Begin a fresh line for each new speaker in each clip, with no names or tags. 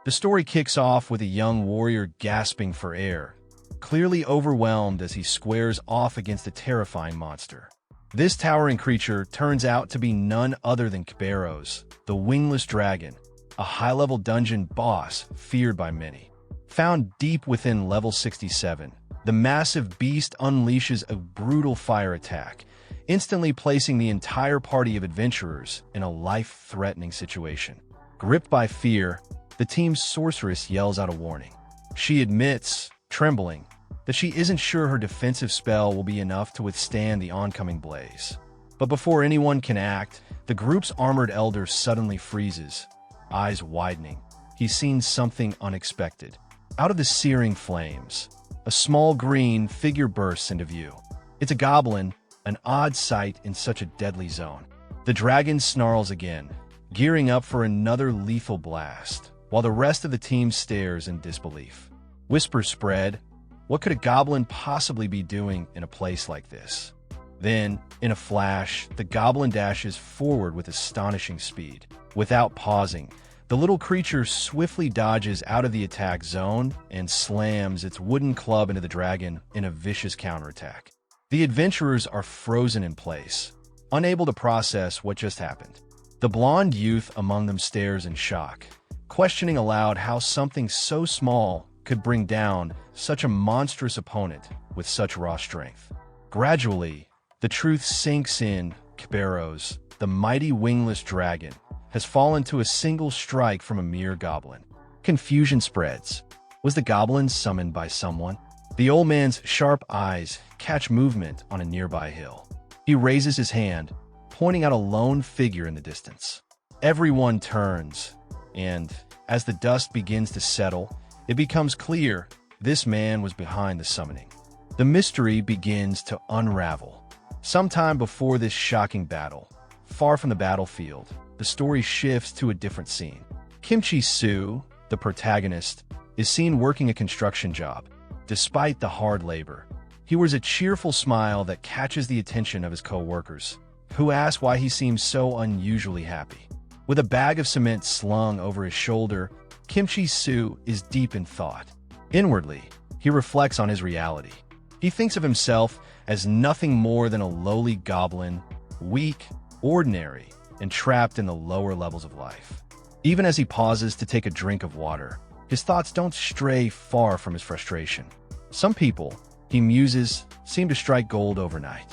The story kicks off with a young warrior gasping for air, clearly overwhelmed as he squares off against a terrifying monster. This towering creature turns out to be none other than Kerberos, the wingless dragon, a high-level dungeon boss feared by many. Found deep within level 67, the massive beast unleashes a brutal fire attack, instantly placing the entire party of adventurers in a life-threatening situation. Gripped by fear, the team's sorceress yells out a warning. She admits, trembling, that she isn't sure her defensive spell will be enough to withstand the oncoming blaze. But before anyone can act, the group's armored elder suddenly freezes, eyes widening. He's seen something unexpected. Out of the searing flames, a small green figure bursts into view. It's a goblin, an odd sight in such a deadly zone. The dragon snarls again, gearing up for another lethal blast, while the rest of the team stares in disbelief. Whispers spread. What could a goblin possibly be doing in a place like this? Then, in a flash, the goblin dashes forward with astonishing speed. Without pausing, the little creature swiftly dodges out of the attack zone and slams its wooden club into the dragon in a vicious counterattack. The adventurers are frozen in place, unable to process what just happened. The blonde youth among them stares in shock, questioning aloud how something so small could bring down such a monstrous opponent with such raw strength. Gradually, the truth sinks in. Kerberos, the mighty wingless dragon, has fallen to a single strike from a mere goblin. Confusion spreads. Was the goblin summoned by someone? The old man's sharp eyes catch movement on a nearby hill. He raises his hand, pointing out a lone figure in the distance. Everyone turns, and as the dust begins to settle, it becomes clear this man was behind the summoning. The mystery begins to unravel. Sometime before this shocking battle, far from the battlefield, the story shifts to a different scene. Kimchi Soo, the protagonist, is seen working a construction job. Despite the hard labor, he wears a cheerful smile that catches the attention of his co-workers, who ask why he seems so unusually happy. With a bag of cement slung over his shoulder, Kimchi Soo is deep in thought. Inwardly, he reflects on his reality. He thinks of himself as nothing more than a lowly goblin, weak, ordinary, and trapped in the lower levels of life. Even as he pauses to take a drink of water, his thoughts don't stray far from his frustration. Some people, he muses, seem to strike gold overnight.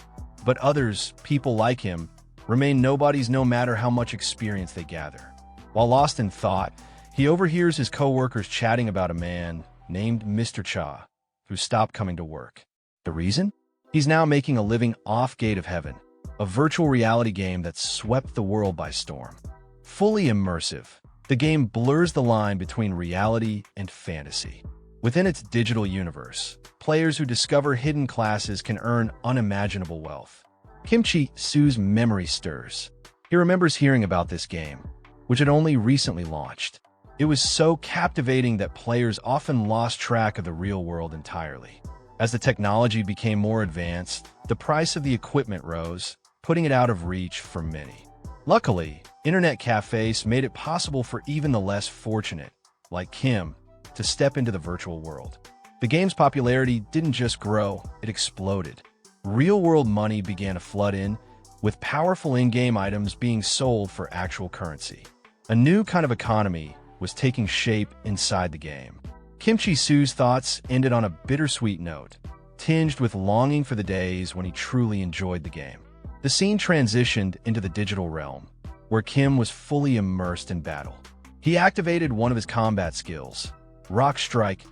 But others, people like him, remain nobodies no matter how much experience they gather. While lost in thought, he overhears his co-workers chatting about a man named Mr. Cha, who stopped coming to work. The reason? He's now making a living off Gate of Heaven, a virtual reality game that swept the world by storm. Fully immersive, the game blurs the line between reality and fantasy. Within its digital universe, players who discover hidden classes can earn unimaginable wealth. Kimchi Soo's memory stirs. He remembers hearing about this game, which had only recently launched. It was so captivating that players often lost track of the real world entirely. As the technology became more advanced, the price of the equipment rose, putting it out of reach for many. Luckily, internet cafes made it possible for even the less fortunate, like Kim, to step into the virtual world. The game's popularity didn't just grow, it exploded. Real-world money began to flood in, with powerful in-game items being sold for actual currency. A new kind of economy was taking shape inside the game. Kimchi Soo's thoughts ended on a bittersweet note, tinged with longing for the days when he truly enjoyed the game. The scene transitioned into the digital realm, where Kim was fully immersed in battle. He activated one of his combat skills, Rock Strike,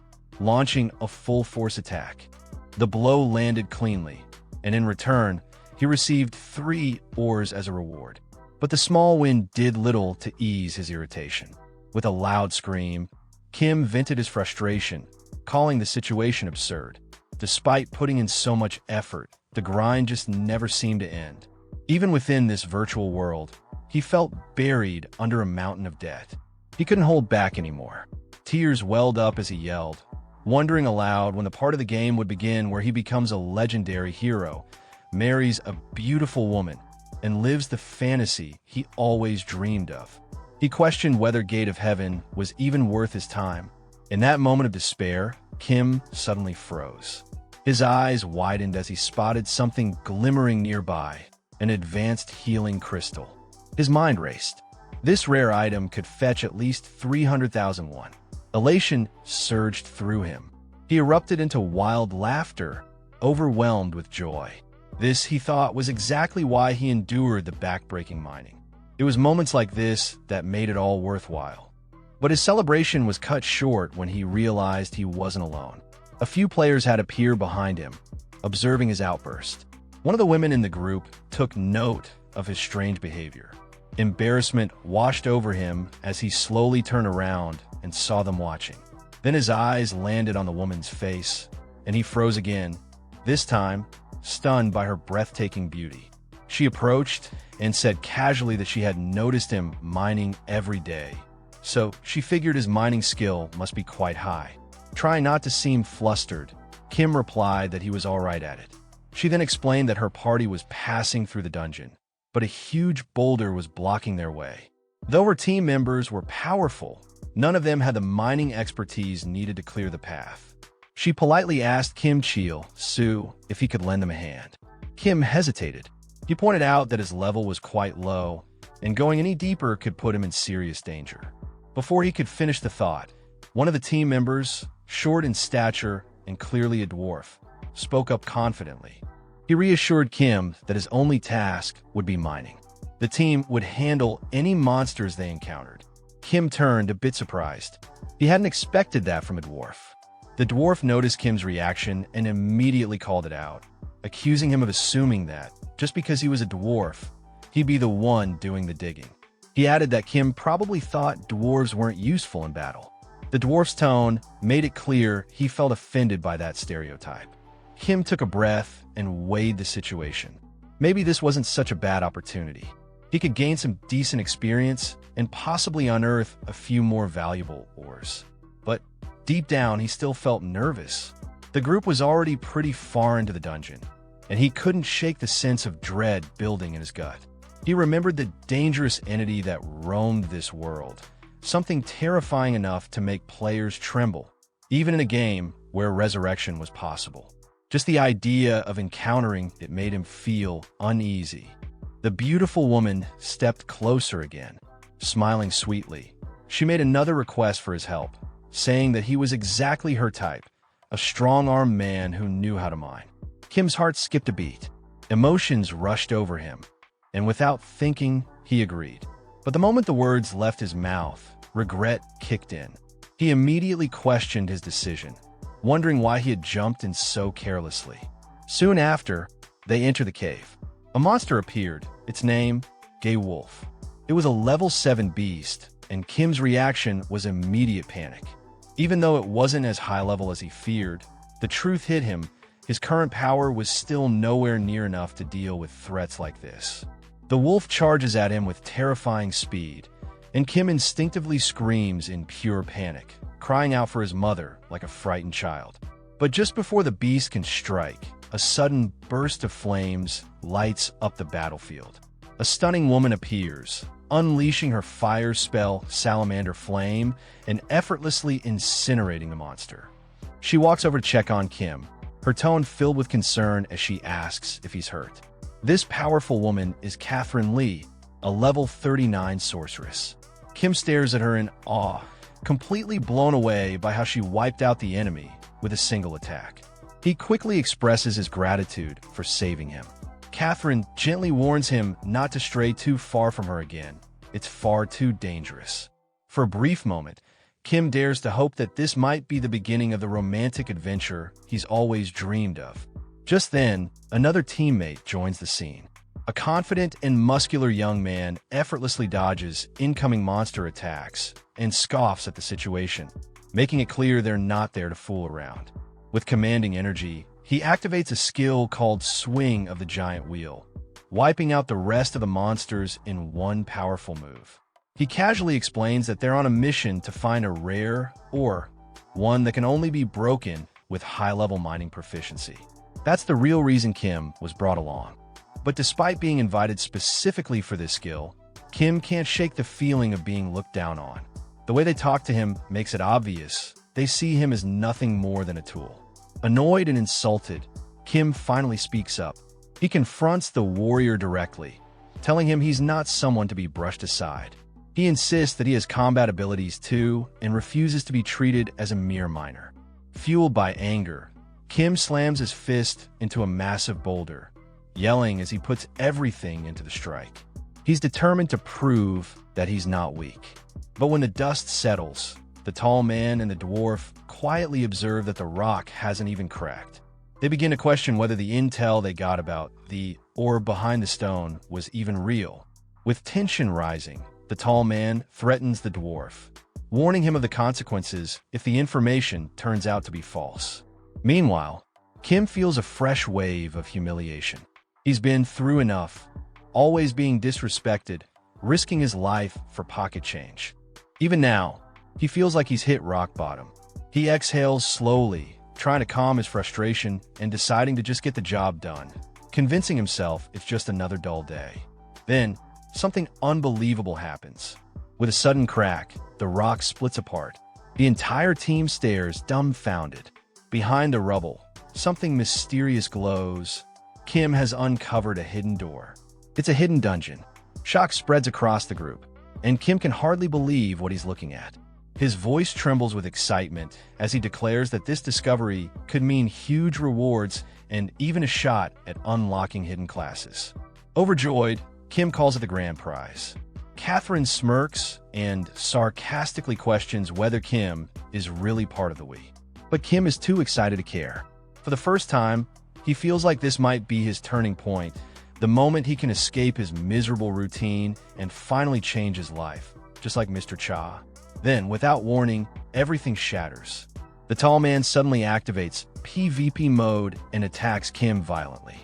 launching a full-force attack. The blow landed cleanly, and in return, he received 3 ores as a reward. But the small win did little to ease his irritation. With a loud scream, Kim vented his frustration, calling the situation absurd. Despite putting in so much effort, the grind just never seemed to end. Even within this virtual world, he felt buried under a mountain of debt. He couldn't hold back anymore. Tears welled up as he yelled, wondering aloud when the part of the game would begin where he becomes a legendary hero, marries a beautiful woman, and lives the fantasy he always dreamed of. He questioned whether Gate of Heaven was even worth his time. In that moment of despair, Kim suddenly froze. His eyes widened as he spotted something glimmering nearby, an advanced healing crystal. His mind raced. This rare item could fetch at least 300,000 won. Elation surged through him. He erupted into wild laughter, overwhelmed with joy. This, he thought, was exactly why he endured the backbreaking mining. It was moments like this that made it all worthwhile. But his celebration was cut short when he realized he wasn't alone. A few players had appeared behind him, observing his outburst. One of the women in the group took note of his strange behavior. Embarrassment washed over him as he slowly turned around and saw them watching. Then his eyes landed on the woman's face, and he froze again, this time stunned by her breathtaking beauty. She approached and said casually that she had noticed him mining every day, so she figured his mining skill must be quite high. Trying not to seem flustered, Kim replied that he was all right at it. She then explained that her party was passing through the dungeon, but a huge boulder was blocking their way. Though her team members were powerful, none of them had the mining expertise needed to clear the path. She politely asked Kim Chil-soo if he could lend them a hand. Kim hesitated. He pointed out that his level was quite low, and going any deeper could put him in serious danger. Before he could finish the thought, one of the team members, short in stature and clearly a dwarf, spoke up confidently. He reassured Kim that his only task would be mining. The team would handle any monsters they encountered. Kim turned a bit surprised. He hadn't expected that from a dwarf. The dwarf noticed Kim's reaction and immediately called it out, accusing him of assuming that, just because he was a dwarf, he'd be the one doing the digging. He added that Kim probably thought dwarves weren't useful in battle. The dwarf's tone made it clear he felt offended by that stereotype. Kim took a breath and weighed the situation. Maybe this wasn't such a bad opportunity. He could gain some decent experience and possibly unearth a few more valuable ores. But deep down, he still felt nervous. The group was already pretty far into the dungeon, and he couldn't shake the sense of dread building in his gut. He remembered the dangerous entity that roamed this world, something terrifying enough to make players tremble, even in a game where resurrection was possible. Just the idea of encountering it made him feel uneasy. The beautiful woman stepped closer again, smiling sweetly. She made another request for his help, saying that he was exactly her type, a strong-armed man who knew how to mine. Kim's heart skipped a beat. Emotions rushed over him, and without thinking, he agreed. But the moment the words left his mouth, regret kicked in. He immediately questioned his decision, wondering why he had jumped in so carelessly. Soon after, they entered the cave. A monster appeared, its name, Gay Wolf. It was a level 7 beast, and Kim's reaction was immediate panic. Even though it wasn't as high level as he feared, the truth hit him. His current power was still nowhere near enough to deal with threats like this. The wolf charges at him with terrifying speed, and Kim instinctively screams in pure panic, crying out for his mother like a frightened child. But just before the beast can strike, a sudden burst of flames lights up the battlefield. A stunning woman appears, unleashing her fire spell, Salamander Flame, and effortlessly incinerating the monster. She walks over to check on Kim, her tone filled with concern as she asks if he's hurt. This powerful woman is Catherine Lee, a level 39 sorceress. Kim stares at her in awe, completely blown away by how she wiped out the enemy with a single attack. He quickly expresses his gratitude for saving him. Catherine gently warns him not to stray too far from her again. It's far too dangerous. For a brief moment, Kim dares to hope that this might be the beginning of the romantic adventure he's always dreamed of. Just then, another teammate joins the scene. A confident and muscular young man effortlessly dodges incoming monster attacks and scoffs at the situation, making it clear they're not there to fool around. With commanding energy, he activates a skill called Swing of the Giant Wheel, wiping out the rest of the monsters in one powerful move. He casually explains that they're on a mission to find a rare ore, one that can only be broken with high-level mining proficiency. That's the real reason Kim was brought along. But despite being invited specifically for this skill, Kim can't shake the feeling of being looked down on. The way they talk to him makes it obvious they see him as nothing more than a tool. Annoyed and insulted, Kim finally speaks up. He confronts the warrior directly, telling him he's not someone to be brushed aside. He insists that he has combat abilities too and refuses to be treated as a mere minor. Fueled by anger, Kim slams his fist into a massive boulder, yelling as he puts everything into the strike. He's determined to prove that he's not weak. But when the dust settles, the tall man and the dwarf quietly observe that the rock hasn't even cracked. They begin to question whether the intel they got about the orb behind the stone was even real. With tension rising, the tall man threatens the dwarf, warning him of the consequences if the information turns out to be false. Meanwhile, Kim feels a fresh wave of humiliation. He's been through enough, always being disrespected, risking his life for pocket change. Even now, he feels like he's hit rock bottom. He exhales slowly, trying to calm his frustration and deciding to just get the job done, convincing himself it's just another dull day. Then, something unbelievable happens. With a sudden crack, the rock splits apart. The entire team stares dumbfounded. Behind the rubble, something mysterious glows. Kim has uncovered a hidden door. It's a hidden dungeon. Shock spreads across the group, and Kim can hardly believe what he's looking at. His voice trembles with excitement as he declares that this discovery could mean huge rewards and even a shot at unlocking hidden classes. Overjoyed, Kim calls it the grand prize. Catherine smirks and sarcastically questions whether Kim is really part of the we. But Kim is too excited to care. For the first time, he feels like this might be his turning point, the moment he can escape his miserable routine and finally change his life, just like Mr. Cha. Then, without warning, everything shatters. The tall man suddenly activates PvP mode and attacks Kim violently.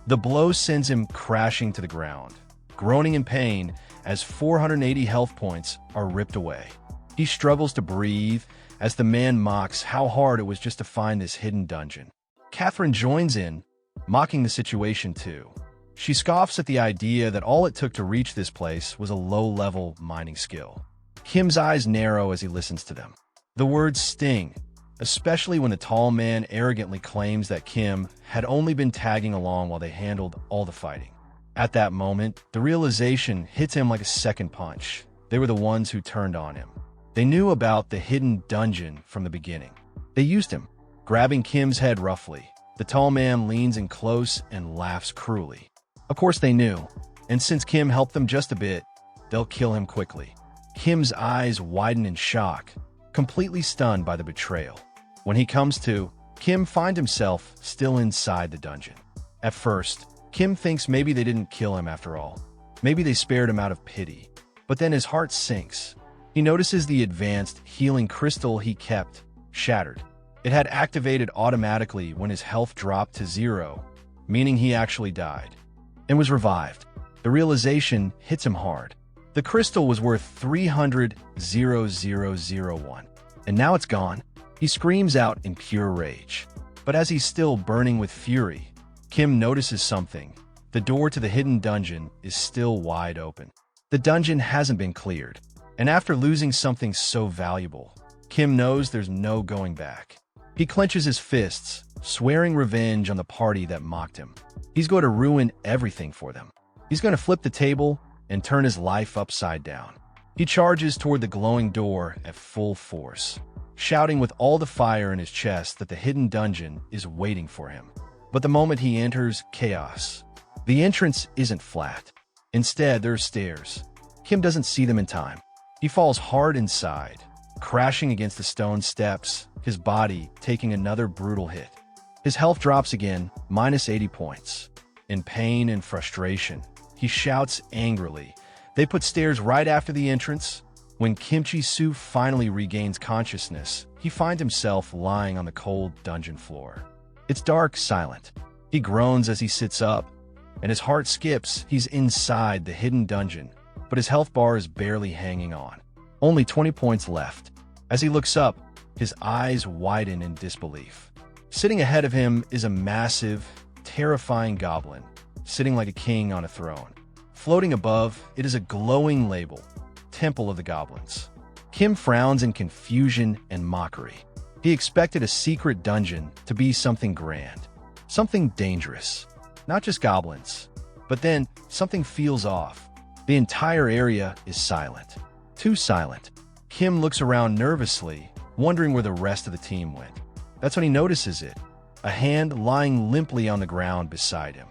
The blow sends him crashing to the ground, groaning in pain as 480 health points are ripped away. He struggles to breathe as the man mocks how hard it was just to find this hidden dungeon. Catherine joins in, mocking the situation too. She scoffs at the idea that all it took to reach this place was a low-level mining skill. Kim's eyes narrow as he listens to them. The words sting, especially when the tall man arrogantly claims that Kim had only been tagging along while they handled all the fighting. At that moment, the realization hits him like a second punch. They were the ones who turned on him. They knew about the hidden dungeon from the beginning. They used him. Grabbing Kim's head roughly, the tall man leans in close and laughs cruelly. Of course they knew, and since Kim helped them just a bit, they'll kill him quickly. Kim's eyes widen in shock, completely stunned by the betrayal. When he comes to, Kim finds himself still inside the dungeon. At first, Kim thinks maybe they didn't kill him after all. Maybe they spared him out of pity. But then his heart sinks. He notices the advanced healing crystal he kept shattered. It had activated automatically when his health dropped to 0, meaning he actually died, and was revived. The realization hits him hard. The crystal was worth 300,001, and now it's gone. He screams out in pure rage. But as he's still burning with fury, Kim notices something. The door to the hidden dungeon is still wide open. The dungeon hasn't been cleared, and after losing something so valuable, Kim knows there's no going back. He clenches his fists, swearing revenge on the party that mocked him. He's going to ruin everything for them. He's going to flip the table and turn his life upside down. He charges toward the glowing door at full force, shouting with all the fire in his chest that the hidden dungeon is waiting for him. But the moment he enters, chaos. The entrance isn't flat. Instead, there are stairs. Kim doesn't see them in time. He falls hard inside, crashing against the stone steps, his body taking another brutal hit. His health drops again, minus 80 points. In pain and frustration, he shouts angrily. They put stairs right after the entrance. When Kimchi Su finally regains consciousness, he finds himself lying on the cold dungeon floor. It's dark, silent. He groans as he sits up, and his heart skips. He's inside the hidden dungeon, but his health bar is barely hanging on. Only 20 points left. As he looks up, his eyes widen in disbelief. Sitting ahead of him is a massive, terrifying goblin, sitting like a king on a throne. Floating above, it is a glowing label, Temple of the Goblins. Kim frowns in confusion and mockery. He expected a secret dungeon to be something grand, something dangerous. Not just goblins. But then, something feels off. The entire area is silent. Too silent. Kim looks around nervously, wondering where the rest of the team went. That's when he notices it, a hand lying limply on the ground beside him.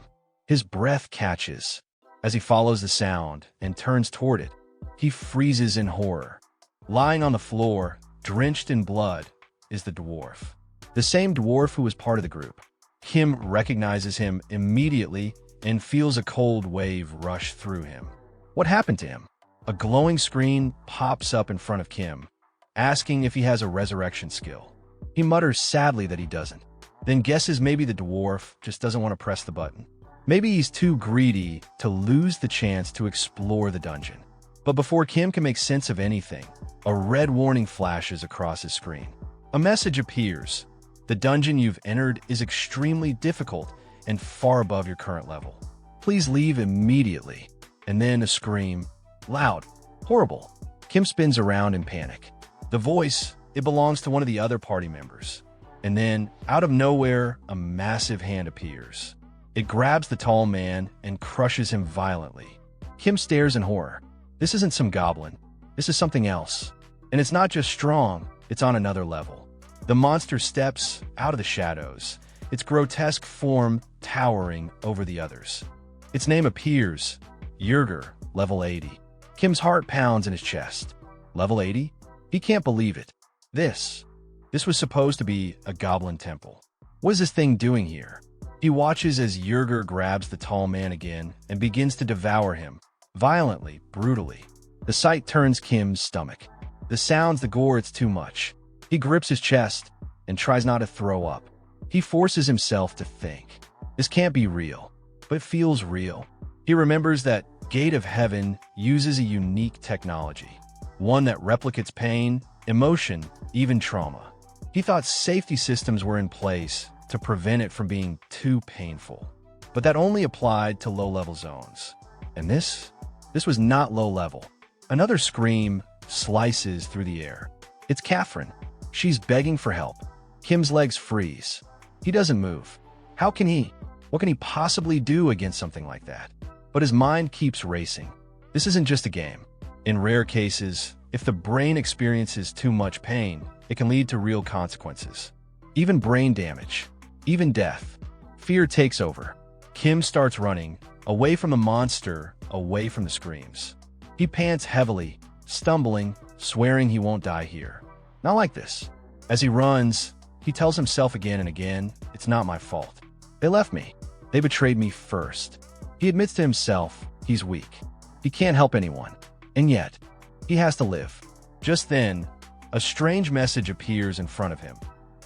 His breath catches. As he follows the sound and turns toward it, he freezes in horror. Lying on the floor, drenched in blood, is the dwarf. The same dwarf who was part of the group. Kim recognizes him immediately and feels a cold wave rush through him. What happened to him? A glowing screen pops up in front of Kim, asking if he has a resurrection skill. He mutters sadly that he doesn't, then guesses maybe the dwarf just doesn't want to press the button. Maybe he's too greedy to lose the chance to explore the dungeon. But before Kim can make sense of anything, a red warning flashes across his screen. A message appears. The dungeon you've entered is extremely difficult and far above your current level. Please leave immediately. And then a scream. Loud. Horrible. Kim spins around in panic. The voice, it belongs to one of the other party members. And then, out of nowhere, a massive hand appears. It grabs the tall man and crushes him violently. Kim stares in horror. This isn't some goblin. This is something else. And it's not just strong, it's on another level. The monster steps out of the shadows, its grotesque form towering over the others. Its name appears, Yerger, level 80. Kim's heart pounds in his chest. Level 80? He can't believe it. This was supposed to be a goblin temple. What is this thing doing here? He watches as Yerger grabs the tall man again and begins to devour him, violently, brutally. The sight turns Kim's stomach. The sounds, the gore, it's too much. He grips his chest and tries not to throw up. He forces himself to think. This can't be real, but it feels real. He remembers that Gate of Heaven uses a unique technology, one that replicates pain, emotion, even trauma. He thought safety systems were in place to prevent it from being too painful, but that only applied to low-level zones. And this was not low-level. Another scream slices through the air. It's Catherine. She's begging for help. Kim's legs freeze. He doesn't move. How can he? What can he possibly do against something like that? But his mind keeps racing. This isn't just a game. In rare cases, if the brain experiences too much pain, it can lead to real consequences. Even brain damage. Even death. Fear takes over. Kim starts running, away from the monster, away from the screams. He pants heavily, stumbling, swearing he won't die here. Not like this. As he runs, he tells himself again and again, it's not my fault. They left me. They betrayed me first. He admits to himself he's weak. He can't help anyone. And yet, he has to live. Just then, a strange message appears in front of him.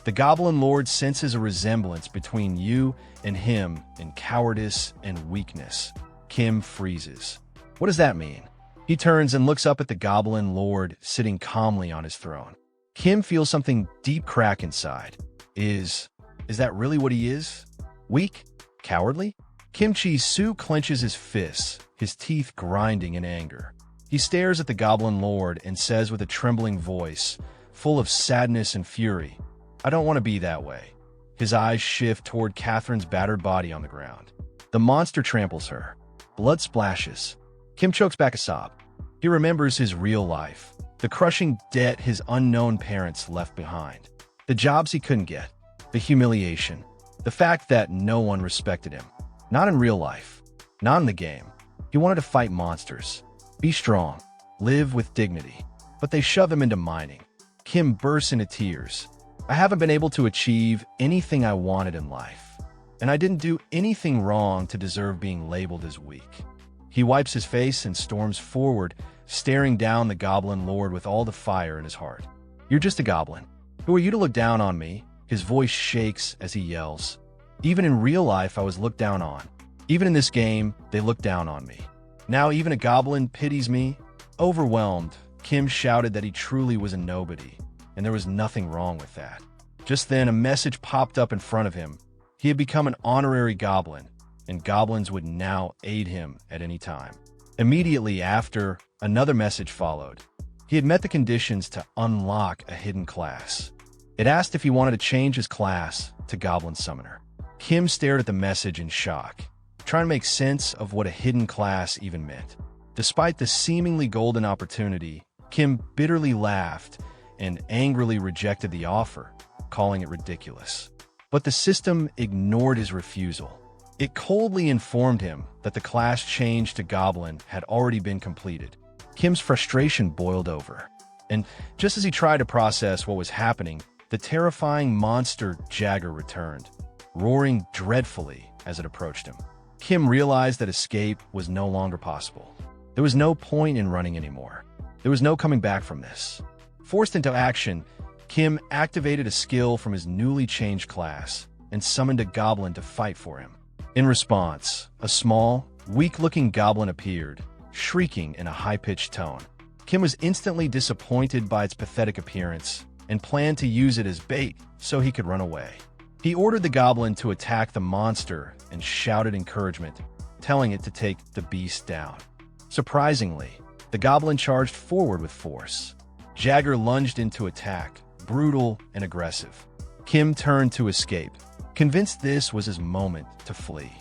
The Goblin Lord senses a resemblance between you and him in cowardice and weakness. Kim freezes. What does that mean? He turns and looks up at the Goblin Lord sitting calmly on his throne. Kim feels something deep crack inside. Is that really what he is? Weak? Cowardly? Kim Chi-Su clenches his fists, his teeth grinding in anger. He stares at the Goblin Lord and says with a trembling voice, full of sadness and fury, I don't want to be that way. His eyes shift toward Catherine's battered body on the ground. The monster tramples her. Blood splashes. Kim chokes back a sob. He remembers his real life, the crushing debt his unknown parents left behind, the jobs he couldn't get, the humiliation, the fact that no one respected him. Not in real life, not in the game. He wanted to fight monsters, be strong, live with dignity, but they shove him into mining. Kim bursts into tears. I haven't been able to achieve anything I wanted in life, and I didn't do anything wrong to deserve being labeled as weak. He wipes his face and storms forward, staring down the Goblin Lord with all the fire in his heart. You're just a goblin. Who are you to look down on me? His voice shakes as he yells. Even in real life, I was looked down on. Even in this game, they looked down on me. Now even a goblin pities me? Overwhelmed, Kim shouted that he truly was a nobody, and there was nothing wrong with that. Just then, a message popped up in front of him. He had become an honorary goblin, and goblins would now aid him at any time. Immediately after, another message followed. He had met the conditions to unlock a hidden class. It asked if he wanted to change his class to Goblin Summoner. Kim stared at the message in shock, trying to make sense of what a hidden class even meant. Despite the seemingly golden opportunity, Kim bitterly laughed and angrily rejected the offer, calling it ridiculous. But the system ignored his refusal. It coldly informed him that the class change to Goblin had already been completed. Kim's frustration boiled over, and just as he tried to process what was happening, the terrifying monster Jagger returned, roaring dreadfully as it approached him. Kim realized that escape was no longer possible. There was no point in running anymore. There was no coming back from this. Forced into action, Kim activated a skill from his newly changed class and summoned a goblin to fight for him. In response, a small, weak-looking goblin appeared, shrieking in a high-pitched tone. Kim was instantly disappointed by its pathetic appearance and planned to use it as bait so he could run away. He ordered the goblin to attack the monster and shouted encouragement, telling it to take the beast down. Surprisingly, the goblin charged forward with force. Jagger lunged into attack, brutal and aggressive. Kim turned to escape, convinced this was his moment to flee.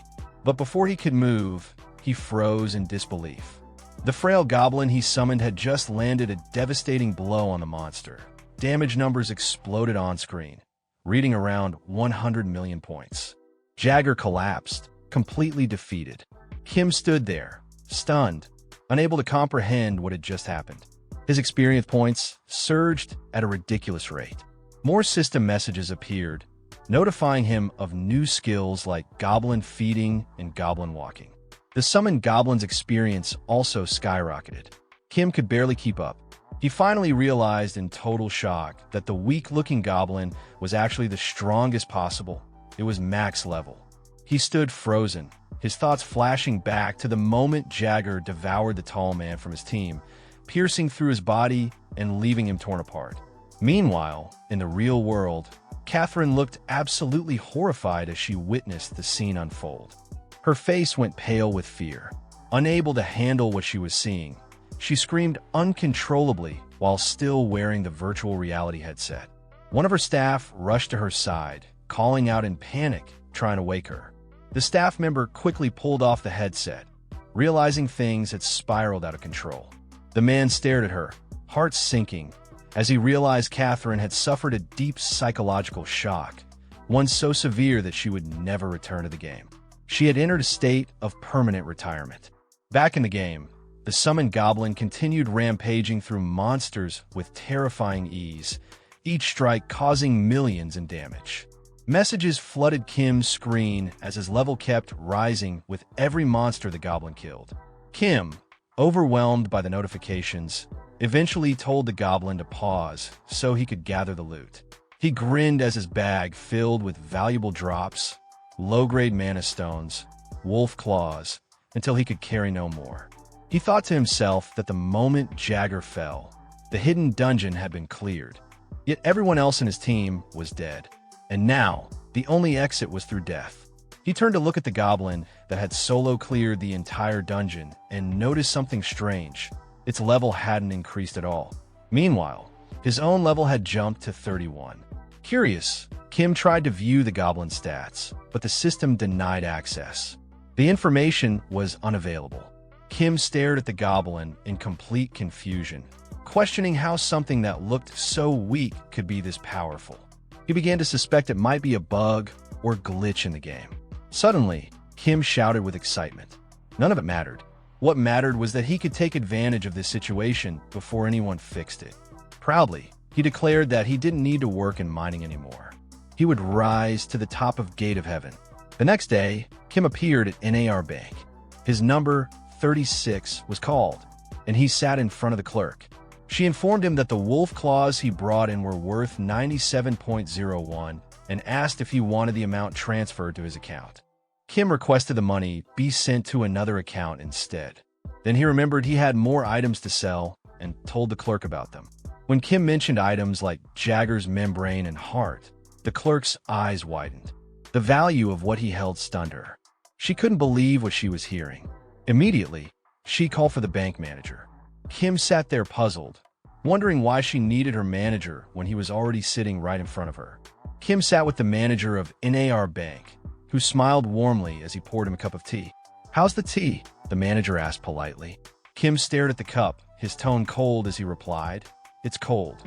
But before he could move, he froze in disbelief. The frail goblin he summoned had just landed a devastating blow on the monster. Damage numbers exploded on screen, reading around 100 million points. Jagger collapsed, completely defeated. Kim stood there, stunned, unable to comprehend what had just happened. His experience points surged at a ridiculous rate. More system messages appeared, notifying him of new skills like goblin feeding and goblin walking. The summoned goblin's experience also skyrocketed. Kim could barely keep up. He finally realized in total shock that the weak-looking goblin was actually the strongest possible. It was max level. He stood frozen, his thoughts flashing back to the moment Jagger devoured the tall man from his team, piercing through his body and leaving him torn apart. Meanwhile, in the real world, Catherine looked absolutely horrified as she witnessed the scene unfold. Her face went pale with fear. Unable to handle what she was seeing, she screamed uncontrollably while still wearing the virtual reality headset. One of her staff rushed to her side, calling out in panic, trying to wake her. The staff member quickly pulled off the headset, realizing things had spiraled out of control. The man stared at her, heart sinking, as he realized Catherine had suffered a deep psychological shock, one so severe that she would never return to the game. She had entered a state of permanent retirement. Back in the game, the summoned goblin continued rampaging through monsters with terrifying ease, each strike causing millions in damage. Messages flooded Kim's screen as his level kept rising with every monster the goblin killed. Kim, overwhelmed by the notifications, eventually told the goblin to pause so he could gather the loot. He grinned as his bag filled with valuable drops, low-grade mana stones, wolf claws, until he could carry no more. He thought to himself that the moment Jagger fell, the hidden dungeon had been cleared. Yet everyone else in his team was dead. And now, the only exit was through death. He turned to look at the goblin that had solo cleared the entire dungeon and noticed something strange. Its level hadn't increased at all. Meanwhile, his own level had jumped to 31. Curious, Kim tried to view the goblin's stats, but the system denied access. The information was unavailable. Kim stared at the goblin in complete confusion, questioning how something that looked so weak could be this powerful. He began to suspect it might be a bug or glitch in the game. Suddenly, Kim shouted with excitement. None of it mattered. What mattered was that he could take advantage of this situation before anyone fixed it. Proudly, he declared that he didn't need to work in mining anymore. He would rise to the top of Gate of Heaven. The next day, Kim appeared at NAR Bank. His number 36 was called, and he sat in front of the clerk. She informed him that the wolf claws he brought in were worth 97.01 and asked if he wanted the amount transferred to his account. Kim requested the money be sent to another account instead. Then he remembered he had more items to sell and told the clerk about them. When Kim mentioned items like Jagger's membrane and heart, the clerk's eyes widened. The value of what he held stunned her. She couldn't believe what she was hearing. Immediately, She called for the bank manager. Kim sat there puzzled, wondering why she needed her manager when he was already sitting right in front of her. Kim sat with the manager of NAR Bank, who smiled warmly as he poured him a cup of tea. "How's the tea?" the manager asked politely. Kim stared at the cup, his tone cold as he replied, "It's cold."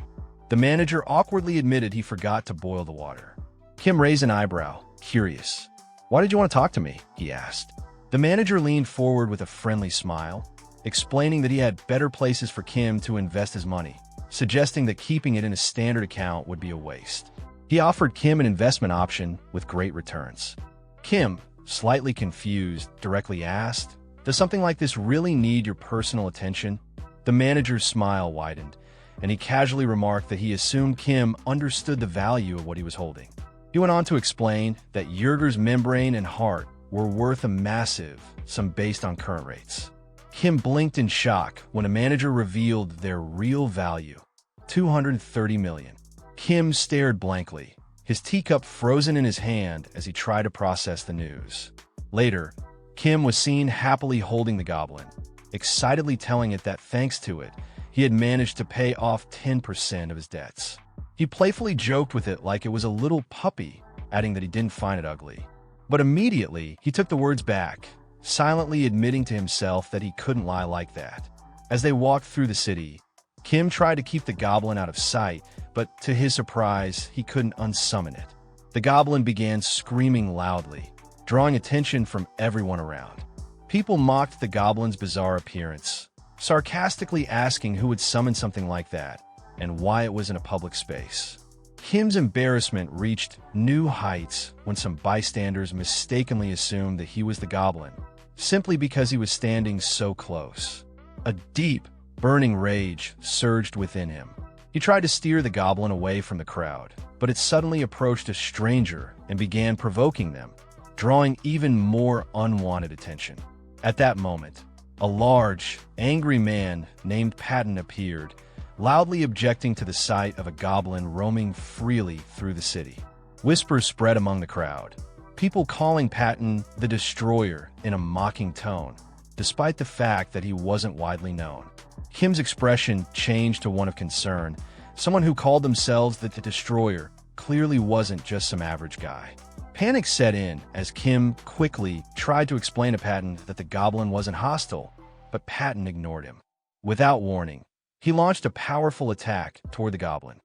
The manager awkwardly admitted he forgot to boil the water. Kim raised an eyebrow, curious. "Why did you want to talk to me?" he asked. The manager leaned forward with a friendly smile, explaining that he had better places for Kim to invest his money, suggesting that keeping it in a standard account would be a waste. He offered Kim an investment option with great returns. Kim, slightly confused, directly asked, "Does something like this really need your personal attention?" The manager's smile widened, and he casually remarked that he assumed Kim understood the value of what he was holding. He went on to explain that Yerger's membrane and heart were worth a massive sum based on current rates. Kim blinked in shock when a manager revealed their real value, $230 million. Kim stared blankly, his teacup frozen in his hand as he tried to process the news. Later, Kim was seen happily holding the goblin, excitedly telling it that thanks to it, he had managed to pay off 10% of his debts. He playfully joked with it like it was a little puppy, adding that he didn't find it ugly. But immediately, he took the words back, silently admitting to himself that he couldn't lie like that. As they walked through the city, Kim tried to keep the goblin out of sight, but to his surprise, he couldn't unsummon it. The goblin began screaming loudly, drawing attention from everyone around. People mocked the goblin's bizarre appearance, sarcastically asking who would summon something like that and why it was in a public space. Kim's embarrassment reached new heights when some bystanders mistakenly assumed that he was the goblin, simply because he was standing so close. A deep, burning rage surged within him. He tried to steer the goblin away from the crowd, but it suddenly approached a stranger and began provoking them, drawing even more unwanted attention. At that moment, a large, angry man named Patton appeared, loudly objecting to the sight of a goblin roaming freely through the city. Whispers spread among the crowd, people calling Patton the Destroyer in a mocking tone, despite the fact that he wasn't widely known. Kim's expression changed to one of concern. Someone who called themselves the Destroyer clearly wasn't just some average guy. Panic set in as Kim quickly tried to explain to Patton that the goblin wasn't hostile, but Patton ignored him. Without warning, he launched a powerful attack toward the goblin.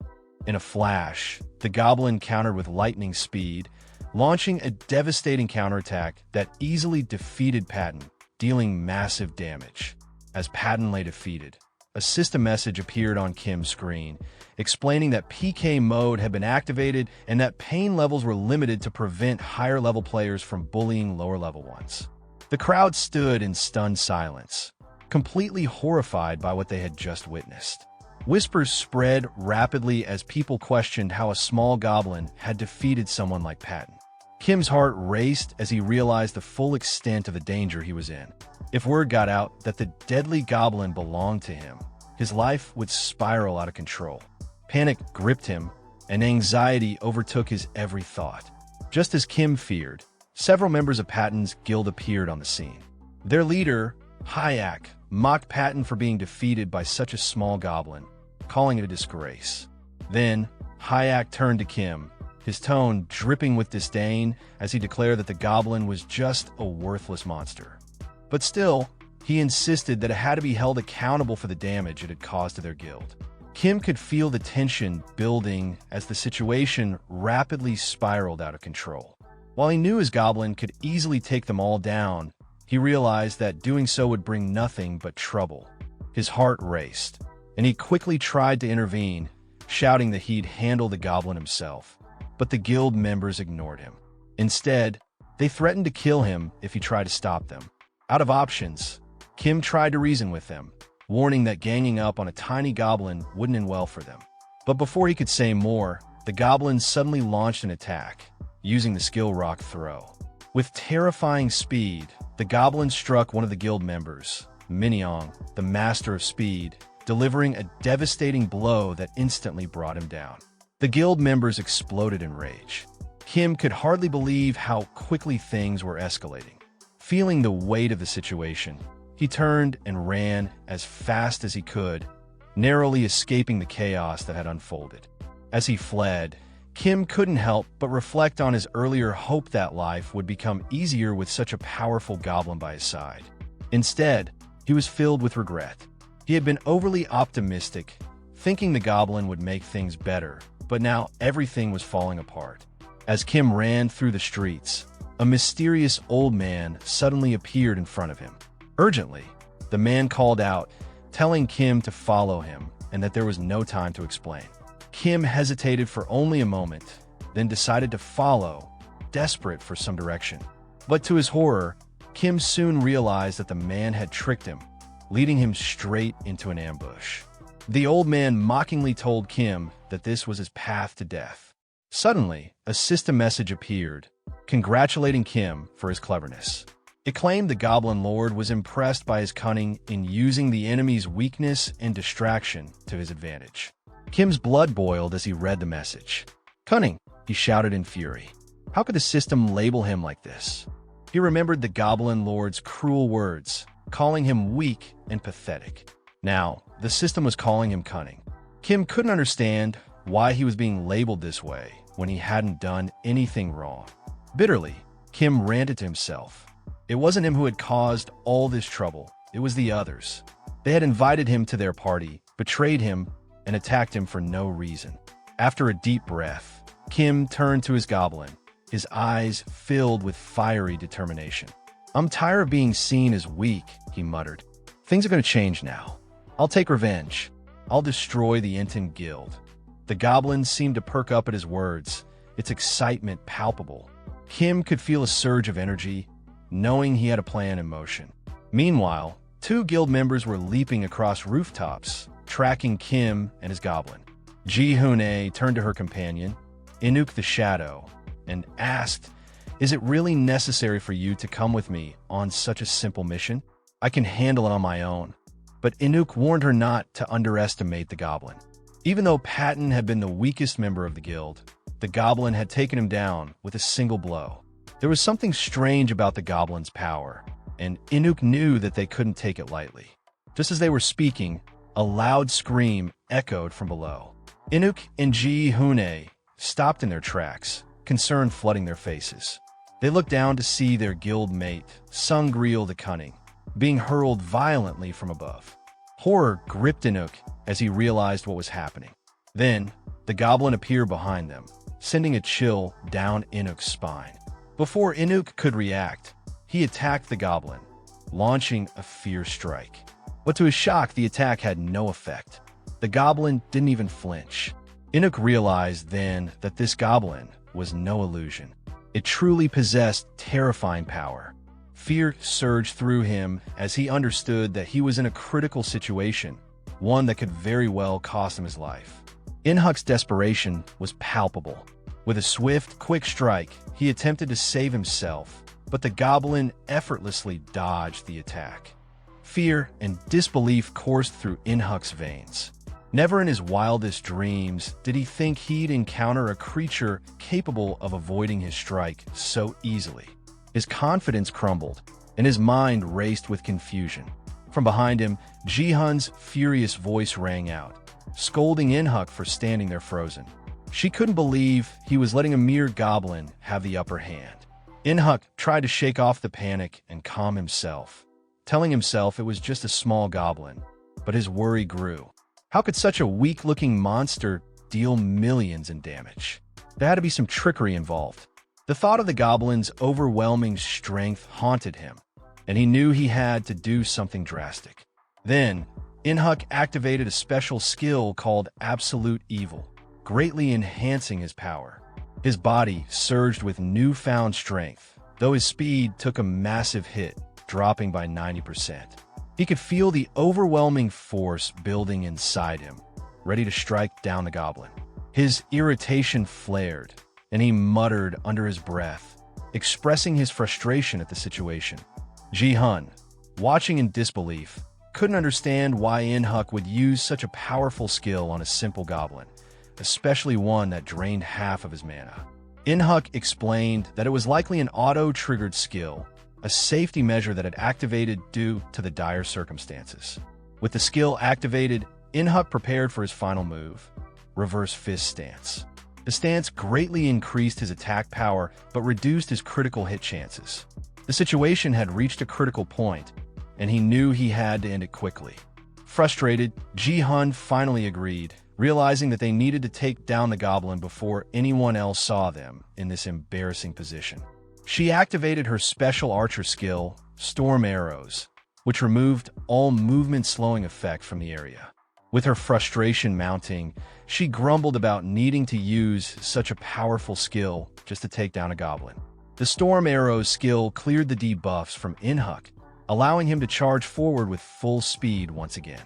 In a flash, the goblin countered with lightning speed, launching a devastating counterattack that easily defeated Patton, dealing massive damage. As Patton lay defeated, a system message appeared on Kim's screen, explaining that PK mode had been activated and that pain levels were limited to prevent higher-level players from bullying lower-level ones. The crowd stood in stunned silence, completely horrified by what they had just witnessed. Whispers spread rapidly as people questioned how a small goblin had defeated someone like Patton. Kim's heart raced as he realized the full extent of the danger he was in. If word got out that the deadly goblin belonged to him, his life would spiral out of control. Panic gripped him, and anxiety overtook his every thought. Just as Kim feared, several members of Patton's guild appeared on the scene. Their leader, Hyak, mocked Patton for being defeated by such a small goblin, calling it a disgrace. Then, Hyak turned to Kim, his tone dripping with disdain as he declared that the goblin was just a worthless monster. But still, he insisted that it had to be held accountable for the damage it had caused to their guild. Kim could feel the tension building as the situation rapidly spiraled out of control. While he knew his goblin could easily take them all down, he realized that doing so would bring nothing but trouble. His heart raced, and he quickly tried to intervene, shouting that he'd handle the goblin himself. But the guild members ignored him. Instead, they threatened to kill him if he tried to stop them. Out of options, Kim tried to reason with them, warning that ganging up on a tiny goblin wouldn't end well for them. But before he could say more, the goblin suddenly launched an attack, using the skill rock throw. With terrifying speed, the goblin struck one of the guild members, Minyoung, the master of speed, delivering a devastating blow that instantly brought him down. The guild members exploded in rage. Kim could hardly believe how quickly things were escalating. Feeling the weight of the situation, he He turned and ran as fast as he could, narrowly escaping the chaos that had unfolded. As he fled, Kim couldn't help but reflect on his earlier hope that life would become easier with such a powerful goblin by his side. Instead, he was filled with regret. He had been overly optimistic, thinking the goblin would make things better, but now everything was falling apart. As Kim ran through the streets, a mysterious old man suddenly appeared in front of him. Urgently, the man called out, telling Kim to follow him and that there was no time to explain. Kim hesitated for only a moment, then decided to follow, desperate for some direction. But to his horror, Kim soon realized that the man had tricked him, leading him straight into an ambush. The old man mockingly told Kim that this was his path to death. Suddenly, a system message appeared, congratulating Kim for his cleverness. It claimed the Goblin Lord was impressed by his cunning in using the enemy's weakness and distraction to his advantage. Kim's blood boiled as he read the message. "Cunning," he shouted in fury. How could the system label him like this? He remembered the Goblin Lord's cruel words, calling him weak and pathetic. Now, the system was calling him cunning. Kim couldn't understand why he was being labeled this way when he hadn't done anything wrong. Bitterly, Kim ranted to himself. It wasn't him who had caused all this trouble, it was the others. They had invited him to their party, betrayed him, and attacked him for no reason. After a deep breath, Kim turned to his goblin, his eyes filled with fiery determination. "I'm tired of being seen as weak," he muttered. "Things are going to change now. I'll take revenge. I'll destroy the Inten Guild." The goblin seemed to perk up at his words, its excitement palpable. Kim could feel a surge of energy, knowing he had a plan in motion. Meanwhile, two guild members were leaping across rooftops, tracking Kim and his goblin. Ji-Hoon turned to her companion, Inuk the Shadow, and asked, "Is it really necessary for you to come with me on such a simple mission? I can handle it on my own." But Inuk warned her not to underestimate the goblin. Even though Patton had been the weakest member of the guild, the goblin had taken him down with a single blow. There was something strange about the goblin's power, and Inuk knew that they couldn't take it lightly. Just as they were speaking, a loud scream echoed from below. Inuk and Ji-Hoon stopped in their tracks, concern flooding their faces. They looked down to see their guild mate, Sungreal the Cunning, being hurled violently from above. Horror gripped Inuk as he realized what was happening. Then, the goblin appeared behind them, sending a chill down Inuk's spine. Before Inuk could react, he attacked the goblin, launching a fierce strike. But to his shock, the attack had no effect. The goblin didn't even flinch. Inuk realized then that this goblin was no illusion. It truly possessed terrifying power. Fear surged through him as he understood that he was in a critical situation, one that could very well cost him his life. Inhuk's desperation was palpable. With a swift, quick strike, he attempted to save himself, but the goblin effortlessly dodged the attack. Fear and disbelief coursed through Inhuk's veins. Never in his wildest dreams did he think he'd encounter a creature capable of avoiding his strike so easily. His confidence crumbled, and his mind raced with confusion. From behind him, Ji-Hoon's furious voice rang out, scolding Inhuk for standing there frozen. She couldn't believe he was letting a mere goblin have the upper hand. Inhuk tried to shake off the panic and calm himself, telling himself it was just a small goblin, but his worry grew. How could such a weak-looking monster deal millions in damage? There had to be some trickery involved. The thought of the goblin's overwhelming strength haunted him, and he knew he had to do something drastic. Then, Inhuk activated a special skill called Absolute Evil, greatly enhancing his power. His body surged with newfound strength, though his speed took a massive hit, dropping by 90%. He could feel the overwhelming force building inside him, ready to strike down the goblin. His irritation flared, and he muttered under his breath, expressing his frustration at the situation. Ji-Hoon, watching in disbelief, couldn't understand why Inhuk would use such a powerful skill on a simple goblin, especially one that drained half of his mana. Inhuk explained that it was likely an auto-triggered skill, a safety measure that had activated due to the dire circumstances. With the skill activated, Inhuk prepared for his final move, reverse fist stance. The stance greatly increased his attack power but reduced his critical hit chances. The situation had reached a critical point, and he knew he had to end it quickly. Frustrated, Ji-hun finally agreed, realizing that they needed to take down the goblin before anyone else saw them in this embarrassing position. She activated her special archer skill, Storm Arrows, which removed all movement-slowing effect from the area. With her frustration mounting, she grumbled about needing to use such a powerful skill just to take down a goblin. The Storm Arrows skill cleared the debuffs from Inhuk, allowing him to charge forward with full speed once again.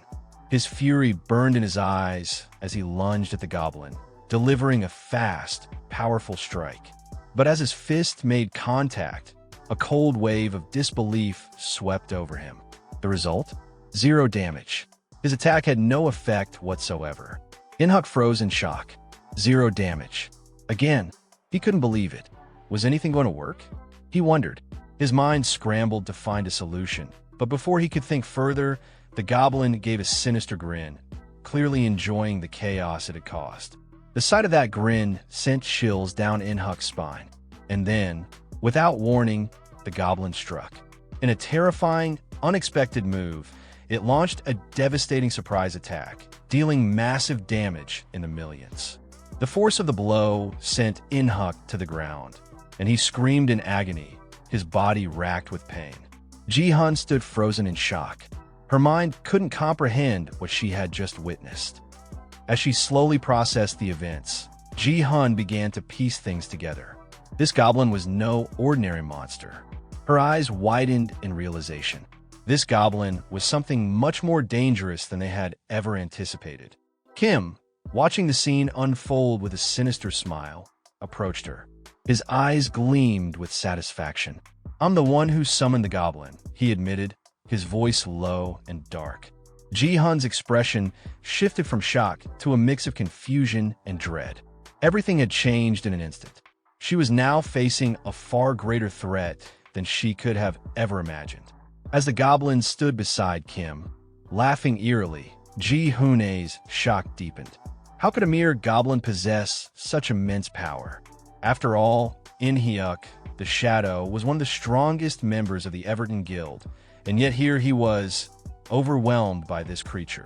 His fury burned in his eyes as he lunged at the goblin, delivering a fast, powerful strike. But as his fist made contact, a cold wave of disbelief swept over him. The result? 0 damage. His attack had no effect whatsoever. Inhuk froze in shock. 0 damage. Again, he couldn't believe it. Was anything going to work? He wondered. His mind scrambled to find a solution, but before he could think further, the goblin gave a sinister grin, clearly enjoying the chaos it had caused. The sight of that grin sent chills down Inhuk's spine. And then, without warning, the goblin struck. In a terrifying, unexpected move, it launched a devastating surprise attack, dealing massive damage in the millions. The force of the blow sent Inhuk to the ground, and he screamed in agony, his body racked with pain. Ji-hun stood frozen in shock. Her mind couldn't comprehend what she had just witnessed. As she slowly processed the events, Ji-hun began to piece things together. This goblin was no ordinary monster. Her eyes widened in realization. This goblin was something much more dangerous than they had ever anticipated. Kim, watching the scene unfold with a sinister smile, approached her. His eyes gleamed with satisfaction. "I'm the one who summoned the goblin," he admitted, his voice low and dark. Ji-hun's expression shifted from shock to a mix of confusion and dread. Everything had changed in an instant. She was now facing a far greater threat than she could have ever imagined. As the goblin stood beside Kim, laughing eerily, Ji-hun's shock deepened. How could a mere goblin possess such immense power? After all, Inhyuk, the Shadow, was one of the strongest members of the Everton Guild, and yet here he was, overwhelmed by this creature.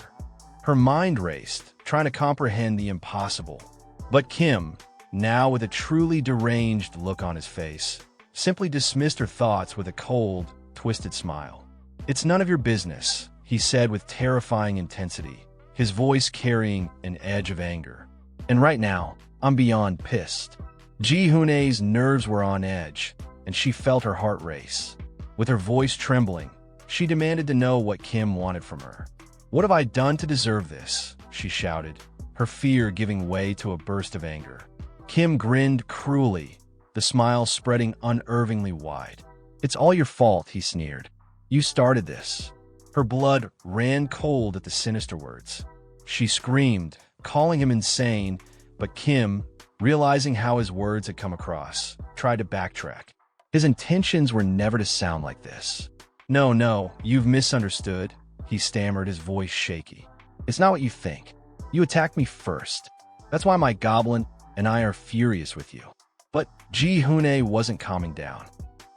Her mind raced, trying to comprehend the impossible. But Kim, now with a truly deranged look on his face, simply dismissed her thoughts with a cold, twisted smile. "It's none of your business," he said with terrifying intensity, his voice carrying an edge of anger. "And right now, I'm beyond pissed." Ji-hun's nerves were on edge, and she felt her heart race. With her voice trembling, she demanded to know what Kim wanted from her. "What have I done to deserve this?" she shouted, her fear giving way to a burst of anger. Kim grinned cruelly, the smile spreading unervingly wide. "It's all your fault," he sneered. "You started this." Her blood ran cold at the sinister words. She screamed, calling him insane, but Kim, realizing how his words had come across, tried to backtrack. His intentions were never to sound like this. No, you've misunderstood," he stammered, his voice shaky. "It's not what you think. You attacked me first. That's why my goblin and I are furious with you." But Ji-hun wasn't calming down.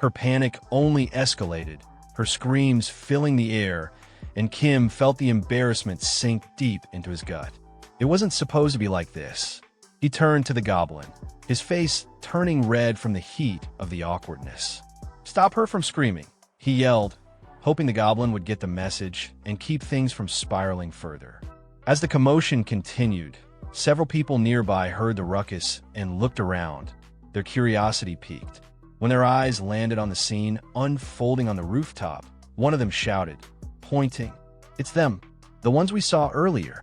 Her panic only escalated, her screams filling the air, and Kim felt the embarrassment sink deep into his gut. It wasn't supposed to be like this. He turned to the goblin, his face turning red from the heat of the awkwardness. "Stop her from screaming," he yelled, hoping the goblin would get the message and keep things from spiraling further. As the commotion continued, several people nearby heard the ruckus and looked around, their curiosity piqued. When their eyes landed on the scene unfolding on the rooftop, one of them shouted, pointing, "It's them, the ones we saw earlier."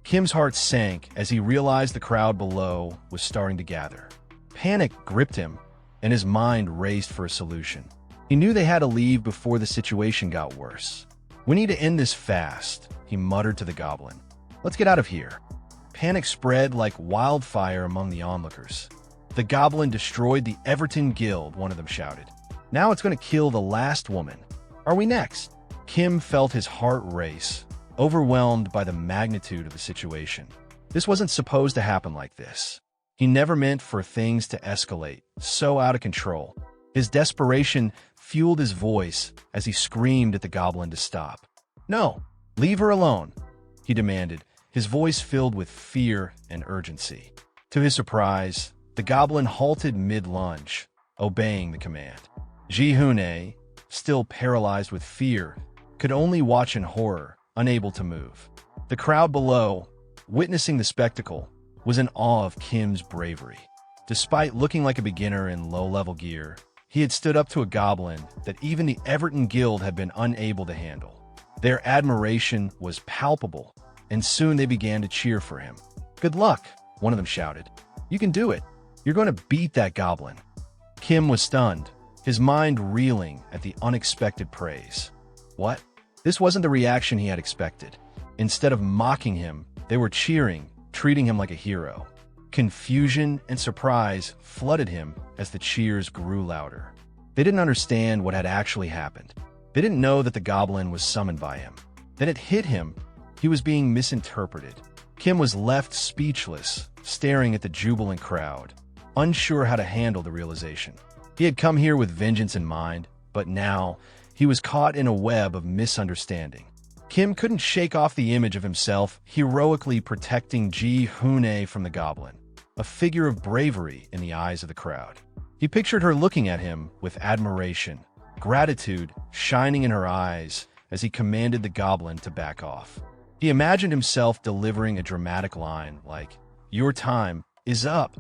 Kim's heart sank as he realized the crowd below was starting to gather. Panic gripped him, and his mind raced for a solution. He knew they had to leave before the situation got worse. "We need to end this fast," he muttered to the goblin. "Let's get out of here." Panic spread like wildfire among the onlookers. "The goblin destroyed the Everton Guild," one of them shouted. Now it's going to kill the last woman. Are we next? Kim felt his heart race, overwhelmed by the magnitude of the situation. This wasn't supposed to happen like this. He never meant for things to escalate so out of control. His desperation fueled his voice as he screamed at the goblin to stop. "No, leave her alone," he demanded, his voice filled with fear and urgency. To his surprise, the goblin halted mid-lunge, obeying the command. Ji-hoon, still paralyzed with fear, could only watch in horror, unable to move. The crowd below, witnessing the spectacle, was in awe of Kim's bravery. Despite looking like a beginner in low-level gear, he had stood up to a goblin that even the Everton Guild had been unable to handle. Their admiration was palpable, and soon they began to cheer for him. "Good luck," one of them shouted. "You can do it. You're going to beat that goblin." Kim was stunned, his mind reeling at the unexpected praise. What? This wasn't the reaction he had expected. Instead of mocking him, they were cheering, treating him like a hero. Confusion and surprise flooded him as the cheers grew louder. They didn't understand what had actually happened. They didn't know that the goblin was summoned by him. Then it hit him. He was being misinterpreted. Kim was left speechless, staring at the jubilant crowd, unsure how to handle the realization. He had come here with vengeance in mind, but now he was caught in a web of misunderstanding. Kim couldn't shake off the image of himself heroically protecting Ji-hoon from the goblin, a figure of bravery in the eyes of the crowd. He pictured her looking at him with admiration, gratitude shining in her eyes as he commanded the goblin to back off. He imagined himself delivering a dramatic line like, "Your time is up,"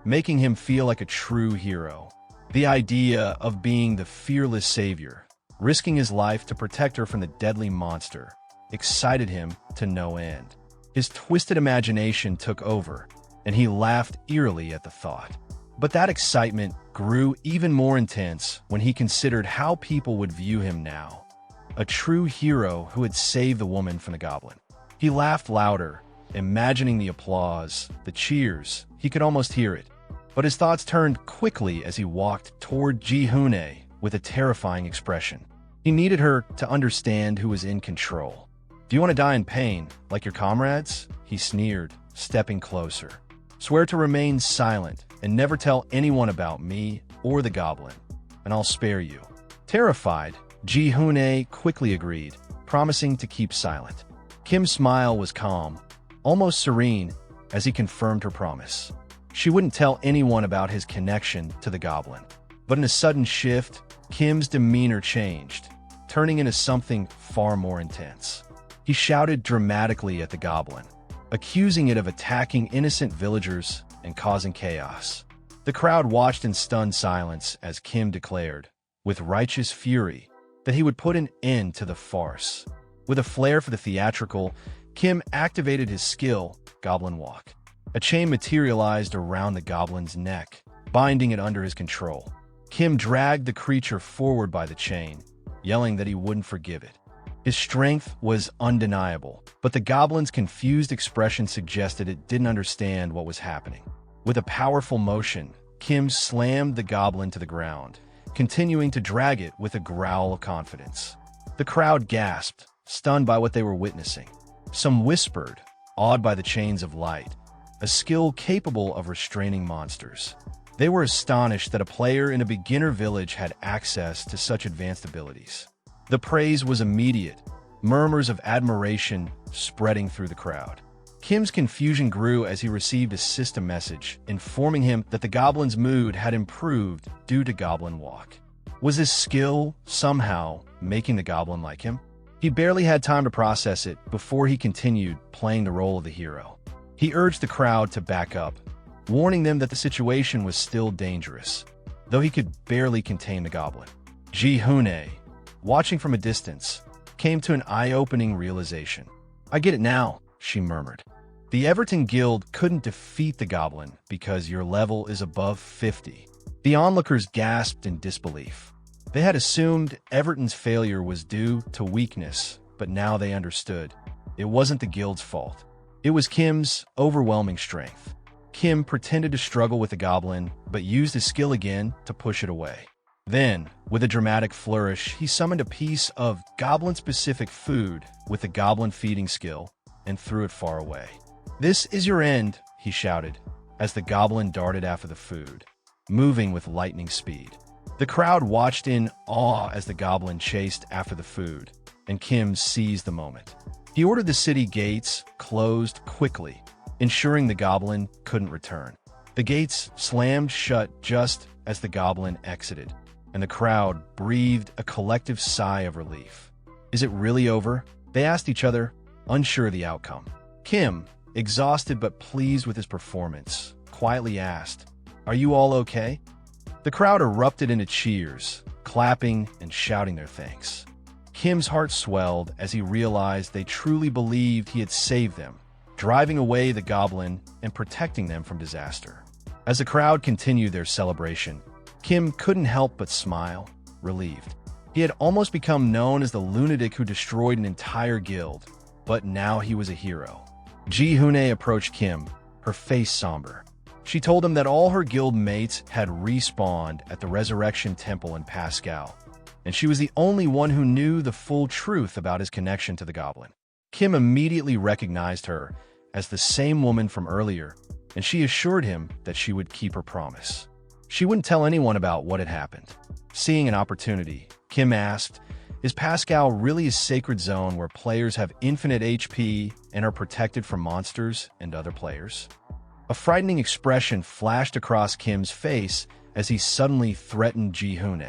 making him feel like a true hero. The idea of being the fearless savior, risking his life to protect her from the deadly monster, excited him to no end. His twisted imagination took over, and he laughed eerily at the thought. But that excitement grew even more intense when he considered how people would view him now. A true hero who had saved the woman from the goblin. He laughed louder, imagining the applause, the cheers. He could almost hear it. But his thoughts turned quickly as he walked toward Ji-hoon with a terrifying expression. He needed her to understand who was in control. "Do you want to die in pain, like your comrades?" he sneered, stepping closer. "Swear to remain silent and never tell anyone about me or the goblin, and I'll spare you." Terrified, Ji-hoon quickly agreed, promising to keep silent. Kim's smile was calm, almost serene, as he confirmed her promise. She wouldn't tell anyone about his connection to the goblin. But in a sudden shift, Kim's demeanor changed, turning into something far more intense. He shouted dramatically at the goblin, accusing it of attacking innocent villagers and causing chaos. The crowd watched in stunned silence as Kim declared, with righteous fury, that he would put an end to the farce. With a flair for the theatrical, Kim activated his skill, Goblin Walk. A chain materialized around the goblin's neck, binding it under his control. Kim dragged the creature forward by the chain, yelling that he wouldn't forgive it. His strength was undeniable, but the goblin's confused expression suggested it didn't understand what was happening. With a powerful motion, Kim slammed the goblin to the ground, continuing to drag it with a growl of confidence. The crowd gasped, stunned by what they were witnessing. Some whispered, awed by the chains of light, a skill capable of restraining monsters. They were astonished that a player in a beginner village had access to such advanced abilities. The praise was immediate, murmurs of admiration spreading through the crowd. Kim's confusion grew as he received a system message informing him that the goblin's mood had improved due to Goblin Walk. Was his skill somehow making the goblin like him? He barely had time to process it before he continued playing the role of the hero. He urged the crowd to back up, warning them that the situation was still dangerous, though he could barely contain the goblin. Ji-hoon, watching from a distance, came to an eye-opening realization. "I get it now," she murmured. "The Everton Guild couldn't defeat the goblin because your level is above 50. The onlookers gasped in disbelief. They had assumed Everton's failure was due to weakness, but now they understood. It wasn't the guild's fault. It was Kim's overwhelming strength. Kim pretended to struggle with the goblin, but used his skill again to push it away. Then, with a dramatic flourish, he summoned a piece of goblin-specific food with the goblin feeding skill and threw it far away. "This is your end," he shouted, as the goblin darted after the food, moving with lightning speed. The crowd watched in awe as the goblin chased after the food, and Kim seized the moment. He ordered the city gates closed quickly, ensuring the goblin couldn't return. The gates slammed shut just as the goblin exited, and the crowd breathed a collective sigh of relief. "Is it really over?" they asked each other, unsure of the outcome. Kim, exhausted but pleased with his performance, quietly asked, "Are you all okay?" The crowd erupted into cheers, clapping and shouting their thanks. Kim's heart swelled as he realized they truly believed he had saved them, driving away the goblin and protecting them from disaster. As the crowd continued their celebration, Kim couldn't help but smile, relieved. He had almost become known as the lunatic who destroyed an entire guild, but now he was a hero. Ji-hoon approached Kim, her face somber. She told him that all her guild mates had respawned at the Resurrection Temple in Pascal, and she was the only one who knew the full truth about his connection to the goblin. Kim immediately recognized her as the same woman from earlier, and she assured him that she would keep her promise. She wouldn't tell anyone about what had happened. Seeing an opportunity, Kim asked, "Is Pascal really a sacred zone where players have infinite HP and are protected from monsters and other players?" A frightening expression flashed across Kim's face as he suddenly threatened Ji-hoon.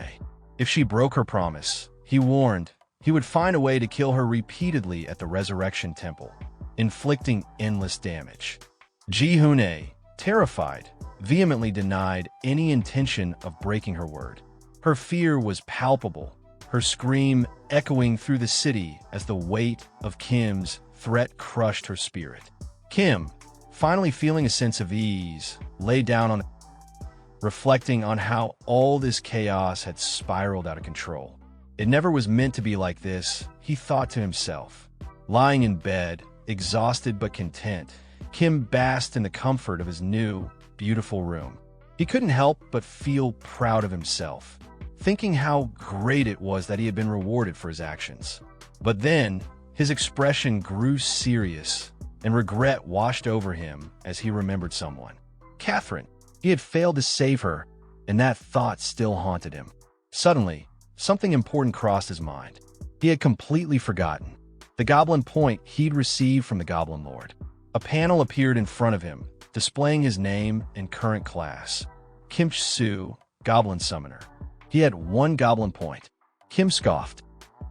If she broke her promise, he warned, he would find a way to kill her repeatedly at the Resurrection Temple, inflicting endless damage. Ji-hoon, terrified, vehemently denied any intention of breaking her word. Her fear was palpable, her scream echoing through the city as the weight of Kim's threat crushed her spirit. Kim, finally feeling a sense of ease, lay down on, reflecting on how all this chaos had spiraled out of control. It never was meant to be like this, he thought to himself. Lying in bed, exhausted but content, Kim basked in the comfort of his new, beautiful room. He couldn't help but feel proud of himself, thinking how great it was that he had been rewarded for his actions. But then, his expression grew serious, and regret washed over him as he remembered someone. Catherine. He had failed to save her, and that thought still haunted him. Suddenly, something important crossed his mind. He had completely forgotten the goblin point he'd received from the Goblin Lord. A panel appeared in front of him, displaying his name and current class. Kim Su, Goblin Summoner. He had 1 goblin point. Kim scoffed.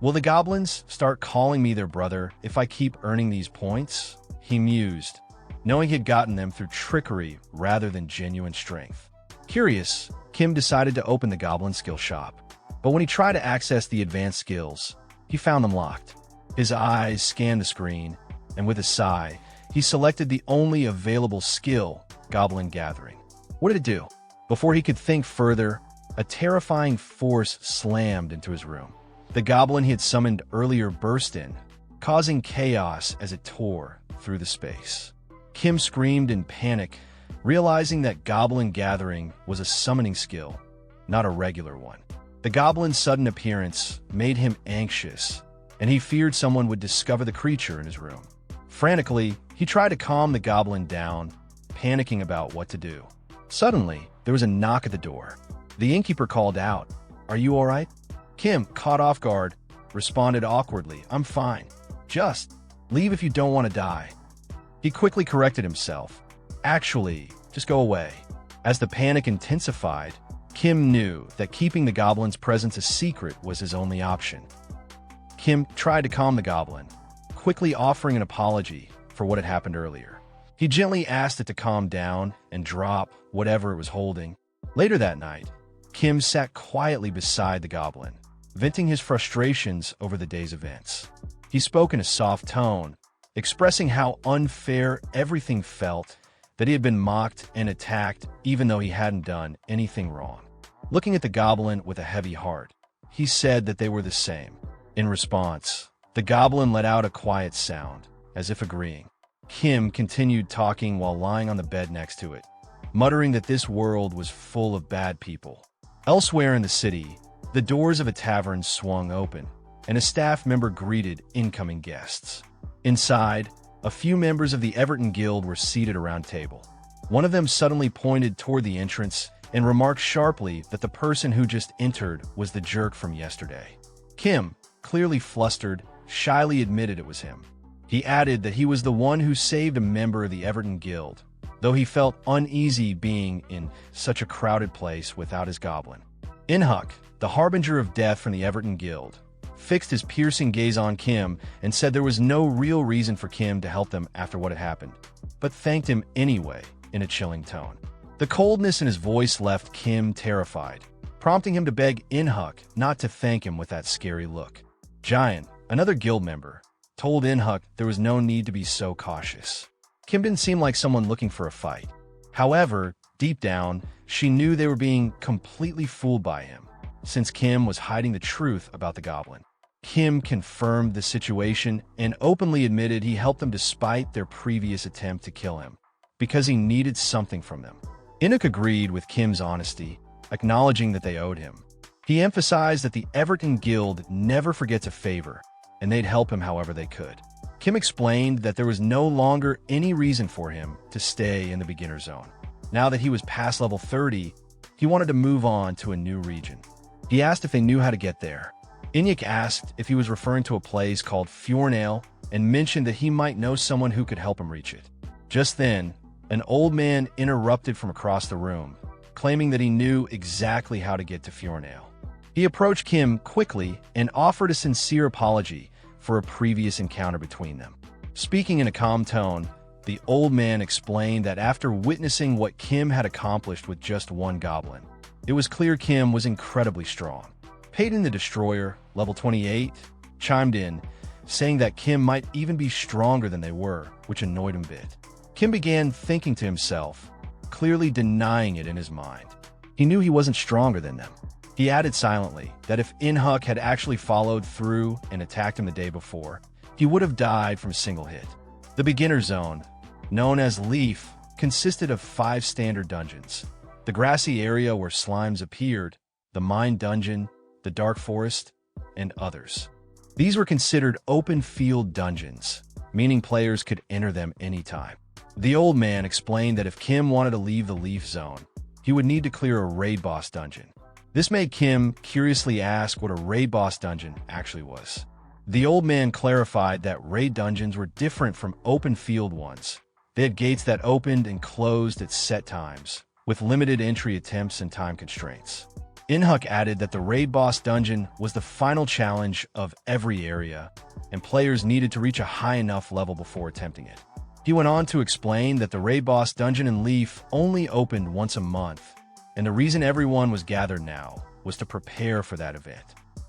"Will the goblins start calling me their brother if I keep earning these points?" He mused, knowing he had gotten them through trickery rather than genuine strength. Curious, Kim decided to open the Goblin skill shop. But when he tried to access the advanced skills, he found them locked. His eyes scanned the screen, and with a sigh, he selected the only available skill, Goblin Gathering. What did it do? Before he could think further, a terrifying force slammed into his room. The goblin he had summoned earlier burst in, causing chaos as it tore through the space. Kim screamed in panic, realizing that Goblin Gathering was a summoning skill, not a regular one. The goblin's sudden appearance made him anxious, and he feared someone would discover the creature in his room. Frantically, he tried to calm the goblin down, panicking about what to do. Suddenly, there was a knock at the door. The innkeeper called out, "Are you all right?" Kim, caught off guard, responded awkwardly, "I'm fine. Just leave if you don't want to die." He quickly corrected himself. "Actually, just go away." As the panic intensified, Kim knew that keeping the goblin's presence a secret was his only option. Kim tried to calm the goblin, quickly offering an apology for what had happened earlier. He gently asked it to calm down and drop whatever it was holding. Later that night, Kim sat quietly beside the goblin, venting his frustrations over the day's events. He spoke in a soft tone, expressing how unfair everything felt, that he had been mocked and attacked even though he hadn't done anything wrong. Looking at the goblin with a heavy heart, he said that they were the same. In response, the goblin let out a quiet sound, as if agreeing. Kim continued talking while lying on the bed next to it, muttering that this world was full of bad people. Elsewhere in the city, the doors of a tavern swung open, and a staff member greeted incoming guests. Inside, a few members of the Everton Guild were seated around a table. One of them suddenly pointed toward the entrance and remarked sharply that the person who just entered was the jerk from yesterday. Kim, clearly flustered, shyly admitted it was him. He added that he was the one who saved a member of the Everton Guild, though he felt uneasy being in such a crowded place without his goblin. Inhuk, the harbinger of death from the Everton Guild, fixed his piercing gaze on Kim and said there was no real reason for Kim to help them after what had happened, but thanked him anyway in a chilling tone. The coldness in his voice left Kim terrified, prompting him to beg Inhuk not to thank him with that scary look. Giant, another guild member, told Inhuk there was no need to be so cautious. Kim didn't seem like someone looking for a fight. However, deep down, she knew they were being completely fooled by him, since Kim was hiding the truth about the goblin. Kim confirmed the situation and openly admitted he helped them despite their previous attempt to kill him, because he needed something from them. Inhuk agreed with Kim's honesty, acknowledging that they owed him. He emphasized that the Everton Guild never forgets a favor, and they'd help him however they could. Kim explained that there was no longer any reason for him to stay in the beginner zone. Now that he was past level 30, he wanted to move on to a new region. He asked if they knew how to get there. Inhuk asked if he was referring to a place called Fjornail and mentioned that he might know someone who could help him reach it. Just then, an old man interrupted from across the room, claiming that he knew exactly how to get to Fjornail. He approached Kim quickly and offered a sincere apology for a previous encounter between them. Speaking in a calm tone, the old man explained that after witnessing what Kim had accomplished with just one goblin, it was clear Kim was incredibly strong. Peyton the Destroyer, level 28, chimed in, saying that Kim might even be stronger than they were, which annoyed him a bit. Kim began thinking to himself, clearly denying it in his mind. He knew he wasn't stronger than them. He added silently that if Inhuk had actually followed through and attacked him the day before, he would have died from a single hit. The beginner zone, known as Leaf, consisted of 5 standard dungeons: the grassy area where slimes appeared, the mine dungeon, the dark forest, and others. These were considered open field dungeons, meaning players could enter them anytime. The old man explained that if Kim wanted to leave the Leaf zone, he would need to clear a raid boss dungeon. This made Kim curiously ask what a raid boss dungeon actually was. The old man clarified that raid dungeons were different from open field ones. They had gates that opened and closed at set times, with limited entry attempts and time constraints. Inhuk added that the raid boss dungeon was the final challenge of every area, and players needed to reach a high enough level before attempting it. He went on to explain that the raid boss dungeon in Leaf only opened once a month, and the reason everyone was gathered now was to prepare for that event.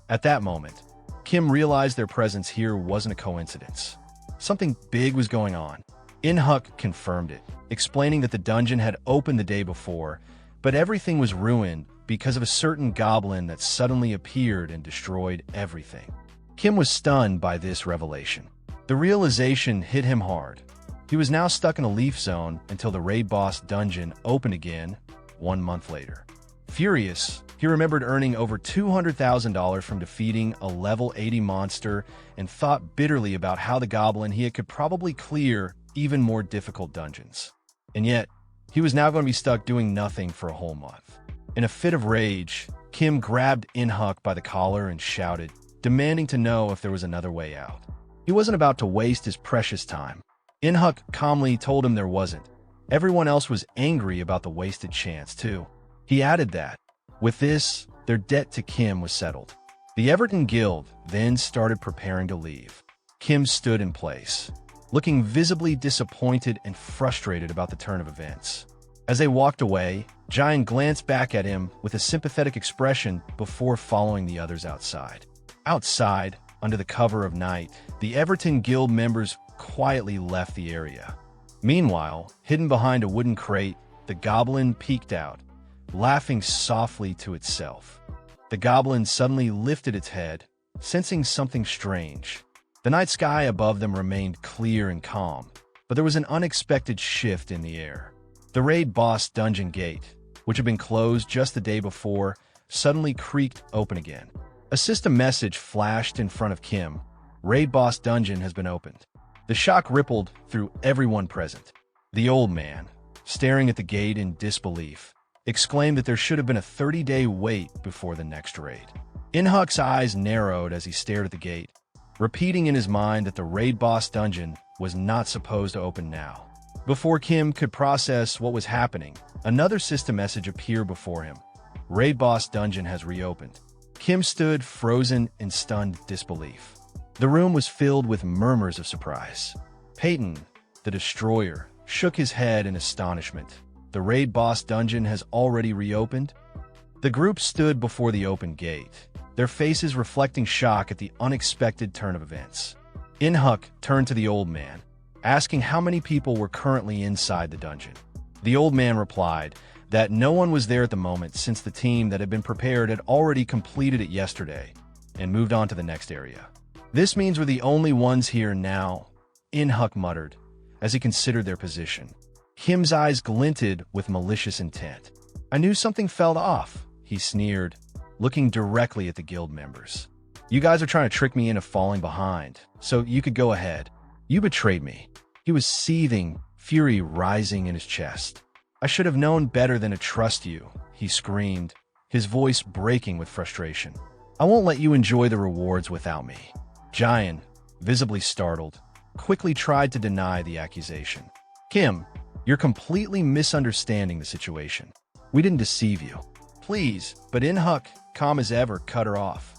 At that moment, Kim realized their presence here wasn't a coincidence. Something big was going on. Inhuk confirmed it, explaining that the dungeon had opened the day before, but everything was ruined because of a certain goblin that suddenly appeared and destroyed everything. Kim was stunned by this revelation. The realization hit him hard. He was now stuck in a Leaf zone until the raid boss dungeon opened again 1 month later. Furious, he remembered earning over $200,000 from defeating a level 80 monster and thought bitterly about how the goblin he could probably clear even more difficult dungeons. And yet, he was now going to be stuck doing nothing for a whole month. In a fit of rage, Kim grabbed Inhuk by the collar and shouted, demanding to know if there was another way out. He wasn't about to waste his precious time. Inhuk calmly told him there wasn't. Everyone else was angry about the wasted chance, too. He added that, with this, their debt to Kim was settled. The Everton Guild then started preparing to leave. Kim stood in place, looking visibly disappointed and frustrated about the turn of events. As they walked away, Giant glanced back at him with a sympathetic expression before following the others outside. Outside, under the cover of night, the Everton Guild members quietly left the area. Meanwhile, hidden behind a wooden crate, the goblin peeked out, laughing softly to itself. The goblin suddenly lifted its head, sensing something strange. The night sky above them remained clear and calm, but there was an unexpected shift in the air. The raid boss dungeon gate, which had been closed just the day before, suddenly creaked open again. A system message flashed in front of Kim. Raid Boss Dungeon has been opened. The shock rippled through everyone present. The old man, staring at the gate in disbelief, exclaimed that there should have been a 30-day wait before the next raid. Inhuck's eyes narrowed as he stared at the gate, repeating in his mind that the Raid Boss Dungeon was not supposed to open now. Before Kim could process what was happening, another system message appeared before him. Raid Boss Dungeon has reopened. Kim stood frozen in stunned disbelief. The room was filled with murmurs of surprise. Peyton, the Destroyer, shook his head in astonishment. The Raid Boss Dungeon has already reopened? The group stood before the open gate, their faces reflecting shock at the unexpected turn of events. Inhuck turned to the old man, asking how many people were currently inside the dungeon. The old man replied that no one was there at the moment since the team that had been prepared had already completed it yesterday and moved on to the next area. This means we're the only ones here now, Inhuck muttered, as he considered their position. Kim's eyes glinted with malicious intent. I knew something felt off, he sneered, looking directly at the guild members. You guys are trying to trick me into falling behind, so you could go ahead. You betrayed me. He was seething, fury rising in his chest. I should have known better than to trust you, he screamed, his voice breaking with frustration. I won't let you enjoy the rewards without me. Giant, visibly startled, quickly tried to deny the accusation. Kim, you're completely misunderstanding the situation. We didn't deceive you. Please, but Inhuck, calm as ever, cut her off.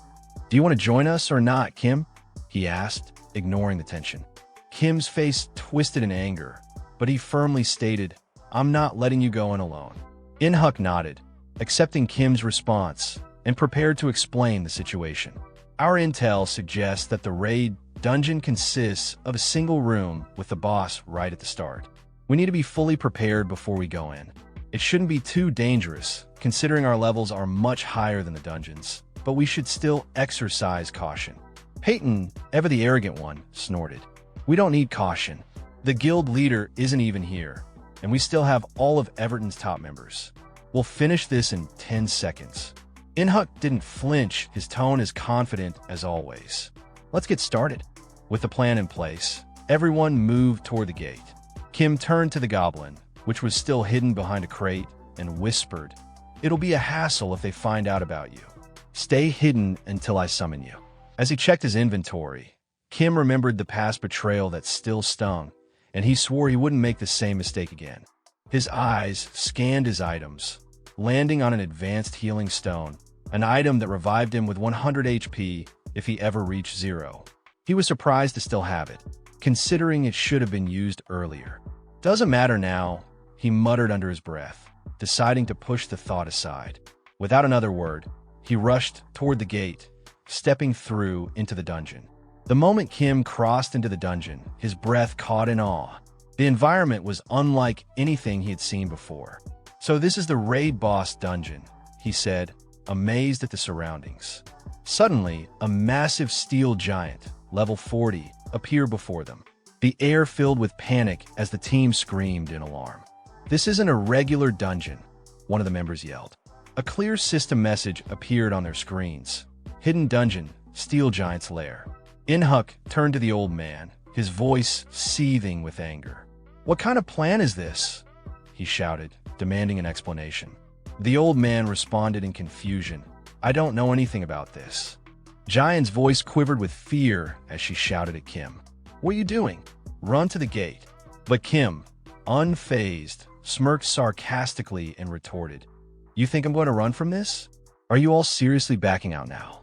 Do you want to join us or not, Kim? He asked, ignoring the tension. Kim's face twisted in anger, but he firmly stated, I'm not letting you go in alone. Inhuck nodded, accepting Kim's response, and prepared to explain the situation. Our intel suggests that the raid dungeon consists of a single room with the boss right at the start. We need to be fully prepared before we go in. It shouldn't be too dangerous, considering our levels are much higher than the dungeons, but we should still exercise caution. Peyton, ever the arrogant one, snorted. We don't need caution. The guild leader isn't even here, and we still have all of Everton's top members. We'll finish this in 10 seconds. Inhuck didn't flinch, his tone as confident as always. Let's get started. With the plan in place, everyone moved toward the gate. Kim turned to the Goblin, which was still hidden behind a crate, and whispered, It'll be a hassle if they find out about you. Stay hidden until I summon you. As he checked his inventory, Kim remembered the past betrayal that still stung, and he swore he wouldn't make the same mistake again. His eyes scanned his items, landing on an advanced healing stone, an item that revived him with 100 HP if he ever reached 0. He was surprised to still have it, considering it should have been used earlier. Doesn't matter now, he muttered under his breath, deciding to push the thought aside. Without another word, he rushed toward the gate, stepping through into the dungeon. The moment Kim crossed into the dungeon, his breath caught in awe. The environment was unlike anything he had seen before. So this is the Raid Boss Dungeon, he said, amazed at the surroundings. Suddenly, a massive steel giant, level 40, appeared before them. The air filled with panic as the team screamed in alarm. This isn't a regular dungeon, one of the members yelled. A clear system message appeared on their screens. Hidden dungeon, steel giant's lair. Inhuck turned to the old man, his voice seething with anger. What kind of plan is this? He shouted, demanding an explanation. The old man responded in confusion. I don't know anything about this. Giant's voice quivered with fear as she shouted at Kim. What are you doing? Run to the gate. But Kim, unfazed, smirked sarcastically and retorted. You think I'm going to run from this? Are you all seriously backing out now?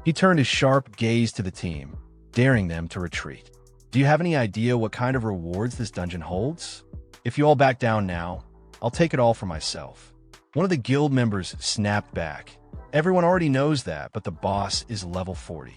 He turned his sharp gaze to the team, daring them to retreat. Do you have any idea what kind of rewards this dungeon holds? If you all back down now, I'll take it all for myself. One of the guild members snapped back. Everyone already knows that, but the boss is level 40.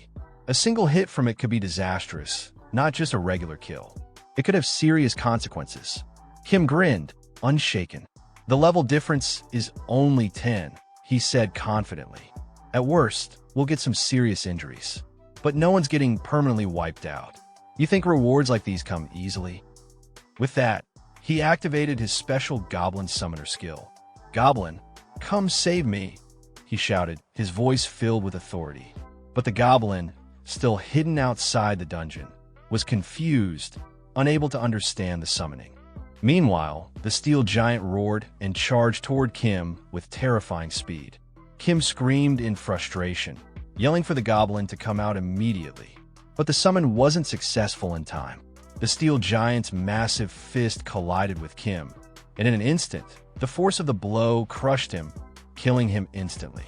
A single hit from it could be disastrous, not just a regular kill. It could have serious consequences. Kim grinned, unshaken. The level difference is only 10, he said confidently. At worst, we'll get some serious injuries. But no one's getting permanently wiped out. You think rewards like these come easily? With that, he activated his special Goblin Summoner skill. Goblin, come save me, he shouted, his voice filled with authority. But the goblin, still hidden outside the dungeon, was confused, unable to understand the summoning. Meanwhile, the steel giant roared and charged toward Kim with terrifying speed. Kim screamed in frustration, yelling for the goblin to come out immediately. But the summon wasn't successful in time. The steel giant's massive fist collided with Kim, and in an instant, the force of the blow crushed him, killing him instantly.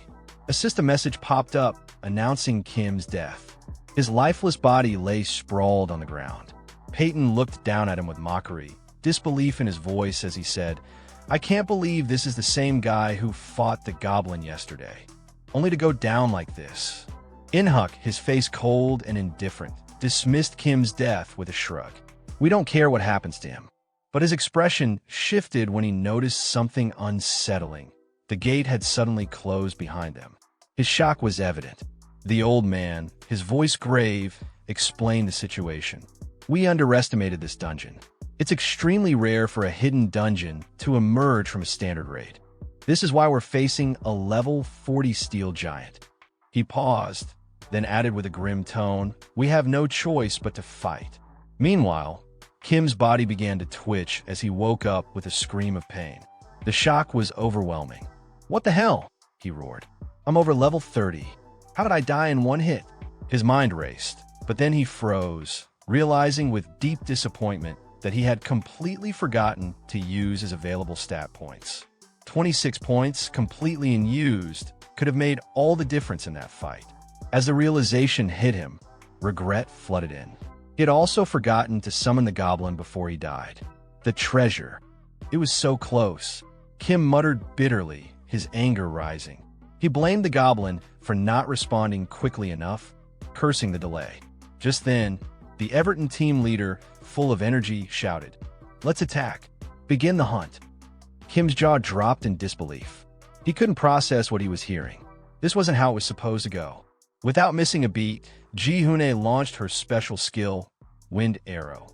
A system message popped up, announcing Kim's death. His lifeless body lay sprawled on the ground. Peyton looked down at him with mockery, disbelief in his voice as he said, "I can't believe this is the same guy who fought the goblin yesterday. Only to go down like this." Inhuk, his face cold and indifferent, dismissed Kim's death with a shrug. "We don't care what happens to him." But his expression shifted when he noticed something unsettling. The gate had suddenly closed behind them. His shock was evident. The old man, his voice grave, explained the situation. "We underestimated this dungeon. It's extremely rare for a hidden dungeon to emerge from a standard raid. This is why we're facing a level 40 steel giant." He paused, then added with a grim tone, "We have no choice but to fight." Meanwhile, Kim's body began to twitch as he woke up with a scream of pain. The shock was overwhelming. "What the hell?" he roared. "I'm over level 30. How did I die in one hit?" His mind raced, but then he froze, realizing with deep disappointment that he had completely forgotten to use his available stat points. 26 points, completely unused, could have made all the difference in that fight. As the realization hit him, regret flooded in. He had also forgotten to summon the goblin before he died. The treasure. It was so close. Kim muttered bitterly, his anger rising. He blamed the goblin for not responding quickly enough, cursing the delay. Just then, the Everton team leader, full of energy, shouted, "Let's attack. Begin the hunt." Kim's jaw dropped in disbelief. He couldn't process what he was hearing. This wasn't how it was supposed to go. Without missing a beat, Ji-Hoon launched her special skill, Wind Arrow.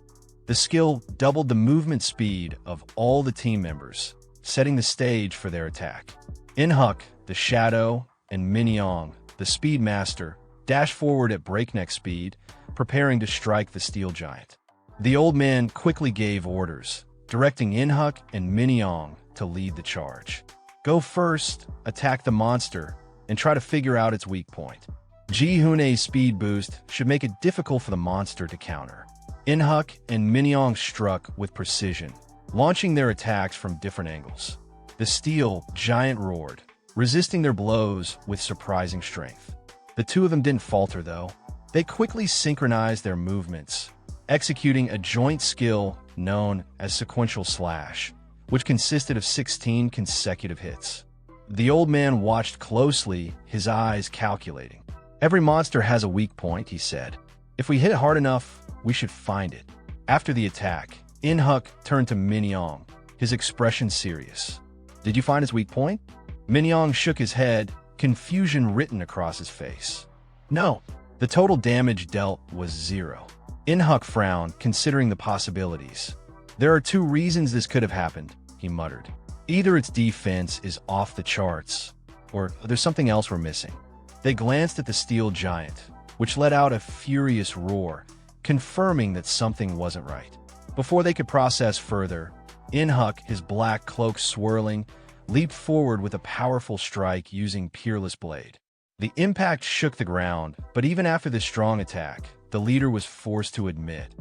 The skill doubled the movement speed of all the team members, setting the stage for their attack. Inhuk, the Shadow, and Minyong, the Speed Master, dashed forward at breakneck speed, preparing to strike the steel giant. The old man quickly gave orders, directing Inhuk and Minyong to lead the charge. "Go first, attack the monster, and try to figure out its weak point." Ji-Hoon's speed boost should make it difficult for the monster to counter. Inhuk and Minyong struck with precision, launching their attacks from different angles. The steel giant roared, resisting their blows with surprising strength. The two of them didn't falter, though. They quickly synchronized their movements, executing a joint skill known as Sequential Slash, which consisted of 16 consecutive hits. The old man watched closely, his eyes calculating. "Every monster has a weak point," he said. "If we hit hard enough, we should find it." After the attack, Inhuk turned to Minyong, his expression serious. "Did you find his weak point?" Minyong shook his head, confusion written across his face. "No." The total damage dealt was 0. Inhuk frowned, considering the possibilities. "There are 2 reasons this could have happened," he muttered. "Either its defense is off the charts, or there's something else we're missing." They glanced at the steel giant, which let out a furious roar, confirming that something wasn't right. Before they could process further, Inhuk, his black cloak swirling, leaped forward with a powerful strike using Peerless Blade. The impact shook the ground, but even after this strong attack, the leader was forced to admit,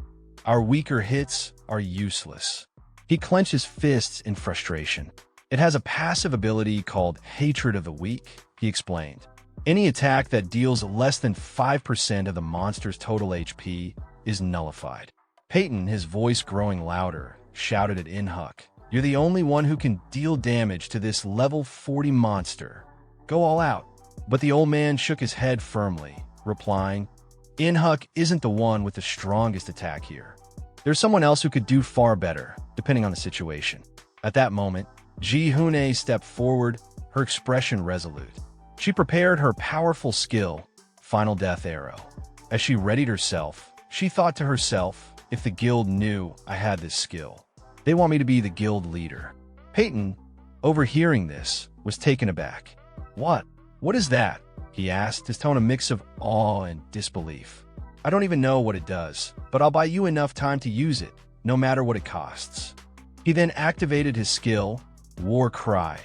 "Our weaker hits are useless." He clenched his fists in frustration. "It has a passive ability called Hatred of the Weak," he explained. "Any attack that deals less than 5% of the monster's total HP is nullified." Peyton, his voice growing louder, shouted at Inhuk, "You're the only one who can deal damage to this level 40 monster. Go all out." But the old man shook his head firmly, replying, "Inhuk isn't the one with the strongest attack here. There's someone else who could do far better, depending on the situation." At that moment, Ji-Hoon stepped forward, her expression resolute. She prepared her powerful skill, Final Death Arrow. As she readied herself, she thought to herself, "If the guild knew I had this skill, they want me to be the guild leader." Peyton, overhearing this, was taken aback. "What? "What is that?" he asked, his tone a mix of awe and disbelief. "I don't even know what it does, but I'll buy you enough time to use it, no matter what it costs." He then activated his skill, War Cry,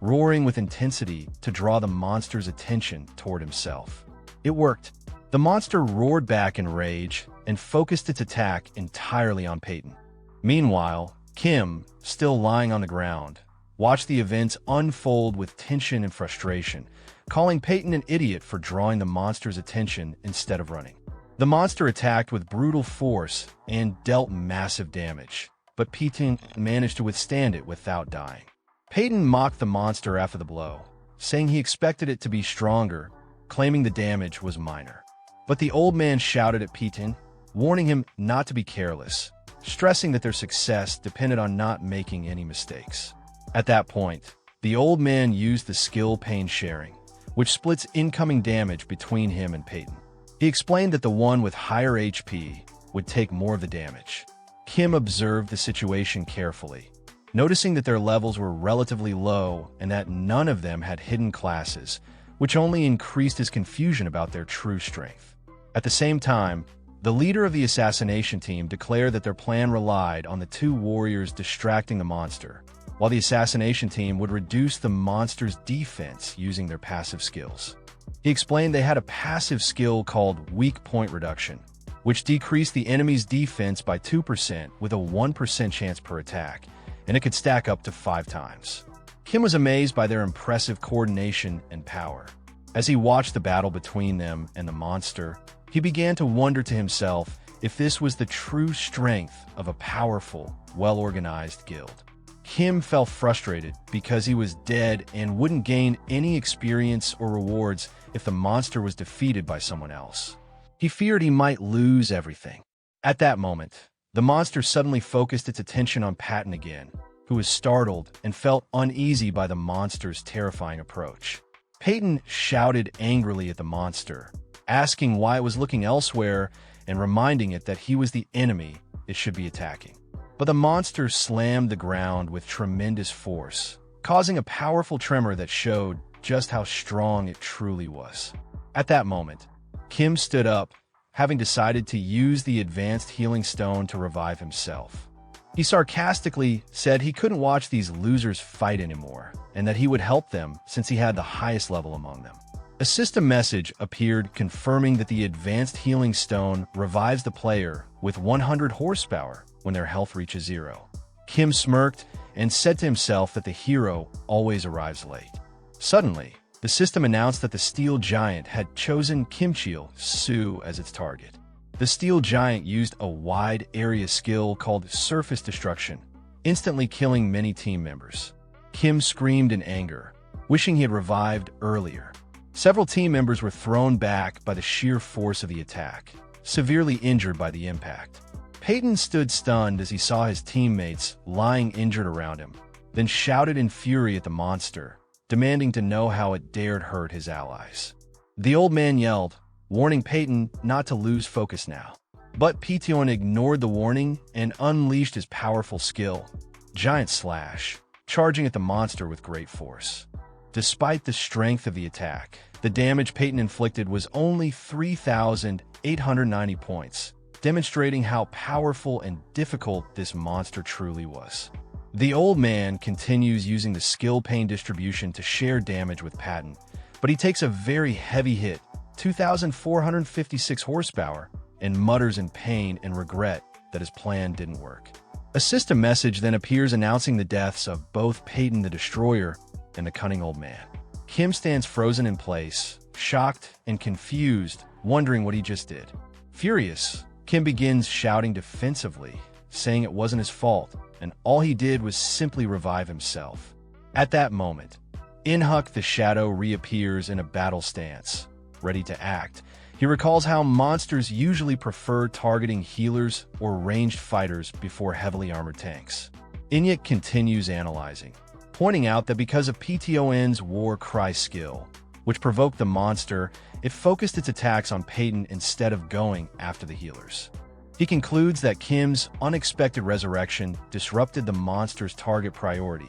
roaring with intensity to draw the monster's attention toward himself. It worked. The monster roared back in rage and focused its attack entirely on Peyton. Meanwhile, Kim, still lying on the ground, watched the events unfold with tension and frustration, calling Peyton an idiot for drawing the monster's attention instead of running. The monster attacked with brutal force and dealt massive damage, but Peyton managed to withstand it without dying. Peyton mocked the monster after the blow, saying he expected it to be stronger, claiming the damage was minor. But the old man shouted at Peyton, warning him not to be careless, stressing that their success depended on not making any mistakes. At that point, the old man used the skill pain sharing, which splits incoming damage between him and Peyton. He explained that the one with higher HP would take more of the damage. Kim observed the situation carefully, noticing that their levels were relatively low and that none of them had hidden classes, which only increased his confusion about their true strength. At the same time, the leader of the assassination team declared that their plan relied on the two warriors distracting the monster, while the assassination team would reduce the monster's defense using their passive skills. He explained they had a passive skill called Weak Point Reduction, which decreased the enemy's defense by 2% with a 1% chance per attack, and it could stack up to 5 times. Kim was amazed by their impressive coordination and power. As he watched the battle between them and the monster, he began to wonder to himself if this was the true strength of a powerful, well-organized guild. Kim felt frustrated because he was dead and wouldn't gain any experience or rewards if the monster was defeated by someone else. He feared he might lose everything. At that moment, the monster suddenly focused its attention on Patton again, who was startled and felt uneasy by the monster's terrifying approach. Peyton shouted angrily at the monster, asking why it was looking elsewhere and reminding it that he was the enemy it should be attacking. But the monster slammed the ground with tremendous force, causing a powerful tremor that showed just how strong it truly was. At that moment, Kim stood up, having decided to use the advanced healing stone to revive himself. He sarcastically said he couldn't watch these losers fight anymore, and that he would help them since he had the highest level among them. A system message appeared confirming that the advanced healing stone revives the player with 100 horsepower when their health reaches 0. Kim smirked and said to himself that the hero always arrives late. Suddenly, the system announced that the Steel Giant had chosen Kimchil Su as its target. The Steel Giant used a wide area skill called Surface Destruction, instantly killing many team members. Kim screamed in anger, wishing he had revived earlier. Several team members were thrown back by the sheer force of the attack, severely injured by the impact. Peyton stood stunned as he saw his teammates lying injured around him, then shouted in fury at the monster, demanding to know how it dared hurt his allies. The old man yelled, warning Peyton not to lose focus now. But Peyton ignored the warning and unleashed his powerful skill, Giant Slash, charging at the monster with great force. Despite the strength of the attack, the damage Peyton inflicted was only 3,890 points, demonstrating how powerful and difficult this monster truly was. The old man continues using the skill pain distribution to share damage with Patton, but he takes a very heavy hit, 2,456 horsepower, and mutters in pain and regret that his plan didn't work. A system message then appears announcing the deaths of both Peyton the Destroyer and the cunning old man. Kim stands frozen in place, shocked and confused, wondering what he just did. Furious, Kim begins shouting defensively, saying it wasn't his fault, and all he did was simply revive himself. At that moment, Inhuk the Shadow reappears in a battle stance, ready to act. He recalls how monsters usually prefer targeting healers or ranged fighters before heavily armored tanks. Inyuk continues analyzing, pointing out that because of PTON's War Cry skill, which provoked the monster, it focused its attacks on Peyton instead of going after the healers. He concludes that Kim's unexpected resurrection disrupted the monster's target priority,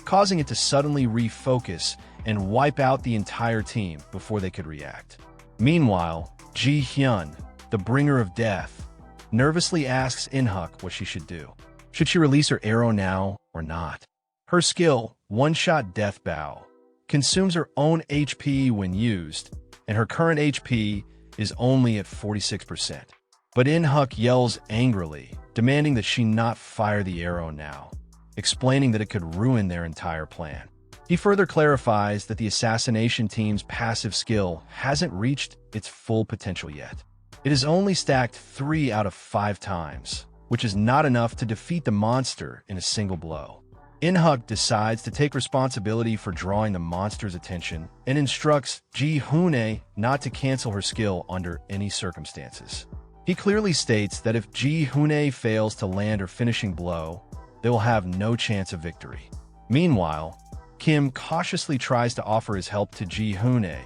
causing it to suddenly refocus and wipe out the entire team before they could react. Meanwhile, Ji-hyun, the bringer of death, nervously asks In-huk what she should do. Should she release her arrow now or not? Her skill, one-shot death bow, consumes her own HP when used, and her current HP is only at 46%. But In-huk yells angrily, demanding that she not fire the arrow now, explaining that it could ruin their entire plan. He further clarifies that the assassination team's passive skill hasn't reached its full potential yet. It is only stacked 3 out of 5 times, which is not enough to defeat the monster in a single blow. In-huk decides to take responsibility for drawing the monster's attention and instructs Ji-hyun not to cancel her skill under any circumstances. He clearly states that if Ji-hyun fails to land her finishing blow, they will have no chance of victory. Meanwhile, Kim cautiously tries to offer his help to Ji-hyun,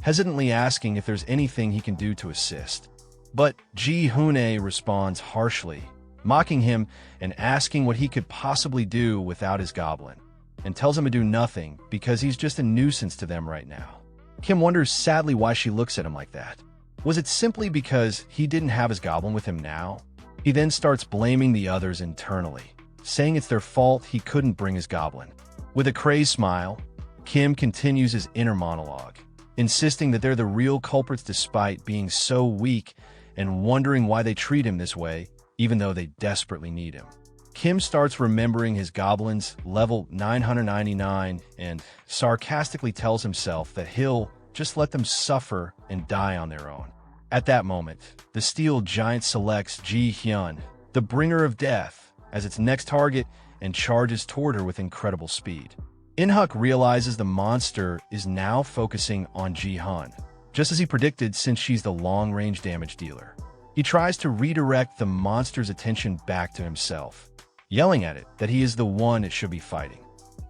hesitantly asking if there's anything he can do to assist. But Ji-hyun responds harshly, mocking him and asking what he could possibly do without his goblin, and tells him to do nothing because he's just a nuisance to them right now. Kim wonders sadly why she looks at him like that. Was it simply because he didn't have his goblin with him now? He then starts blaming the others internally, saying it's their fault he couldn't bring his goblin. With a crazed smile, Kim continues his inner monologue, insisting that they're the real culprits despite being so weak and wondering why they treat him this way, even though they desperately need him. Kim starts remembering his goblin's level 999 and sarcastically tells himself that he'll just let them suffer and die on their own. At that moment, the steel giant selects Ji-hyun, the bringer of death, as its next target and charges toward her with incredible speed. In-huk realizes the monster is now focusing on Ji-hyun, just as he predicted since she's the long-range damage dealer. He tries to redirect the monster's attention back to himself, yelling at it that he is the one it should be fighting.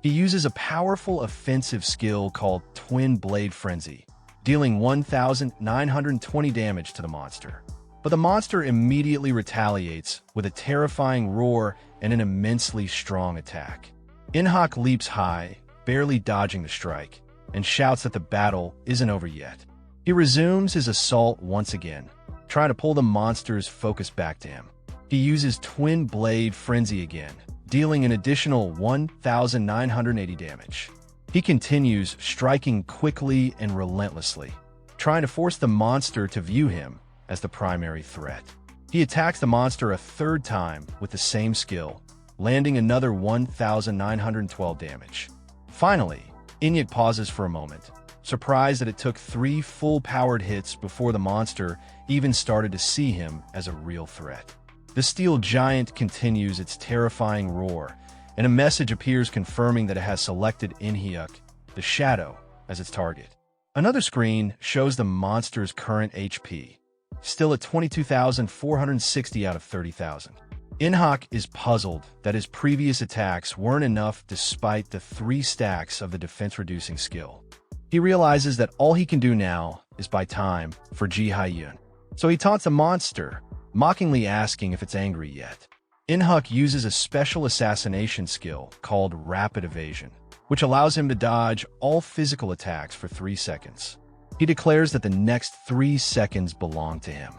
He uses a powerful offensive skill called Twin Blade Frenzy, dealing 1,920 damage to the monster. But the monster immediately retaliates with a terrifying roar and an immensely strong attack. In-huk leaps high, barely dodging the strike, and shouts that the battle isn't over yet. He resumes his assault once again, trying to pull the monster's focus back to him. He uses Twin Blade Frenzy again, dealing an additional 1,980 damage. He continues striking quickly and relentlessly, trying to force the monster to view him as the primary threat. He attacks the monster a third time with the same skill, landing another 1,912 damage. Finally, In-huk pauses for a moment, surprised that it took 3 full-powered hits before the monster even started to see him as a real threat. The steel giant continues its terrifying roar, and a message appears confirming that it has selected In-huk, the shadow, as its target. Another screen shows the monster's current HP, still at 22,460 out of 30,000. In-huk is puzzled that his previous attacks weren't enough despite the 3 stacks of the defense-reducing skill. He realizes that all he can do now is buy time for Ji-hyun. So he taunts the monster, mockingly asking if it's angry yet. In-huk uses a special assassination skill called Rapid Evasion, which allows him to dodge all physical attacks for 3 seconds. He declares that the next 3 seconds belong to him.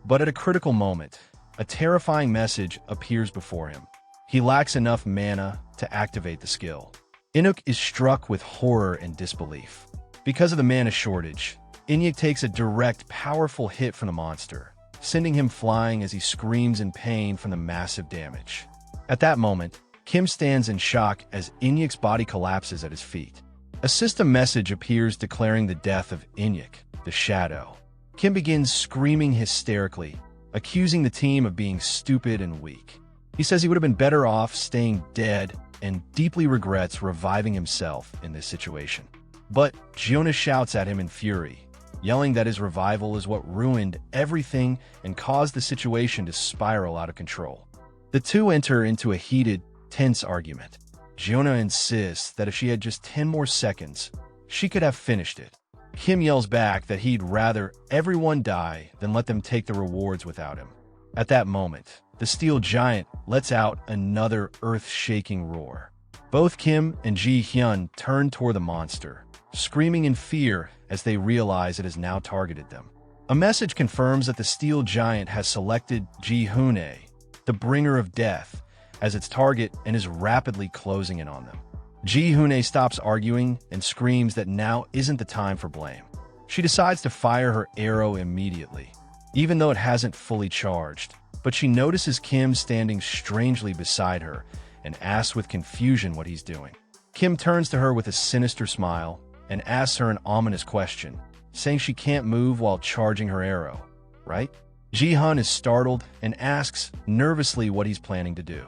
But at a critical moment, a terrifying message appears before him. He lacks enough mana to activate the skill. In-huk is struck with horror and disbelief. Because of the mana shortage, In-huk takes a direct, powerful hit from the monster, sending him flying as he screams in pain from the massive damage. At that moment, Kim stands in shock as In-huk's body collapses at his feet. A system message appears declaring the death of In-huk, the shadow. Kim begins screaming hysterically, accusing the team of being stupid and weak. He says he would have been better off staying dead and deeply regrets reviving himself in this situation. But Giona shouts at him in fury, yelling that his revival is what ruined everything and caused the situation to spiral out of control. The two enter into a heated, tense argument. Giona insists that if she had just 10 more seconds, she could have finished it. Kim yells back that he'd rather everyone die than let them take the rewards without him. At that moment, the steel giant lets out another earth-shaking roar. Both Kim and Ji Hyun turn toward the monster, screaming in fear as they realize it has now targeted them. A message confirms that the steel giant has selected Ji Hyun, the bringer of death, as its target and is rapidly closing in on them. Ji Hyun stops arguing and screams that now isn't the time for blame. She decides to fire her arrow immediately, even though it hasn't fully charged, but she notices Kim standing strangely beside her and asks with confusion what he's doing. Kim turns to her with a sinister smile and asks her an ominous question, saying she can't move while charging her arrow, right? Ji-hun is startled and asks nervously what he's planning to do.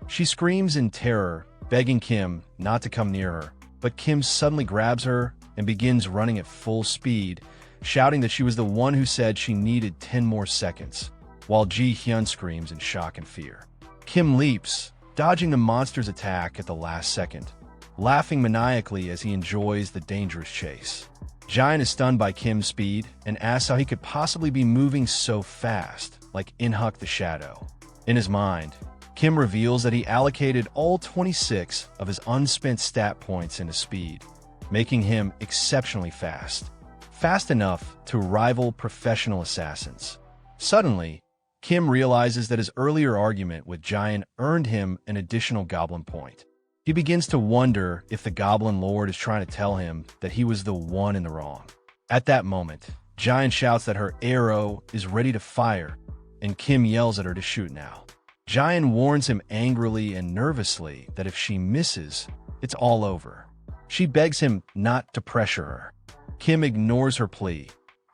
She screams in terror, begging Kim not to come near her, but Kim suddenly grabs her and begins running at full speed, shouting that she was the one who said she needed 10 more seconds, while Ji-hyun screams in shock and fear. Kim leaps, dodging the monster's attack at the last second, laughing maniacally as he enjoys the dangerous chase. Jian is stunned by Kim's speed and asks how he could possibly be moving so fast, like Inhuk the Shadow. In his mind, Kim reveals that he allocated all 26 of his unspent stat points into speed, making him exceptionally fast. Fast enough to rival professional assassins. Suddenly, Kim realizes that his earlier argument with Jian earned him an additional Goblin point. He begins to wonder if the Goblin Lord is trying to tell him that he was the one in the wrong. At that moment, Jian shouts that her arrow is ready to fire, and Kim yells at her to shoot now. Jian warns him angrily and nervously that if she misses, it's all over. She begs him not to pressure her. Kim ignores her plea,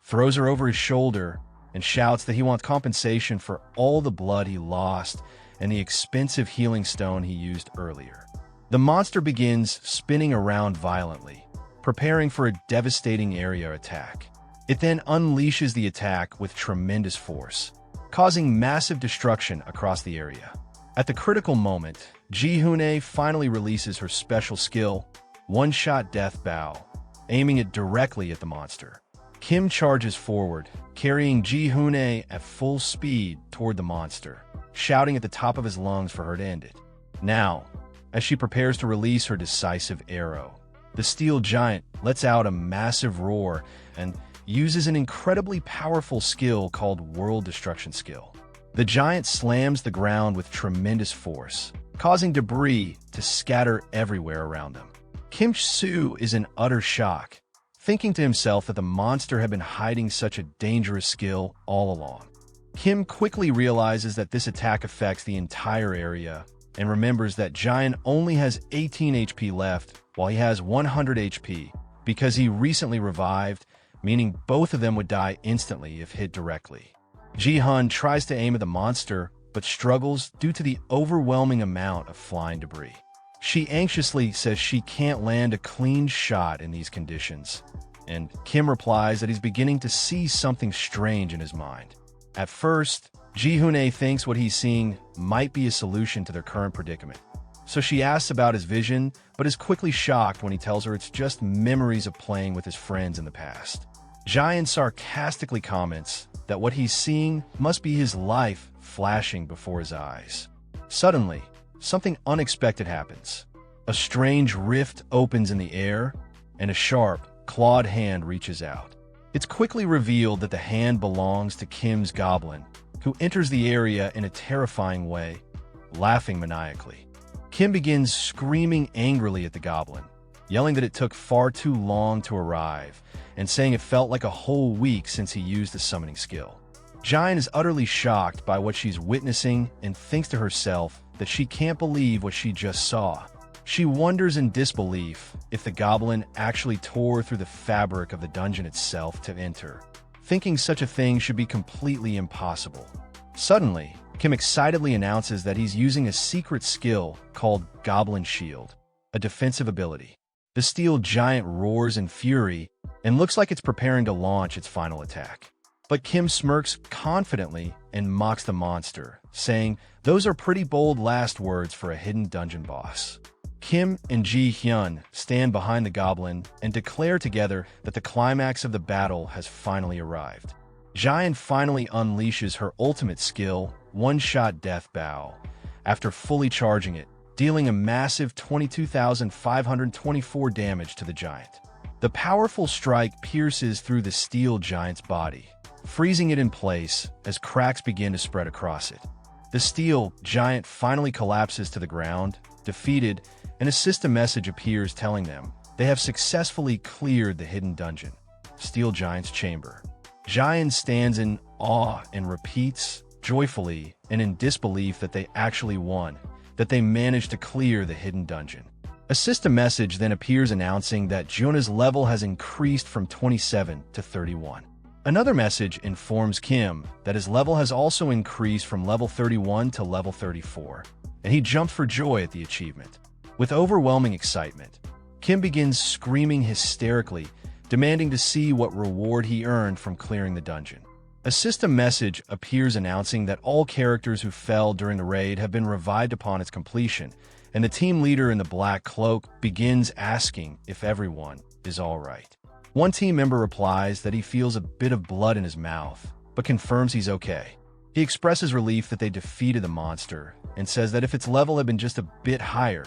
throws her over his shoulder, and shouts that he wants compensation for all the blood he lost and the expensive healing stone he used earlier. The monster begins spinning around violently, preparing for a devastating area attack. It then unleashes the attack with tremendous force, causing massive destruction across the area. At the critical moment, Ji Hyun finally releases her special skill, One-Shot Death Bow, aiming it directly at the monster. Kim charges forward, carrying Ji Hyun at full speed toward the monster, shouting at the top of his lungs for her to end it. Now, as she prepares to release her decisive arrow, the steel giant lets out a massive roar and uses an incredibly powerful skill called World Destruction Skill. The giant slams the ground with tremendous force, causing debris to scatter everywhere around them. Kim Soo is in utter shock, thinking to himself that the monster had been hiding such a dangerous skill all along. Kim quickly realizes that this attack affects the entire area and remembers that Jian only has 18 HP left while he has 100 HP because he recently revived, meaning both of them would die instantly if hit directly. Ji-hun tries to aim at the monster but struggles due to the overwhelming amount of flying debris. She anxiously says she can't land a clean shot in these conditions, and Kim replies that he's beginning to see something strange in his mind. At first, Ji Hyun thinks what he's seeing might be a solution to their current predicament. So she asks about his vision, but is quickly shocked when he tells her it's just memories of playing with his friends in the past. Jian sarcastically comments that what he's seeing must be his life flashing before his eyes. Suddenly, something unexpected happens. A strange rift opens in the air, and a sharp, clawed hand reaches out. It's quickly revealed that the hand belongs to Kim's Goblin, who enters the area in a terrifying way, laughing maniacally. Kim begins screaming angrily at the Goblin, yelling that it took far too long to arrive, and saying it felt like a whole week since he used the summoning skill. Jian is utterly shocked by what she's witnessing and thinks to herself that she can't believe what she just saw. She wonders in disbelief if the Goblin actually tore through the fabric of the dungeon itself to enter, thinking such a thing should be completely impossible. Suddenly, Kim excitedly announces that he's using a secret skill called Goblin Shield, a defensive ability. The steel giant roars in fury and looks like it's preparing to launch its final attack. But Kim smirks confidently and mocks the monster, saying, "Those are pretty bold last words for a hidden dungeon boss." Kim and Ji Hyun stand behind the Goblin and declare together that the climax of the battle has finally arrived. Jian finally unleashes her ultimate skill, One-Shot Death Bow. After fully charging it, dealing a massive 22,524 damage to the giant. The powerful strike pierces through the steel giant's body, freezing it in place as cracks begin to spread across it. The steel giant finally collapses to the ground, defeated, and a system message appears telling them they have successfully cleared the hidden dungeon, Steel Giant's chamber. Jian stands in awe and repeats, joyfully and in disbelief, that they actually won, that they managed to clear the hidden dungeon. A system message then appears announcing that Juna's level has increased from 27 to 31. Another message informs Kim that his level has also increased from level 31 to level 34, and he jumped for joy at the achievement. With overwhelming excitement, Kim begins screaming hysterically, demanding to see what reward he earned from clearing the dungeon. A system message appears announcing that all characters who fell during the raid have been revived upon its completion, and the team leader in the black cloak begins asking if everyone is all right. One team member replies that he feels a bit of blood in his mouth, but confirms he's okay. He expresses relief that they defeated the monster and says that if its level had been just a bit higher,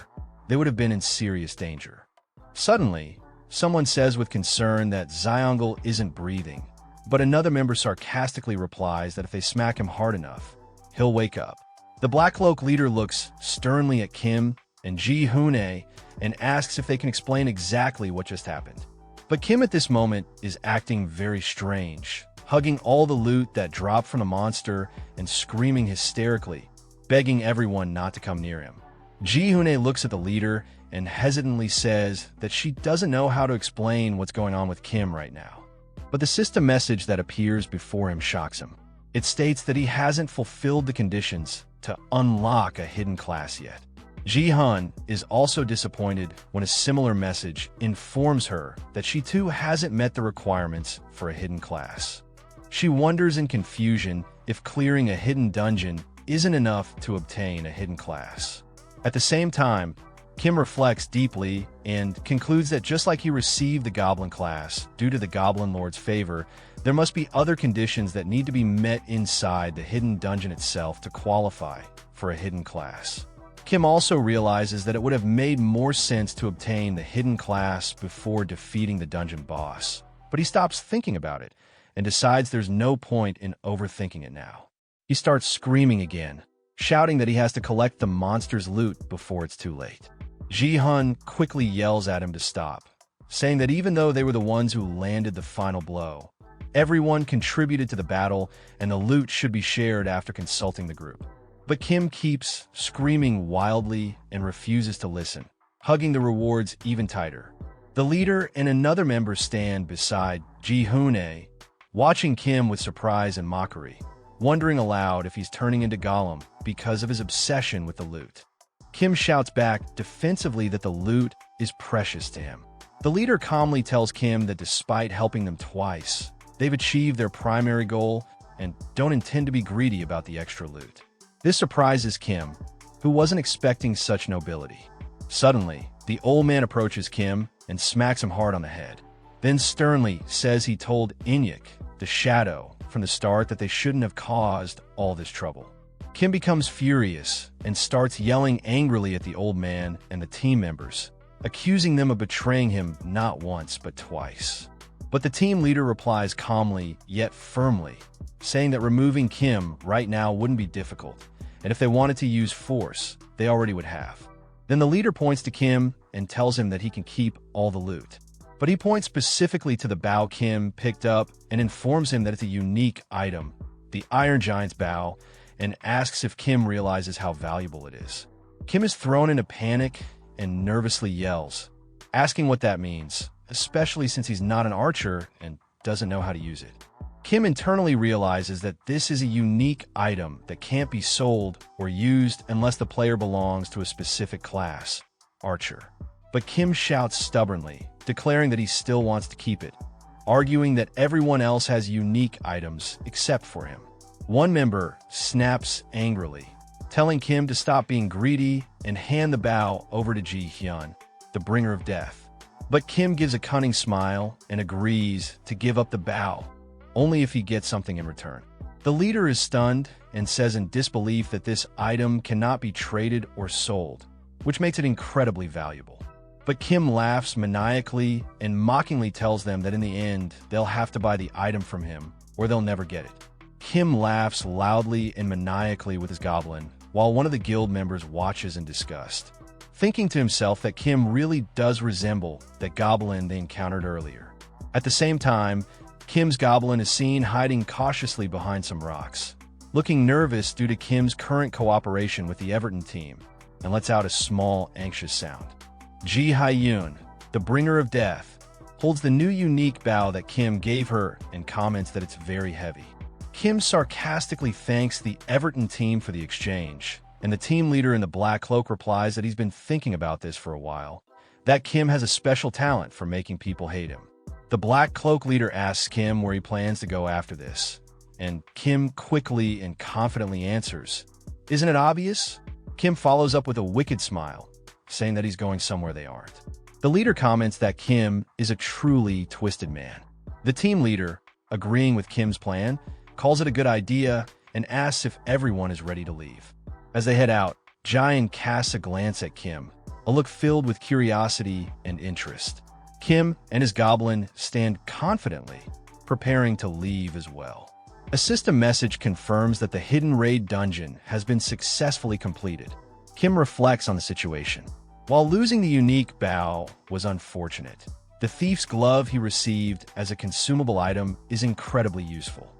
they would have been in serious danger. Suddenly, someone says with concern that Zyongle isn't breathing, but another member sarcastically replies that if they smack him hard enough, he'll wake up. The Black Cloak leader looks sternly at Kim and Ji Hoon-ae and asks if they can explain exactly what just happened. But Kim at this moment is acting very strange, hugging all the loot that dropped from the monster and screaming hysterically, begging everyone not to come near him. Ji Hoon-ae looks at the leader and hesitantly says that she doesn't know how to explain what's going on with Kim right now. But the system message that appears before him shocks him. It states that he hasn't fulfilled the conditions to unlock a hidden class yet. Ji-hun is also disappointed when a similar message informs her that she too hasn't met the requirements for a hidden class. She wonders in confusion if clearing a hidden dungeon isn't enough to obtain a hidden class. At the same time, Kim reflects deeply and concludes that just like he received the Goblin class due to the Goblin Lord's favor, there must be other conditions that need to be met inside the hidden dungeon itself to qualify for a hidden class. Kim also realizes that it would have made more sense to obtain the hidden class before defeating the dungeon boss, but he stops thinking about it and decides there's no point in overthinking it now. He starts screaming again, shouting that he has to collect the monster's loot before it's too late. Ji-hun quickly yells at him to stop, saying that even though they were the ones who landed the final blow, everyone contributed to the battle and the loot should be shared after consulting the group. But Kim keeps screaming wildly and refuses to listen, hugging the rewards even tighter. The leader and another member stand beside Ji Hoon-ae, watching Kim with surprise and mockery, wondering aloud if he's turning into Gollum because of his obsession with the loot. Kim shouts back defensively that the loot is precious to him. The leader calmly tells Kim that despite helping them twice, they've achieved their primary goal and don't intend to be greedy about the extra loot. This surprises Kim, who wasn't expecting such nobility. Suddenly, the old man approaches Kim and smacks him hard on the head, then sternly says he told Inyuk, the shadow, from the start that they shouldn't have caused all this trouble. Kim becomes furious and starts yelling angrily at the old man and the team members, accusing them of betraying him not once but twice. But the team leader replies calmly yet firmly, saying that removing Kim right now wouldn't be difficult, and if they wanted to use force, they already would have. Then the leader points to Kim and tells him that he can keep all the loot. But he points specifically to the bow Kim picked up and informs him that it's a unique item, the Iron Giant's bow, and asks if Kim realizes how valuable it is. Kim is thrown into panic and nervously yells, asking what that means, especially since he's not an archer and doesn't know how to use it. Kim internally realizes that this is a unique item that can't be sold or used unless the player belongs to a specific class, archer. But Kim shouts stubbornly, declaring that he still wants to keep it, arguing that everyone else has unique items except for him. One member snaps angrily, telling Kim to stop being greedy and hand the bow over to Ji-hyun, the bringer of death. But Kim gives a cunning smile and agrees to give up the bow, only if he gets something in return. The leader is stunned and says in disbelief that this item cannot be traded or sold, which makes it incredibly valuable. But Kim laughs maniacally and mockingly tells them that in the end, they'll have to buy the item from him, or they'll never get it. Kim laughs loudly and maniacally with his goblin, while one of the guild members watches in disgust, thinking to himself that Kim really does resemble that goblin they encountered earlier. At the same time, Kim's goblin is seen hiding cautiously behind some rocks, looking nervous due to Kim's current cooperation with the Everton team, and lets out a small, anxious sound. Ji Hyun, the bringer of death, holds the new unique bow that Kim gave her and comments that it's very heavy. Kim sarcastically thanks the Everton team for the exchange, and the team leader in the black cloak replies that he's been thinking about this for a while, that Kim has a special talent for making people hate him. The black cloak leader asks Kim where he plans to go after this, and Kim quickly and confidently answers, "Isn't it obvious?" Kim follows up with a wicked smile, saying that he's going somewhere they aren't. The leader comments that Kim is a truly twisted man. The team leader, agreeing with Kim's plan, calls it a good idea and asks if everyone is ready to leave. As they head out, Jian casts a glance at Kim, a look filled with curiosity and interest. Kim and his goblin stand confidently, preparing to leave as well. A system message confirms that the hidden raid dungeon has been successfully completed. Kim reflects on the situation. While losing the unique bow was unfortunate, the thief's glove he received as a consumable item is incredibly useful.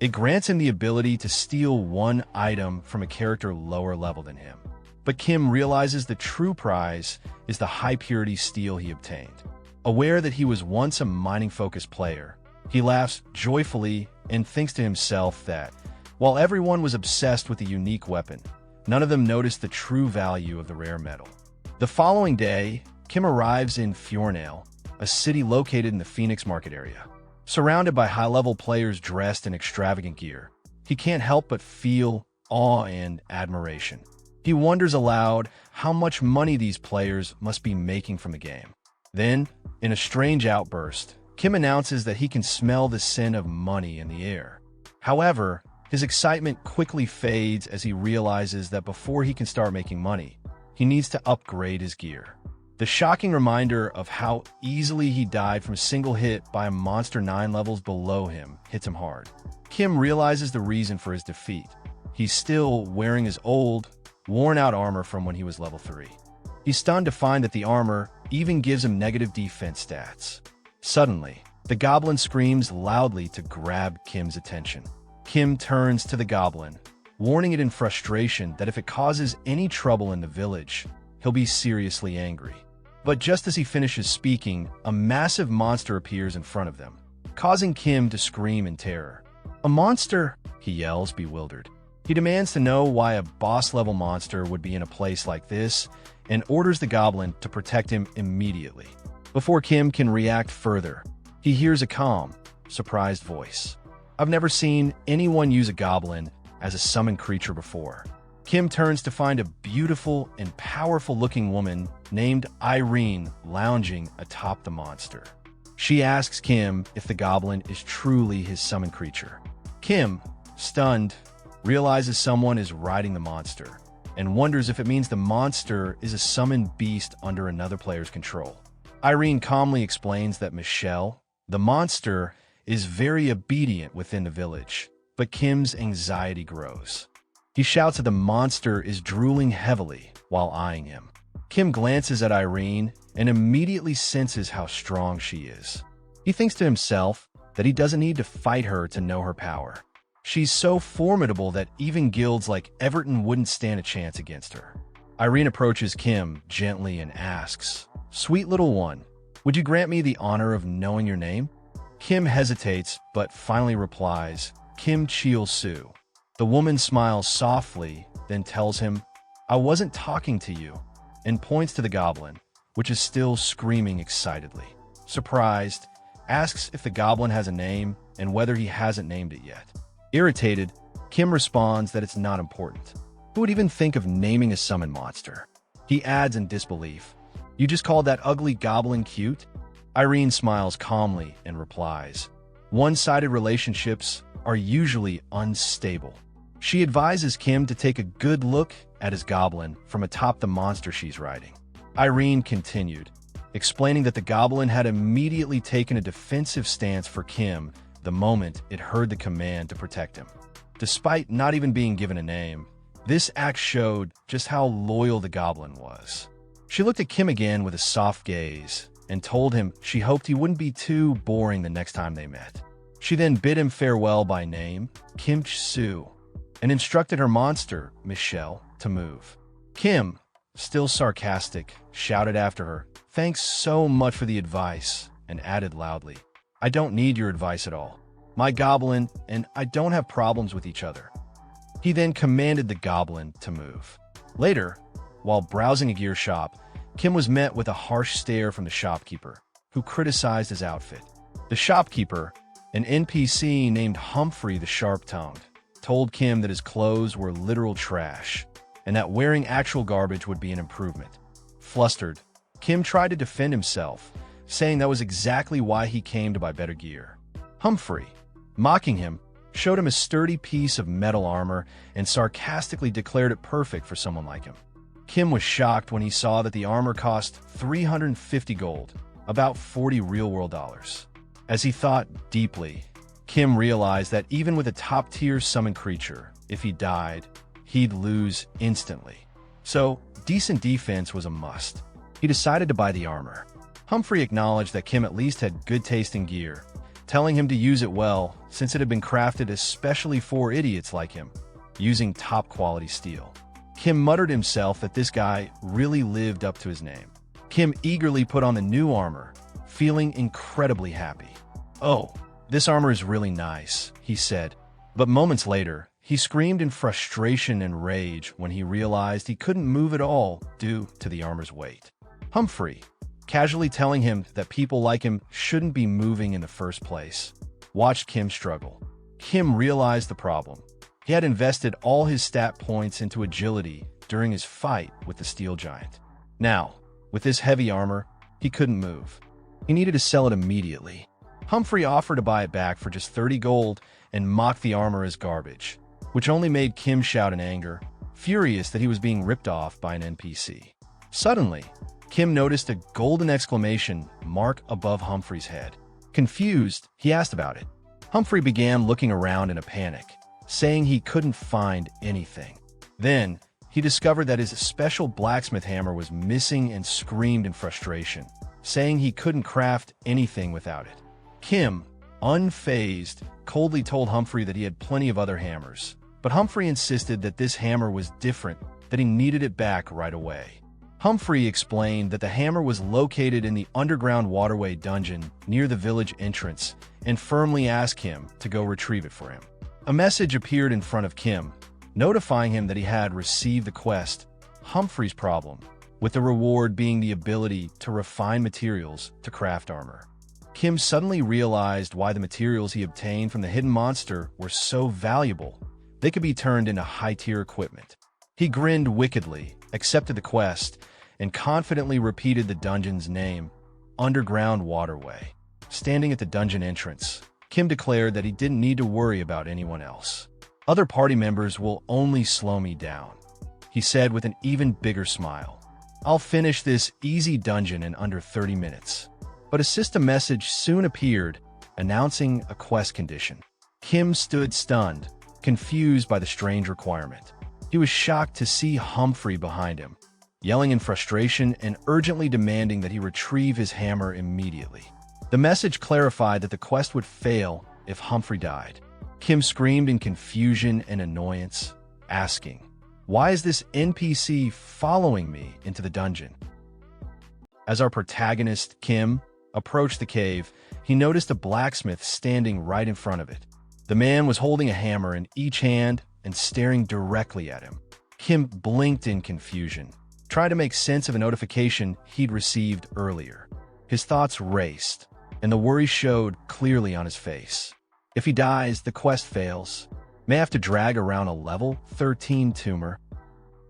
It grants him the ability to steal one item from a character lower level than him. But Kim realizes the true prize is the high-purity steel he obtained. Aware that he was once a mining-focused player, he laughs joyfully and thinks to himself that, while everyone was obsessed with the unique weapon, none of them noticed the true value of the rare metal. The following day, Kim arrives in Fjornale, a city located in the Phoenix Market area. Surrounded by high-level players dressed in extravagant gear, he can't help but feel awe and admiration. He wonders aloud how much money these players must be making from the game. Then, in a strange outburst, Kim announces that he can smell the scent of money in the air. However, his excitement quickly fades as he realizes that before he can start making money, he needs to upgrade his gear. The shocking reminder of how easily he died from a single hit by a monster 9 levels below him hits him hard. Kim realizes the reason for his defeat. He's still wearing his old, worn-out armor from when he was level 3. He's stunned to find that the armor even gives him negative defense stats. Suddenly, the goblin screams loudly to grab Kim's attention. Kim turns to the goblin, warning it in frustration that if it causes any trouble in the village, he'll be seriously angry. But just as he finishes speaking, a massive monster appears in front of them, causing Kim to scream in terror. "A monster!" he yells, bewildered. He demands to know why a boss-level monster would be in a place like this, and orders the goblin to protect him immediately. Before Kim can react further, he hears a calm, surprised voice. "I've never seen anyone use a goblin as a summoned creature before." Kim turns to find a beautiful and powerful-looking woman named Irene lounging atop the monster. She asks Kim if the goblin is truly his summoned creature. Kim, stunned, realizes someone is riding the monster, and wonders if it means the monster is a summoned beast under another player's control. Irene calmly explains that Michelle, the monster, is very obedient within the village, but Kim's anxiety grows. He shouts that the monster is drooling heavily while eyeing him. Kim glances at Irene and immediately senses how strong she is. He thinks to himself that he doesn't need to fight her to know her power. She's so formidable that even guilds like Everton wouldn't stand a chance against her. Irene approaches Kim gently and asks, "Sweet little one, would you grant me the honor of knowing your name?" Kim hesitates, but finally replies, "Kim Cheol-soo." The woman smiles softly, then tells him, "I wasn't talking to you," and points to the goblin, which is still screaming excitedly. Surprised, asks if the goblin has a name and whether he hasn't named it yet. Irritated, Kim responds that it's not important. Who would even think of naming a summon monster? He adds in disbelief, "You just called that ugly goblin cute?" Irene smiles calmly and replies, "One-sided relationships are usually unstable." She advises Kim to take a good look at his goblin from atop the monster she's riding. Irene continued, explaining that the goblin had immediately taken a defensive stance for Kim the moment it heard the command to protect him. Despite not even being given a name, this act showed just how loyal the goblin was. She looked at Kim again with a soft gaze and told him she hoped he wouldn't be too boring the next time they met. She then bid him farewell by name, Kim Ch-soo, and instructed her monster, Michelle, to move. Kim, still sarcastic, shouted after her, "Thanks so much for the advice," and added loudly, "I don't need your advice at all. My goblin and I don't have problems with each other." He then commanded the goblin to move. Later, while browsing a gear shop, Kim was met with a harsh stare from the shopkeeper, who criticized his outfit. The shopkeeper, an NPC named Humphrey the Sharp-Tongued, told Kim that his clothes were literal trash, and that wearing actual garbage would be an improvement. Flustered, Kim tried to defend himself, saying that was exactly why he came to buy better gear. Humphrey, mocking him, showed him a sturdy piece of metal armor and sarcastically declared it perfect for someone like him. Kim was shocked when he saw that the armor cost 350 gold, about 40 real-world dollars. As he thought deeply, Kim realized that even with a top-tier summon creature, if he died, he'd lose instantly. So, decent defense was a must. He decided to buy the armor. Humphrey acknowledged that Kim at least had good taste in gear, telling him to use it well since it had been crafted especially for idiots like him, using top-quality steel. Kim muttered himself that this guy really lived up to his name. Kim eagerly put on the new armor, feeling incredibly happy. "Oh, this armor is really nice," he said. But moments later, he screamed in frustration and rage when he realized he couldn't move at all due to the armor's weight. Humphrey, casually telling him that people like him shouldn't be moving in the first place, watched Kim struggle. Kim realized the problem. He had invested all his stat points into agility during his fight with the steel giant. Now, with this heavy armor, he couldn't move. He needed to sell it immediately. Humphrey offered to buy it back for just 30 gold and mocked the armor as garbage, which only made Kim shout in anger, furious that he was being ripped off by an NPC. Suddenly, Kim noticed a golden exclamation mark above Humphrey's head. Confused, he asked about it. Humphrey began looking around in a panic, saying he couldn't find anything. Then, he discovered that his special blacksmith hammer was missing and screamed in frustration, saying he couldn't craft anything without it. Kim, unfazed, coldly told Humphrey that he had plenty of other hammers, but Humphrey insisted that this hammer was different, that he needed it back right away. Humphrey explained that the hammer was located in the underground waterway dungeon near the village entrance and firmly asked him to go retrieve it for him. A message appeared in front of Kim, notifying him that he had received the quest, Humphrey's problem, with the reward being the ability to refine materials to craft armor. Kim suddenly realized why the materials he obtained from the hidden monster were so valuable. They could be turned into high-tier equipment. He grinned wickedly, accepted the quest, and confidently repeated the dungeon's name, Underground Waterway. Standing at the dungeon entrance, Kim declared that he didn't need to worry about anyone else. "Other party members will only slow me down," he said with an even bigger smile. "I'll finish this easy dungeon in under 30 minutes. But a system message soon appeared, announcing a quest condition. Kim stood stunned, confused by the strange requirement. He was shocked to see Humphrey behind him, yelling in frustration and urgently demanding that he retrieve his hammer immediately. The message clarified that the quest would fail if Humphrey died. Kim screamed in confusion and annoyance, asking, "Why is this NPC following me into the dungeon?" As our protagonist, Kim, approached the cave, he noticed a blacksmith standing right in front of it. The man was holding a hammer in each hand and staring directly at him. Kim blinked in confusion, trying to make sense of a notification he'd received earlier. His thoughts raced, and the worry showed clearly on his face. If he dies, the quest fails. May have to drag around a level 13 tumor.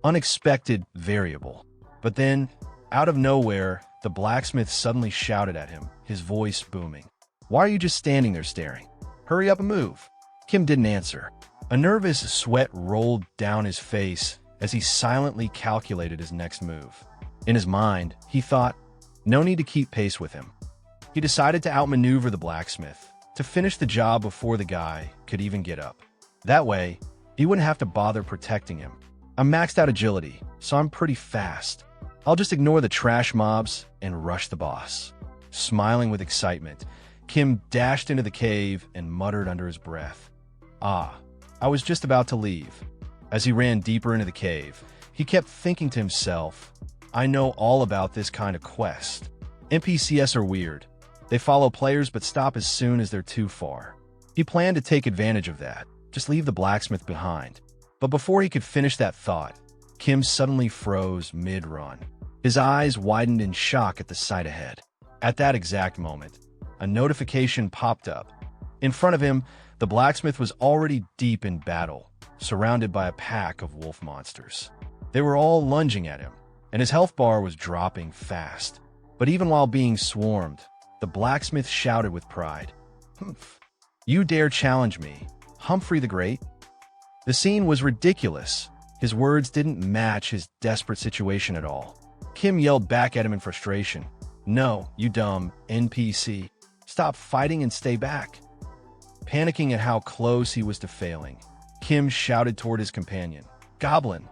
Unexpected variable. But then, out of nowhere, the blacksmith suddenly shouted at him, his voice booming. "Why are you just standing there staring? Hurry up and move." Kim didn't answer. A nervous sweat rolled down his face as he silently calculated his next move. In his mind, he thought, no need to keep pace with him. He decided to outmaneuver the blacksmith, to finish the job before the guy could even get up. That way, he wouldn't have to bother protecting him. I'm maxed out agility, so I'm pretty fast. I'll just ignore the trash mobs and rush the boss. Smiling with excitement, Kim dashed into the cave and muttered under his breath, "Ah, I was just about to leave." As he ran deeper into the cave, he kept thinking to himself, I know all about this kind of quest. NPCs are weird. They follow players but stop as soon as they're too far. He planned to take advantage of that, just leave the blacksmith behind. But before he could finish that thought, Kim suddenly froze mid-run. His eyes widened in shock at the sight ahead. At that exact moment, a notification popped up. In front of him, the blacksmith was already deep in battle, surrounded by a pack of wolf monsters. They were all lunging at him, and his health bar was dropping fast. But even while being swarmed, the blacksmith shouted with pride, "Humph! You dare challenge me, Humphrey the Great?" The scene was ridiculous. His words didn't match his desperate situation at all. Kim yelled back at him in frustration, "No, you dumb NPC. Stop fighting and stay back." Panicking at how close he was to failing, Kim shouted toward his companion, "Goblin!"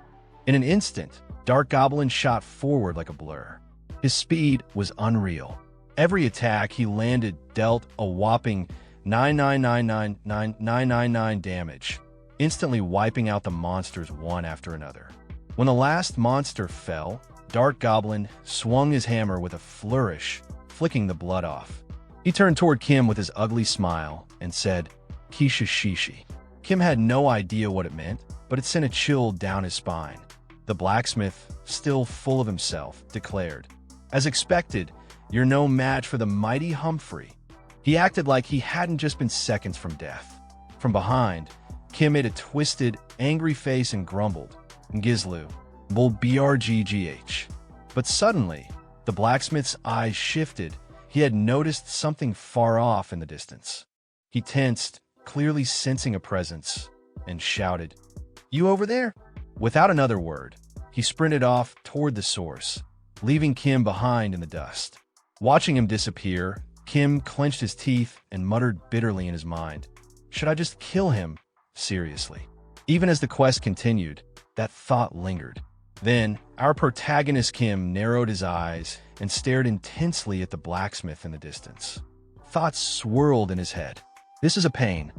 In an instant, Dark Goblin shot forward like a blur. His speed was unreal. Every attack he landed dealt a whopping 9999999 damage, instantly wiping out the monsters one after another. When the last monster fell, Dark Goblin swung his hammer with a flourish, flicking the blood off. He turned toward Kim with his ugly smile and said, "Kisha Shishi." Kim had no idea what it meant, but it sent a chill down his spine. The blacksmith, still full of himself, declared, "As expected, you're no match for the mighty Humphrey." He acted like he hadn't just been seconds from death. From behind, Kim made a twisted, angry face and grumbled, "Gizlu, bull brggh." But suddenly, the blacksmith's eyes shifted. He had noticed something far off in the distance. He tensed, clearly sensing a presence, and shouted, "You over there?" Without another word, he sprinted off toward the source, leaving Kim behind in the dust. Watching him disappear, Kim clenched his teeth and muttered bitterly in his mind, "Should I just kill him? Seriously." Even as the quest continued, that thought lingered. Then, our protagonist Kim narrowed his eyes and stared intensely at the blacksmith in the distance. Thoughts swirled in his head. This is a pain.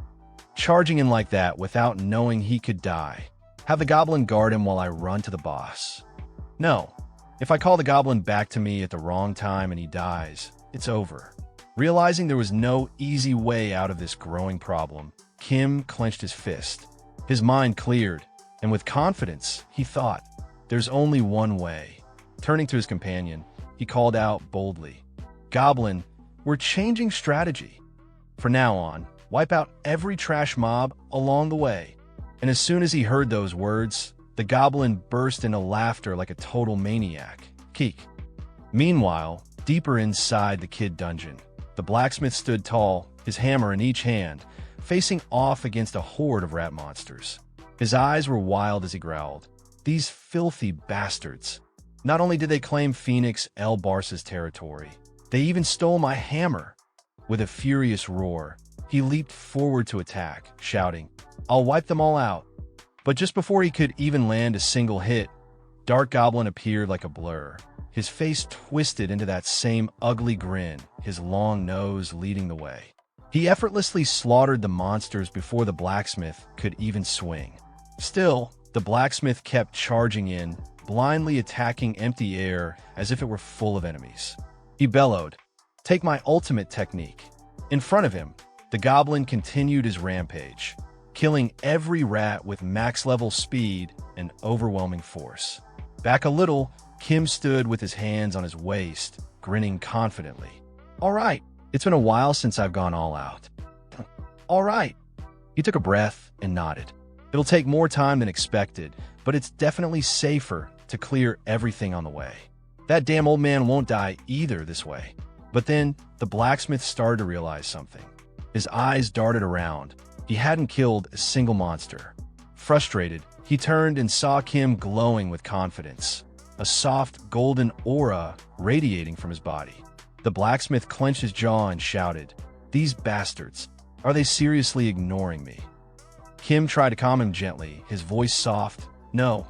Charging in like that without knowing he could die. Have the goblin guard him while I run to the boss. No. If I call the goblin back to me at the wrong time and he dies, it's over. Realizing there was no easy way out of this growing problem, Kim clenched his fist. His mind cleared, and with confidence, he thought, there's only one way. Turning to his companion, he called out boldly, "Goblin, we're changing strategy. For now on, wipe out every trash mob along the way." And as soon as he heard those words, the goblin burst into laughter like a total maniac. Keek. Meanwhile, deeper inside the kid dungeon, the blacksmith stood tall, his hammer in each hand, facing off against a horde of rat monsters. His eyes were wild as he growled, "These filthy bastards. Not only did they claim Phoenix El Barsa's territory, they even stole my hammer." With a furious roar, he leaped forward to attack, shouting, "I'll wipe them all out." But just before he could even land a single hit, Dark Goblin appeared like a blur, his face twisted into that same ugly grin, his long nose leading the way. He effortlessly slaughtered the monsters before the blacksmith could even swing. Still, the blacksmith kept charging in, blindly attacking empty air as if it were full of enemies. He bellowed, "Take my ultimate technique." In front of him, the goblin continued his rampage, killing every rat with max-level speed and overwhelming force. Back a little, Kim stood with his hands on his waist, grinning confidently. "All right, it's been a while since I've gone all out." "All right." He took a breath and nodded. "It'll take more time than expected, but it's definitely safer to clear everything on the way. That damn old man won't die either this way." But then, the blacksmith started to realize something. His eyes darted around, He hadn't killed a single monster. Frustrated, he turned and saw Kim glowing with confidence, a soft golden aura radiating from his body. The blacksmith clenched his jaw and shouted, "These bastards, are they seriously ignoring me?" Kim tried to calm him gently, his voice soft. "No,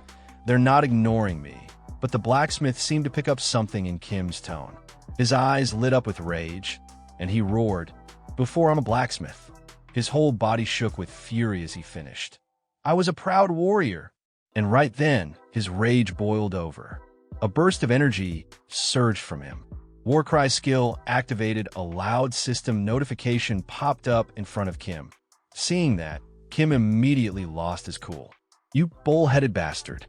they're not ignoring me." But the blacksmith seemed to pick up something in Kim's tone. His eyes lit up with rage, and he roared, "Before I'm a blacksmith." His whole body shook with fury as he finished. "I was a proud warrior." And right then, his rage boiled over. A burst of energy surged from him. Warcry skill activated, a loud system notification popped up in front of Kim. Seeing that, Kim immediately lost his cool. "You bull-headed bastard."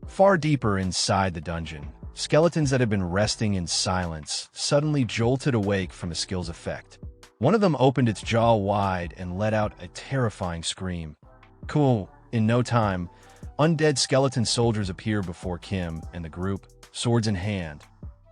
Far deeper inside the dungeon, skeletons that had been resting in silence suddenly jolted awake from the skill's effect. One of them opened its jaw wide and let out a terrifying scream. Cool. In no time, undead skeleton soldiers appeared before Kim and the group, swords in hand,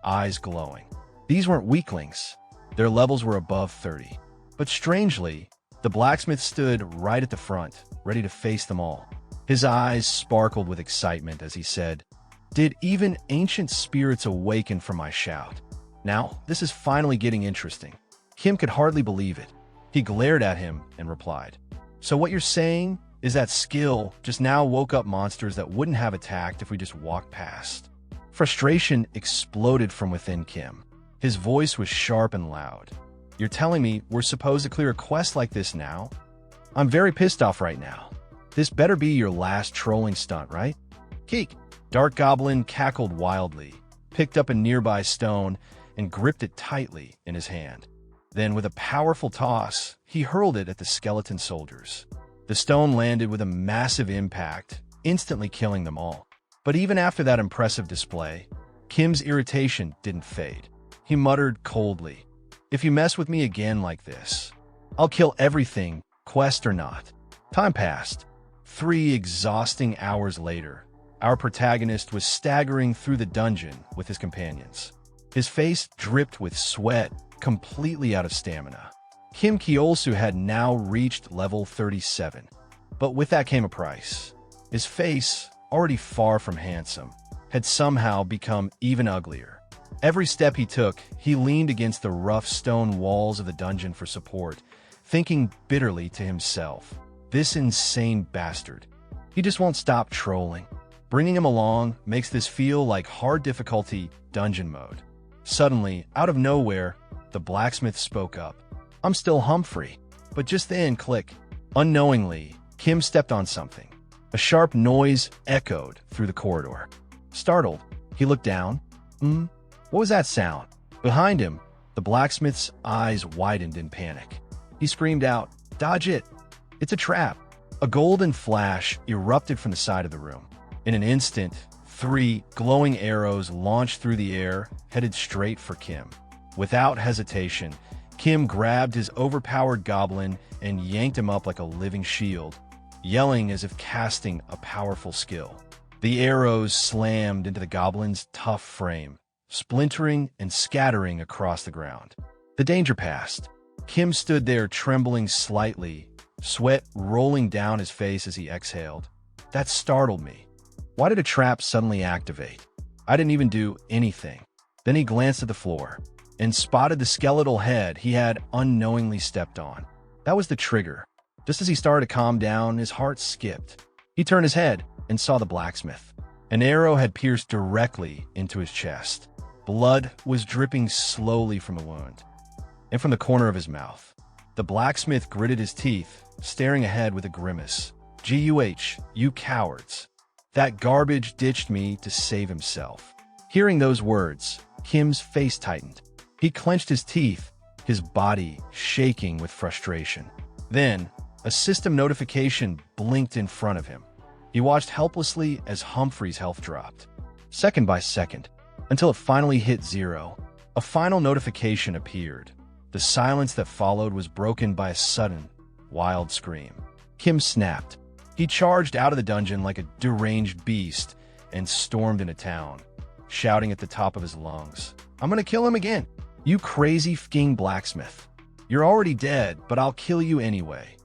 eyes glowing. These weren't weaklings. Their levels were above 30. But strangely, the blacksmith stood right at the front, ready to face them all. His eyes sparkled with excitement as he said, "Did even ancient spirits awaken from my shout? Now, this is finally getting interesting." Kim could hardly believe it. He glared at him and replied, "So what you're saying is that skill just now woke up monsters that wouldn't have attacked if we just walked past?" Frustration exploded from within Kim. His voice was sharp and loud. "You're telling me we're supposed to clear a quest like this now? I'm very pissed off right now. This better be your last trolling stunt, right?" Keek! Dark Goblin cackled wildly, picked up a nearby stone, and gripped it tightly in his hand. Then, with a powerful toss, he hurled it at the skeleton soldiers. The stone landed with a massive impact, instantly killing them all. But even after that impressive display, Kim's irritation didn't fade. He muttered coldly, "If you mess with me again like this, I'll kill everything, quest or not." Time passed. 3 exhausting hours later, our protagonist was staggering through the dungeon with his companions. His face dripped with sweat, completely out of stamina. Kim Kyolsu had now reached level 37, but with that came a price. His face, already far from handsome, had somehow become even uglier. Every step he took, he leaned against the rough stone walls of the dungeon for support, thinking bitterly to himself, "This insane bastard. He just won't stop trolling." Bringing him along makes this feel like hard difficulty dungeon mode. Suddenly, out of nowhere, the blacksmith spoke up. "I'm still Humphrey." But just then, click. Unknowingly, Kim stepped on something. A sharp noise echoed through the corridor. Startled, he looked down. What was that sound? Behind him, the blacksmith's eyes widened in panic. He screamed out, "Dodge it! It's a trap!" A golden flash erupted from the side of the room. In an instant, 3 glowing arrows launched through the air, headed straight for Kim. Without hesitation, Kim grabbed his overpowered goblin and yanked him up like a living shield, yelling as if casting a powerful skill. The arrows slammed into the goblin's tough frame, splintering and scattering across the ground. The danger passed. Kim stood there trembling slightly, sweat rolling down his face as he exhaled. That startled me. Why did a trap suddenly activate? I didn't even do anything. Then he glanced at the floor and spotted the skeletal head he had unknowingly stepped on. That was the trigger. Just as he started to calm down, his heart skipped. He turned his head and saw the blacksmith. An arrow had pierced directly into his chest. Blood was dripping slowly from the wound and from the corner of his mouth. The blacksmith gritted his teeth, staring ahead with a grimace. "Guh, you cowards. That garbage ditched me to save himself." Hearing those words, Kim's face tightened. He clenched his teeth, his body shaking with frustration. Then, a system notification blinked in front of him. He watched helplessly as Humphrey's health dropped, second by second, until it finally hit 0. A final notification appeared. The silence that followed was broken by a sudden, wild scream. Kim snapped. He charged out of the dungeon like a deranged beast and stormed into town, shouting at the top of his lungs, "I'm gonna kill him again! You crazy f***ing blacksmith! You're already dead, but I'll kill you anyway."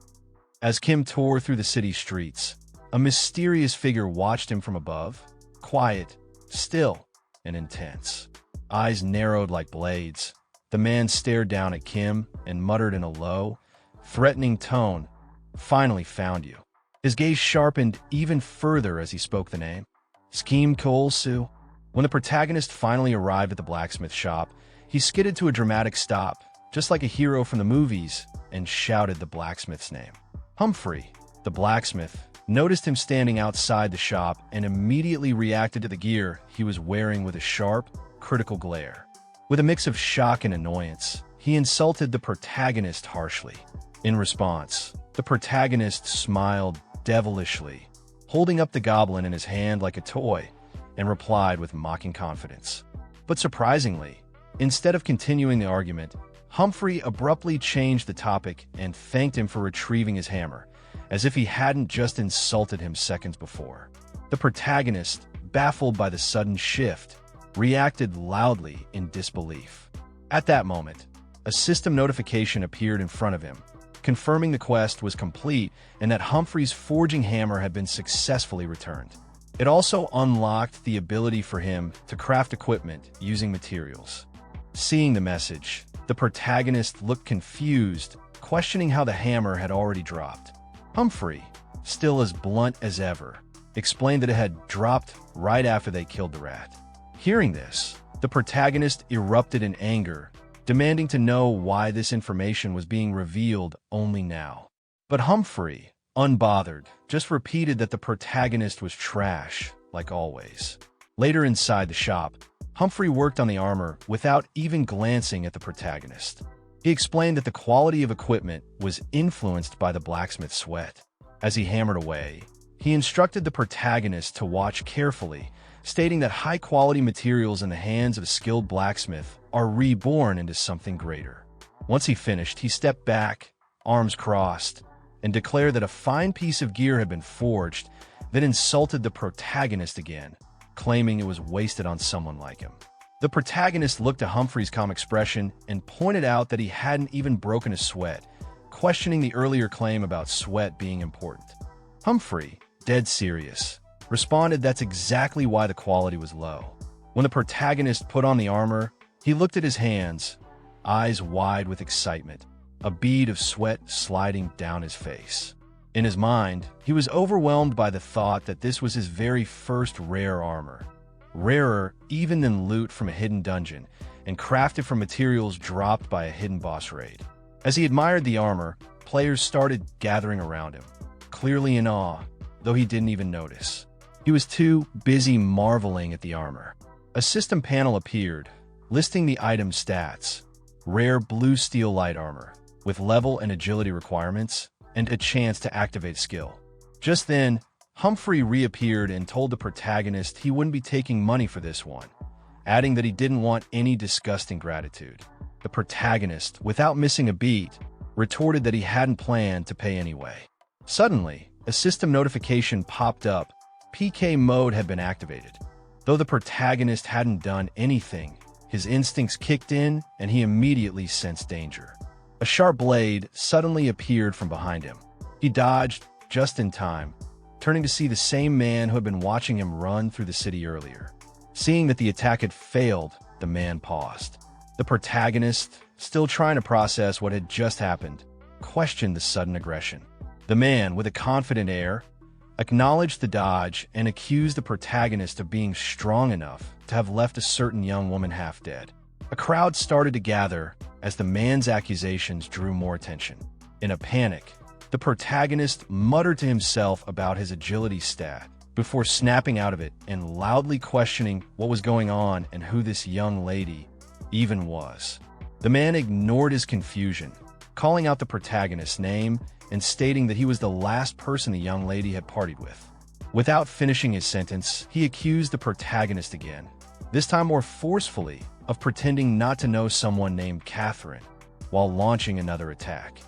As Kim tore through the city streets, a mysterious figure watched him from above, quiet, still, and intense. Eyes narrowed like blades, the man stared down at Kim and muttered in a low, threatening tone, "Finally found you." His gaze sharpened even further as he spoke the name. Scheme Kool-Soo. When the protagonist finally arrived at the blacksmith shop, he skidded to a dramatic stop, just like a hero from the movies, and shouted the blacksmith's name. Humphrey, the blacksmith, noticed him standing outside the shop and immediately reacted to the gear he was wearing with a sharp, critical glare. With a mix of shock and annoyance, he insulted the protagonist harshly. In response, the protagonist smiled devilishly, holding up the goblin in his hand like a toy, and replied with mocking confidence. But surprisingly, instead of continuing the argument, Humphrey abruptly changed the topic and thanked him for retrieving his hammer, as if he hadn't just insulted him seconds before. The protagonist, baffled by the sudden shift, reacted loudly in disbelief. At that moment, a system notification appeared in front of him, confirming the quest was complete and that Humphrey's forging hammer had been successfully returned. It also unlocked the ability for him to craft equipment using materials. Seeing the message, the protagonist looked confused, questioning how the hammer had already dropped. Humphrey, still as blunt as ever, explained that it had dropped right after they killed the rat. Hearing this, the protagonist erupted in anger, demanding to know why this information was being revealed only now. But Humphrey, unbothered, just repeated that the protagonist was trash, like always. Later inside the shop, Humphrey worked on the armor without even glancing at the protagonist. He explained that the quality of equipment was influenced by the blacksmith's sweat. As he hammered away, he instructed the protagonist to watch carefully, stating that high-quality materials in the hands of a skilled blacksmith are reborn into something greater. Once he finished, he stepped back, arms crossed, and declared that a fine piece of gear had been forged, then insulted the protagonist again, claiming it was wasted on someone like him. The protagonist looked at Humphrey's calm expression and pointed out that he hadn't even broken a sweat, questioning the earlier claim about sweat being important. Humphrey, dead serious, responded that's exactly why the quality was low. When the protagonist put on the armor, he looked at his hands, eyes wide with excitement, a bead of sweat sliding down his face. In his mind, he was overwhelmed by the thought that this was his very first rare armor, rarer even than loot from a hidden dungeon, and crafted from materials dropped by a hidden boss raid. As he admired the armor, players started gathering around him, clearly in awe, though he didn't even notice. He was too busy marveling at the armor. A system panel appeared, listing the item stats: rare blue steel light armor, with level and agility requirements, and a chance to activate skill. Just then, Humphrey reappeared and told the protagonist he wouldn't be taking money for this one, adding that he didn't want any disgusting gratitude. The protagonist, without missing a beat, retorted that he hadn't planned to pay anyway. Suddenly, a system notification popped up. PK mode had been activated. Though the protagonist hadn't done anything, his instincts kicked in and he immediately sensed danger. A sharp blade suddenly appeared from behind him. He dodged just in time, turning to see the same man who had been watching him run through the city earlier. Seeing that the attack had failed, the man paused. The protagonist, still trying to process what had just happened, questioned the sudden aggression. The man, with a confident air, acknowledged the dodge and accused the protagonist of being strong enough to have left a certain young woman half dead. A crowd started to gather as the man's accusations drew more attention. In a panic, the protagonist muttered to himself about his agility stat before snapping out of it and loudly questioning what was going on and who this young lady even was. The man ignored his confusion, calling out the protagonist's name and stating that he was the last person the young lady had partied with. Without finishing his sentence, he accused the protagonist again, this time more forcefully, of pretending not to know someone named Catherine, while launching another attack.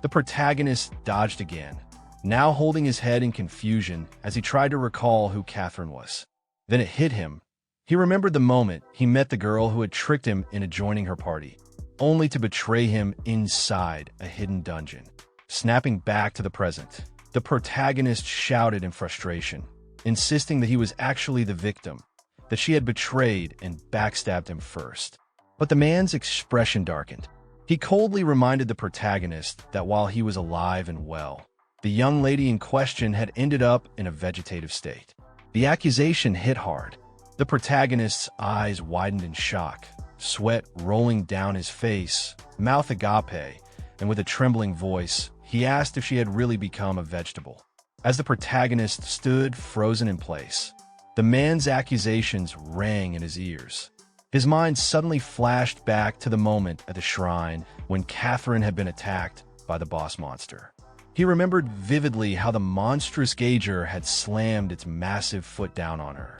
The protagonist dodged again, now holding his head in confusion as he tried to recall who Catherine was. Then it hit him. He remembered the moment he met the girl who had tricked him into joining her party, only to betray him inside a hidden dungeon. Snapping back to the present, the protagonist shouted in frustration, insisting that he was actually the victim, that she had betrayed and backstabbed him first. But the man's expression darkened. He coldly reminded the protagonist that while he was alive and well, the young lady in question had ended up in a vegetative state. The accusation hit hard. The protagonist's eyes widened in shock, sweat rolling down his face, mouth agape, and with a trembling voice, he asked if she had really become a vegetable. As the protagonist stood frozen in place, the man's accusations rang in his ears. His mind suddenly flashed back to the moment at the shrine when Catherine had been attacked by the boss monster. He remembered vividly how the monstrous gauger had slammed its massive foot down on her.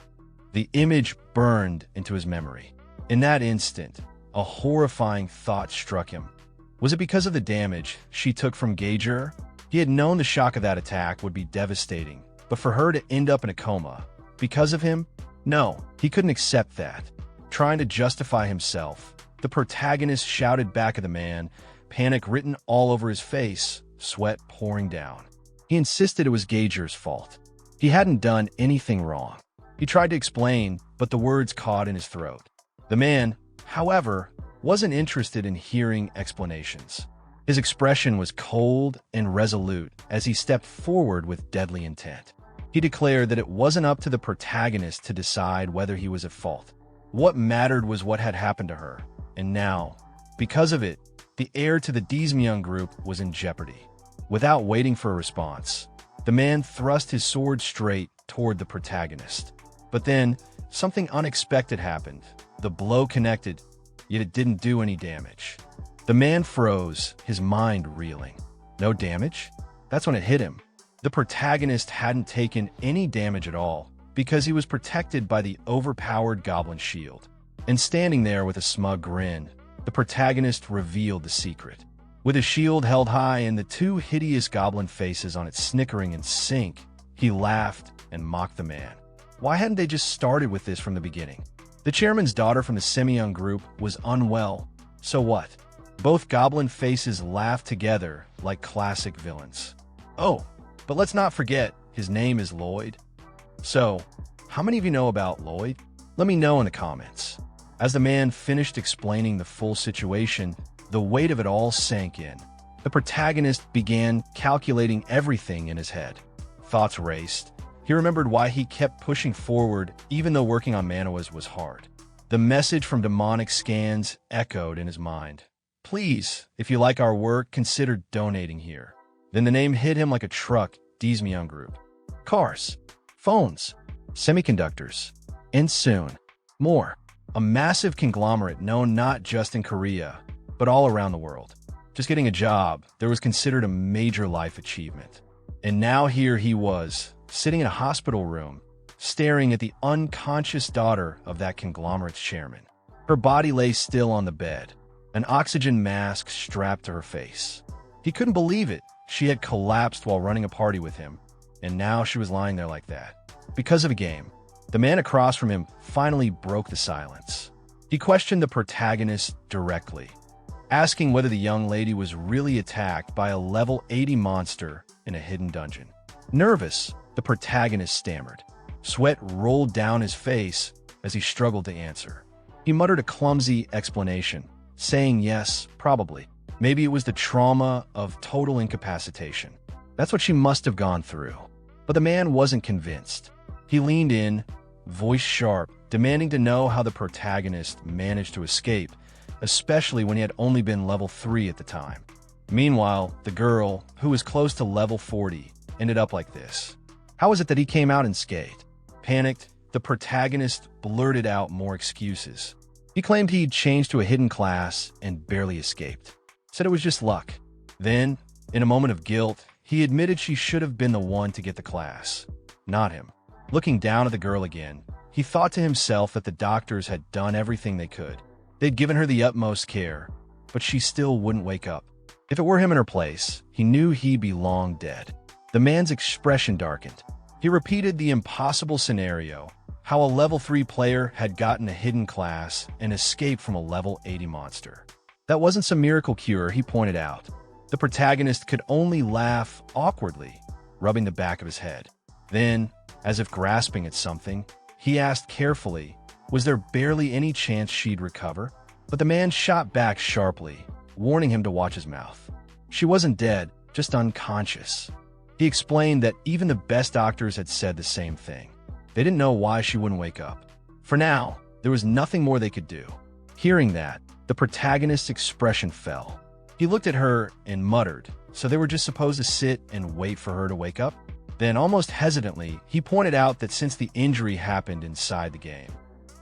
The image burned into his memory. In that instant, a horrifying thought struck him. Was it because of the damage she took from Gauger? He had known the shock of that attack would be devastating, but for her to end up in a coma, because of him? No, he couldn't accept that. Trying to justify himself, the protagonist shouted back at the man, panic written all over his face, sweat pouring down. He insisted it was Gauger's fault. He hadn't done anything wrong. He tried to explain, but the words caught in his throat. The man, however, wasn't interested in hearing explanations. His expression was cold and resolute as he stepped forward with deadly intent. He declared that it wasn't up to the protagonist to decide whether he was at fault. What mattered was what had happened to her, and now, because of it, the heir to the Dizmyeon group was in jeopardy. Without waiting for a response, the man thrust his sword straight toward the protagonist. But then, something unexpected happened. The blow connected, yet it didn't do any damage. The man froze, his mind reeling. No damage? That's when it hit him. The protagonist hadn't taken any damage at all because he was protected by the overpowered goblin shield. And standing there with a smug grin, the protagonist revealed the secret. With his shield held high and the two hideous goblin faces on it snickering in sync, he laughed and mocked the man. Why hadn't they just started with this from the beginning? The chairman's daughter from the Semyeon group was unwell. So what? Both goblin faces laughed together like classic villains. Oh, but let's not forget, his name is Lloyd. So, how many of you know about Lloyd? Let me know in the comments. As the man finished explaining the full situation, the weight of it all sank in. The protagonist began calculating everything in his head. Thoughts raced. He remembered why he kept pushing forward even though working on manhwas was hard. The message from demonic scans echoed in his mind. Please, if you like our work, consider donating here. Then the name hit him like a truck, Dizmyeon Group. Cars, phones, semiconductors, and soon, more. A massive conglomerate known not just in Korea, but all around the world. Just getting a job, there was considered a major life achievement. And now here he was, sitting in a hospital room, staring at the unconscious daughter of that conglomerate's chairman. Her body lay still on the bed, an oxygen mask strapped to her face. He couldn't believe it. She had collapsed while running a party with him, and now she was lying there like that. Because of a game, the man across from him finally broke the silence. He questioned the protagonist directly, asking whether the young lady was really attacked by a level 80 monster in a hidden dungeon. Nervous, the protagonist stammered. Sweat rolled down his face as he struggled to answer. He muttered a clumsy explanation, saying yes, probably. Maybe it was the trauma of total incapacitation. That's what she must have gone through. But the man wasn't convinced. He leaned in, voice sharp, demanding to know how the protagonist managed to escape, especially when he had only been level 3 at the time. Meanwhile, the girl, who was close to level 40, ended up like this. How was it that he came out unscathed? Panicked, the protagonist blurted out more excuses. He claimed he'd changed to a hidden class and barely escaped. Said it was just luck. Then, in a moment of guilt, he admitted she should have been the one to get the class, not him. Looking down at the girl again, he thought to himself that the doctors had done everything they could. They'd given her the utmost care, but she still wouldn't wake up. If it were him in her place, he knew he'd be long dead. The man's expression darkened. He repeated the impossible scenario, how a level 3 player had gotten a hidden class and escaped from a level 80 monster. That wasn't some miracle cure, he pointed out. The protagonist could only laugh awkwardly, rubbing the back of his head. Then, as if grasping at something, he asked carefully, was there barely any chance she'd recover? But the man shot back sharply, warning him to watch his mouth. She wasn't dead, just unconscious. He explained that even the best doctors had said the same thing. They didn't know why she wouldn't wake up. For now, there was nothing more they could do. Hearing that, the protagonist's expression fell. He looked at her and muttered, so they were just supposed to sit and wait for her to wake up? Then, almost hesitantly, he pointed out that since the injury happened inside the game.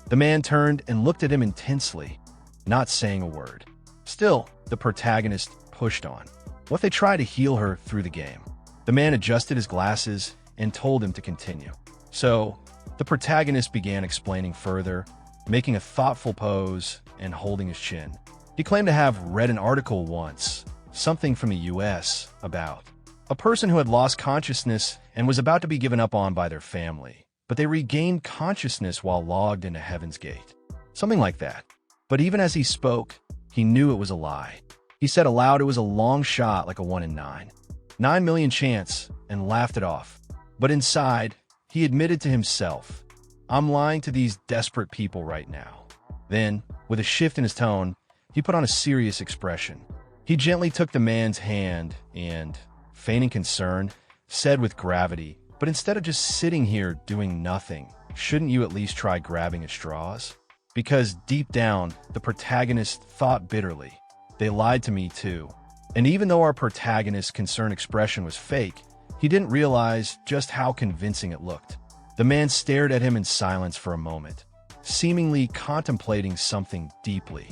The man turned and looked at him intensely, not saying a word. Still, the protagonist pushed on. What if they tried to heal her through the game? The man adjusted his glasses and told him to continue. So, the protagonist began explaining further, making a thoughtful pose and holding his chin. He claimed to have read an article once, something from the US, about a person who had lost consciousness and was about to be given up on by their family, but they regained consciousness while logged into Heaven's Gate. Something like that. But even as he spoke, he knew it was a lie. He said aloud it was a long shot like a 1 in 9. 9 million chance, and laughed it off. But inside, he admitted to himself, I'm lying to these desperate people right now. Then, with a shift in his tone, he put on a serious expression. He gently took the man's hand and, feigning concern, said with gravity, but instead of just sitting here doing nothing, shouldn't you at least try grabbing at straws? Because deep down, the protagonist thought bitterly, they lied to me too. And even though our protagonist's concerned expression was fake, he didn't realize just how convincing it looked. The man stared at him in silence for a moment, seemingly contemplating something deeply.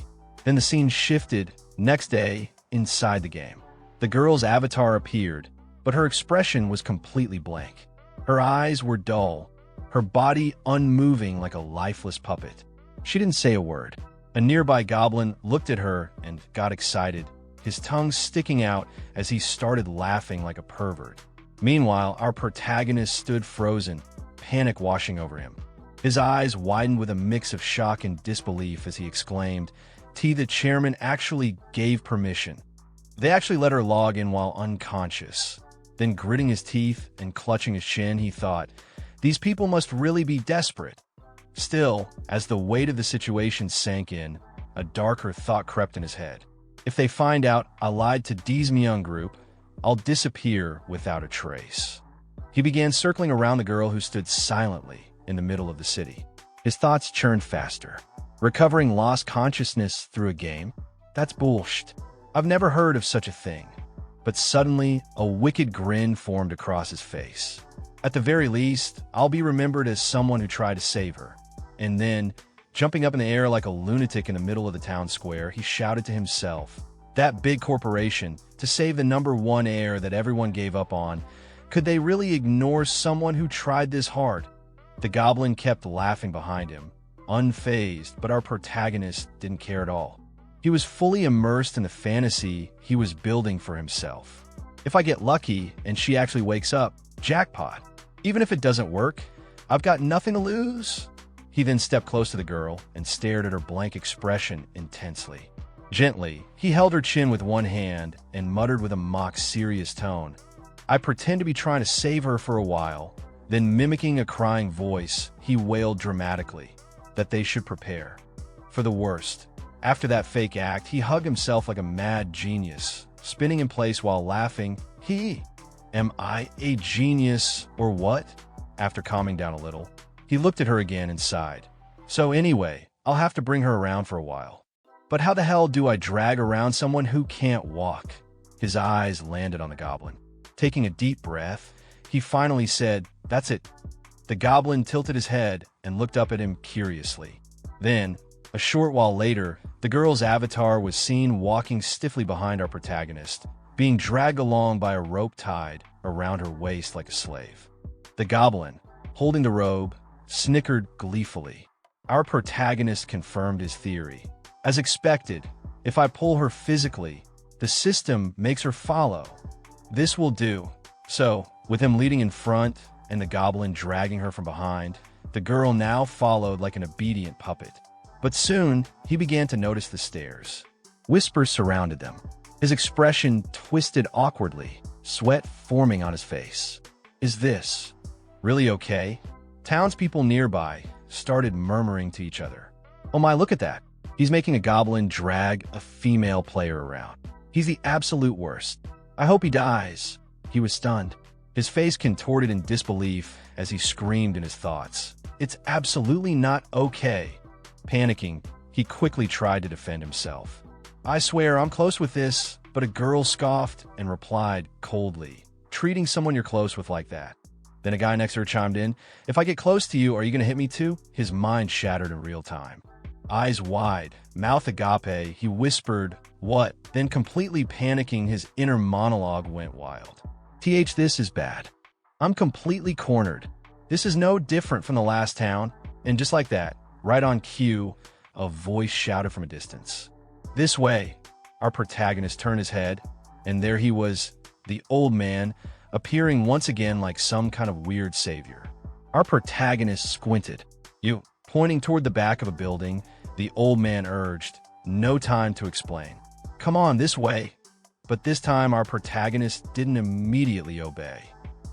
Then the scene shifted. Next day, inside the game. The girl's avatar appeared, but her expression was completely blank. Her eyes were dull, her body unmoving like a lifeless puppet. She didn't say a word. A nearby goblin looked at her and got excited, his tongue sticking out as he started laughing like a pervert. Meanwhile, our protagonist stood frozen, panic washing over him. His eyes widened with a mix of shock and disbelief as he exclaimed, the chairman actually gave permission. They actually let her log in while unconscious. Then gritting his teeth and clutching his chin, he thought, these people must really be desperate. Still, as the weight of the situation sank in, a darker thought crept in his head. If they find out I lied to Dee's Myung group, I'll disappear without a trace. He began circling around the girl who stood silently in the middle of the city. His thoughts churned faster. Recovering lost consciousness through a game? That's bullshit. I've never heard of such a thing. But suddenly, a wicked grin formed across his face. At the very least, I'll be remembered as someone who tried to save her. And then, jumping up in the air like a lunatic in the middle of the town square, he shouted to himself, that big corporation, to save the #1 heir that everyone gave up on, could they really ignore someone who tried this hard? The goblin kept laughing behind him, unfazed, but our protagonist didn't care at all. He was fully immersed in the fantasy he was building for himself. If I get lucky and she actually wakes up, jackpot. Even if it doesn't work, I've got nothing to lose. He then stepped close to the girl and stared at her blank expression intensely. Gently, he held her chin with one hand and muttered with a mock-serious tone, I pretend to be trying to save her for a while. Then, mimicking a crying voice, he wailed dramatically that they should prepare for the worst. After that fake act, he hugged himself like a mad genius, spinning in place while laughing. Am I a genius or what? After calming down a little, he looked at her again and sighed. So anyway, I'll have to bring her around for a while. But how the hell do I drag around someone who can't walk? His eyes landed on the goblin. Taking a deep breath, he finally said, that's it. The goblin tilted his head and looked up at him curiously. Then, a short while later, the girl's avatar was seen walking stiffly behind our protagonist, being dragged along by a rope tied around her waist like a slave. The goblin, holding the robe, snickered gleefully. Our protagonist confirmed his theory. As expected, if I pull her physically, the system makes her follow. This will do. So, with him leading in front and the goblin dragging her from behind, the girl now followed like an obedient puppet. But soon, he began to notice the stairs. Whispers surrounded them. His expression twisted awkwardly, sweat forming on his face. Is this really okay? Townspeople nearby started murmuring to each other. Oh my, look at that. He's making a goblin drag a female player around. He's the absolute worst. I hope he dies. He was stunned. His face contorted in disbelief as he screamed in his thoughts. It's absolutely not okay. Panicking, he quickly tried to defend himself. I swear I'm close with this, but a girl scoffed and replied coldly, treating someone you're close with like that. Then a guy next to her chimed in, if I get close to you, are you going to hit me too? His mind shattered in real time. Eyes wide, mouth agape, he whispered, what? Then completely panicking, his inner monologue went wild. This is bad. I'm completely cornered. This is no different from the last town. And just like that, right on cue, a voice shouted from a distance. This way. Our protagonist turned his head, and there he was, the old man, appearing once again like some kind of weird savior. Our protagonist squinted. You, pointing toward the back of a building, the old man urged, no time to explain. Come on, this way. But this time our protagonist didn't immediately obey.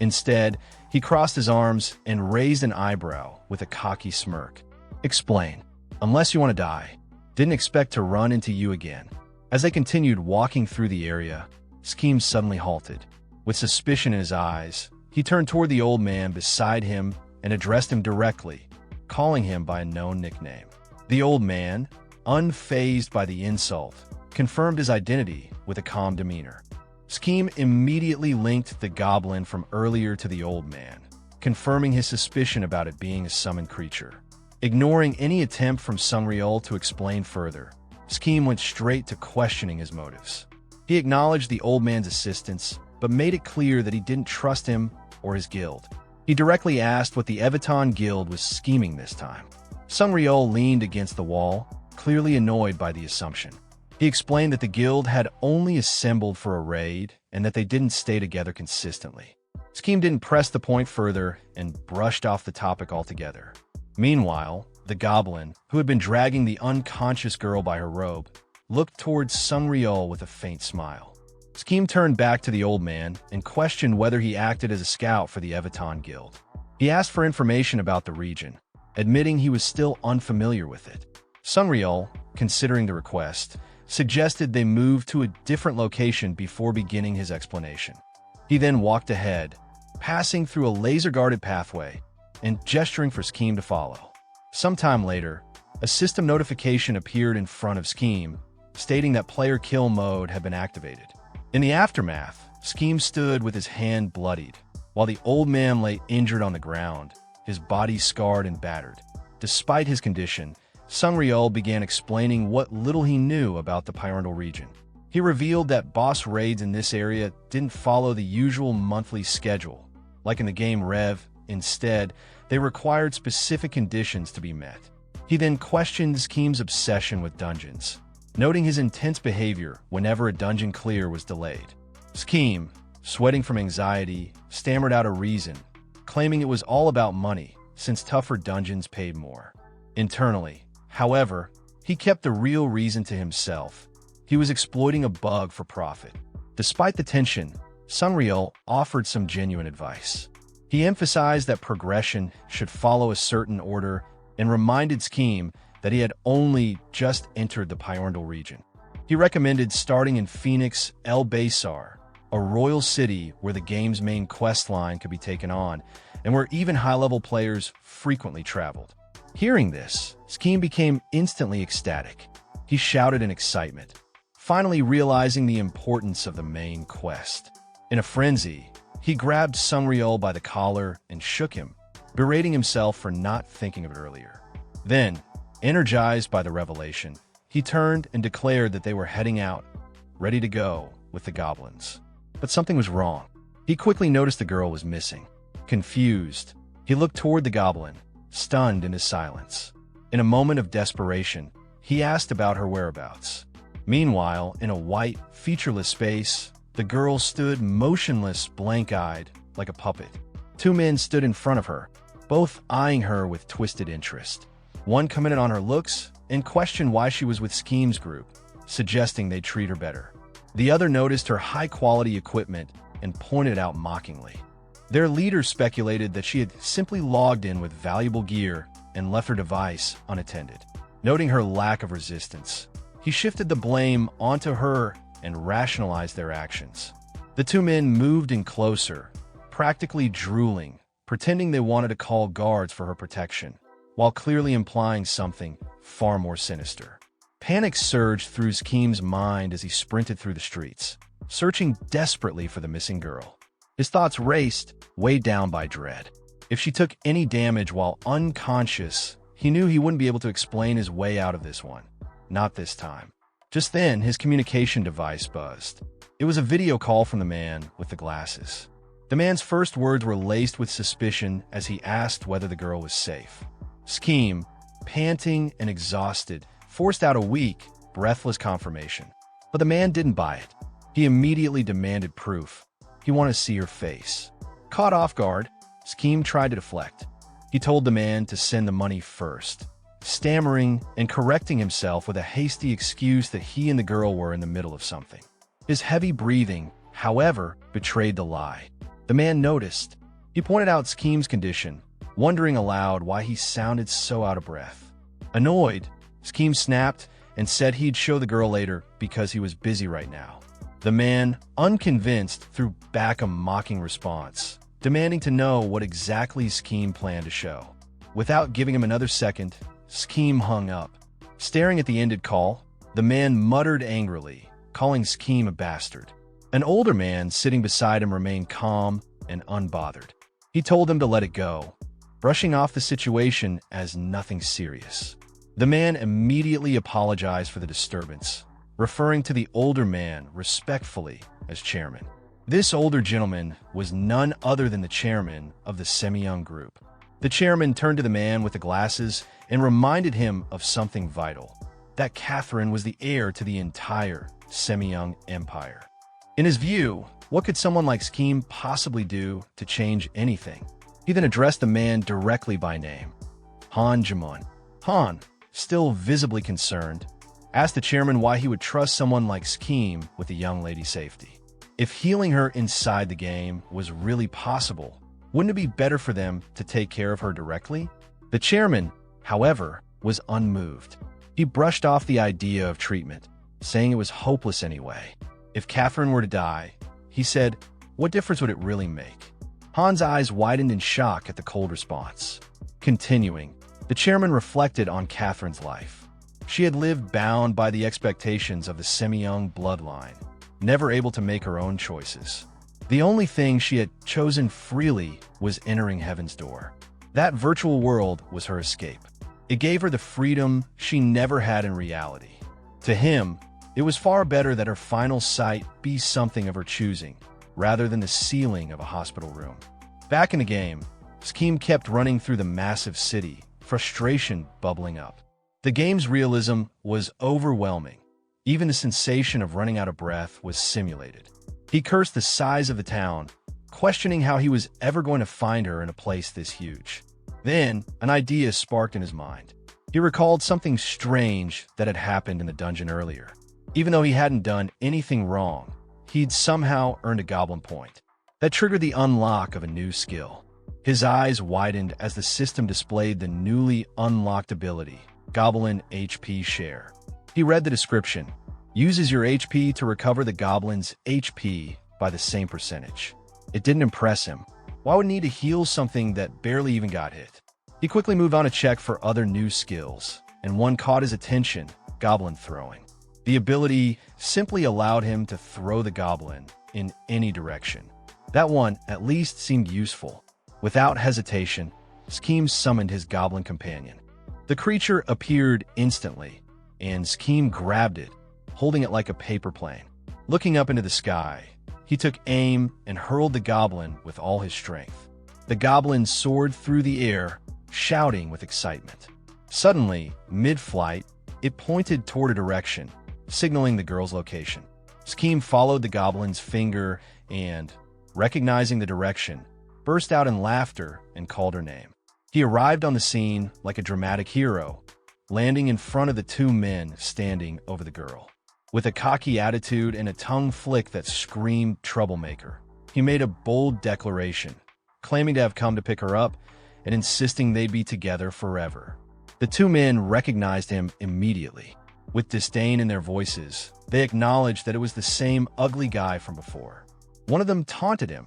Instead, he crossed his arms and raised an eyebrow with a cocky smirk. Explain. Unless you want to die. Didn't expect to run into you again. As they continued walking through the area, Scheme suddenly halted. With suspicion in his eyes, he turned toward the old man beside him and addressed him directly, calling him by a known nickname. The old man, unfazed by the insult, confirmed his identity with a calm demeanor. Scheme immediately linked the goblin from earlier to the old man, confirming his suspicion about it being a summoned creature. Ignoring any attempt from Sungryul to explain further, Scheme went straight to questioning his motives. He acknowledged the old man's assistance, but made it clear that he didn't trust him or his guild. He directly asked what the Evaton guild was scheming this time. Sungryul leaned against the wall, clearly annoyed by the assumption. He explained that the guild had only assembled for a raid and that they didn't stay together consistently. Scheme didn't press the point further and brushed off the topic altogether. Meanwhile, the goblin, who had been dragging the unconscious girl by her robe, looked towards Sungryul with a faint smile. Scheme turned back to the old man and questioned whether he acted as a scout for the Evaton guild. He asked for information about the region, admitting he was still unfamiliar with it. Sungryul, considering the request, suggested they move to a different location before beginning his explanation. He then walked ahead, passing through a laser-guarded pathway and gesturing for Scheme to follow. Sometime later, a system notification appeared in front of Scheme, stating that player kill mode had been activated. In the aftermath, Scheme stood with his hand bloodied, while the old man lay injured on the ground, his body scarred and battered. Despite his condition, Sungryul began explaining what little he knew about the Pyramidal region. He revealed that boss raids in this area didn't follow the usual monthly schedule. Like in the game Rev, instead, they required specific conditions to be met. He then questioned Scheme's obsession with dungeons, noting his intense behavior whenever a dungeon clear was delayed. Scheme, sweating from anxiety, stammered out a reason, claiming it was all about money, since tougher dungeons paid more. Internally, however, he kept the real reason to himself. He was exploiting a bug for profit. Despite the tension, Sungryul offered some genuine advice. He emphasized that progression should follow a certain order and reminded Scheme that he had only just entered the Pyramidal region. He recommended starting in Phoenix El Baysar, a royal city where the game's main quest line could be taken on and where even high-level players frequently traveled. Hearing this, Scheme became instantly ecstatic. He shouted in excitement, finally realizing the importance of the main quest. In a frenzy, he grabbed Sungryul by the collar and shook him, berating himself for not thinking of it earlier. Then, energized by the revelation, he turned and declared that they were heading out, ready to go, with the goblins. But something was wrong. He quickly noticed the girl was missing. Confused, he looked toward the goblin, stunned in his silence. In a moment of desperation, he asked about her whereabouts. Meanwhile, in a white, featureless space, the girl stood motionless, blank-eyed, like a puppet. Two men stood in front of her, both eyeing her with twisted interest. One commented on her looks and questioned why she was with Scheme's group, suggesting they treat her better. The other noticed her high-quality equipment and pointed out mockingly. Their leader speculated that she had simply logged in with valuable gear and left her device unattended. Noting her lack of resistance, he shifted the blame onto her and rationalized their actions. The two men moved in closer, practically drooling, pretending they wanted to call guards for her protection, while clearly implying something far more sinister. Panic surged through Schem's mind as he sprinted through the streets, searching desperately for the missing girl. His thoughts raced, weighed down by dread. If she took any damage while unconscious, he knew he wouldn't be able to explain his way out of this one. Not this time. Just then, his communication device buzzed. It was a video call from the man with the glasses. The man's first words were laced with suspicion as he asked whether the girl was safe. Schem, panting and exhausted, forced out a weak, breathless confirmation. But the man didn't buy it. He immediately demanded proof. He wanted to see her face. Caught off guard, Schem tried to deflect. He told the man to send the money first, stammering and correcting himself with a hasty excuse that he and the girl were in the middle of something. His heavy breathing, however, betrayed the lie. The man noticed. He pointed out Schem's condition, wondering aloud why he sounded so out of breath. Annoyed, Schem snapped and said he'd show the girl later because he was busy right now. The man, unconvinced, threw back a mocking response, demanding to know what exactly Schem planned to show. Without giving him another second, Schem hung up. Staring at the ended call, the man muttered angrily, calling Schem a bastard. An older man sitting beside him remained calm and unbothered. He told him to let it go, brushing off the situation as nothing serious. The man immediately apologized for the disturbance, referring to the older man respectfully as chairman. This older gentleman was none other than the chairman of the semi-young group. The chairman turned to the man with the glasses and reminded him of something vital, that Catherine was the heir to the entire semi-young empire. In his view, what could someone like Schem possibly do to change anything? He then addressed the man directly by name. Han Jamun. Han, still visibly concerned, asked the chairman why he would trust someone like Schem with the young lady's safety. If healing her inside the game was really possible, wouldn't it be better for them to take care of her directly? The chairman, however, was unmoved. He brushed off the idea of treatment, saying it was hopeless anyway. If Catherine were to die, he said, what difference would it really make? Han's eyes widened in shock at the cold response. Continuing, the chairman reflected on Catherine's life. She had lived bound by the expectations of the semi-young bloodline, never able to make her own choices. The only thing she had chosen freely was entering heaven's door. That virtual world was her escape. It gave her the freedom she never had in reality. To him, it was far better that her final sight be something of her choosing, rather than the ceiling of a hospital room. Back in the game, Schem kept running through the massive city, frustration bubbling up. The game's realism was overwhelming. Even the sensation of running out of breath was simulated. He cursed the size of the town, questioning how he was ever going to find her in a place this huge. Then, an idea sparked in his mind. He recalled something strange that had happened in the dungeon earlier. Even though he hadn't done anything wrong, he'd somehow earned a goblin point. That triggered the unlock of a new skill. His eyes widened as the system displayed the newly unlocked ability, Goblin HP Share. He read the description. Uses your HP to recover the goblin's HP by the same percentage. It didn't impress him. Why would he need to heal something that barely even got hit? He quickly moved on to check for other new skills, and one caught his attention, Goblin Throwing. The ability simply allowed him to throw the goblin in any direction. That one at least seemed useful. Without hesitation, Schem summoned his goblin companion. The creature appeared instantly, and Schem grabbed it, holding it like a paper plane. Looking up into the sky, he took aim and hurled the goblin with all his strength. The goblin soared through the air, shouting with excitement. Suddenly, mid-flight, it pointed toward a direction, signaling the girl's location. Schem followed the goblin's finger and, recognizing the direction, burst out in laughter and called her name. He arrived on the scene like a dramatic hero, landing in front of the two men standing over the girl. With a cocky attitude and a tongue flick that screamed troublemaker, he made a bold declaration, claiming to have come to pick her up and insisting they'd be together forever. The two men recognized him immediately. With disdain in their voices, they acknowledged that it was the same ugly guy from before. One of them taunted him,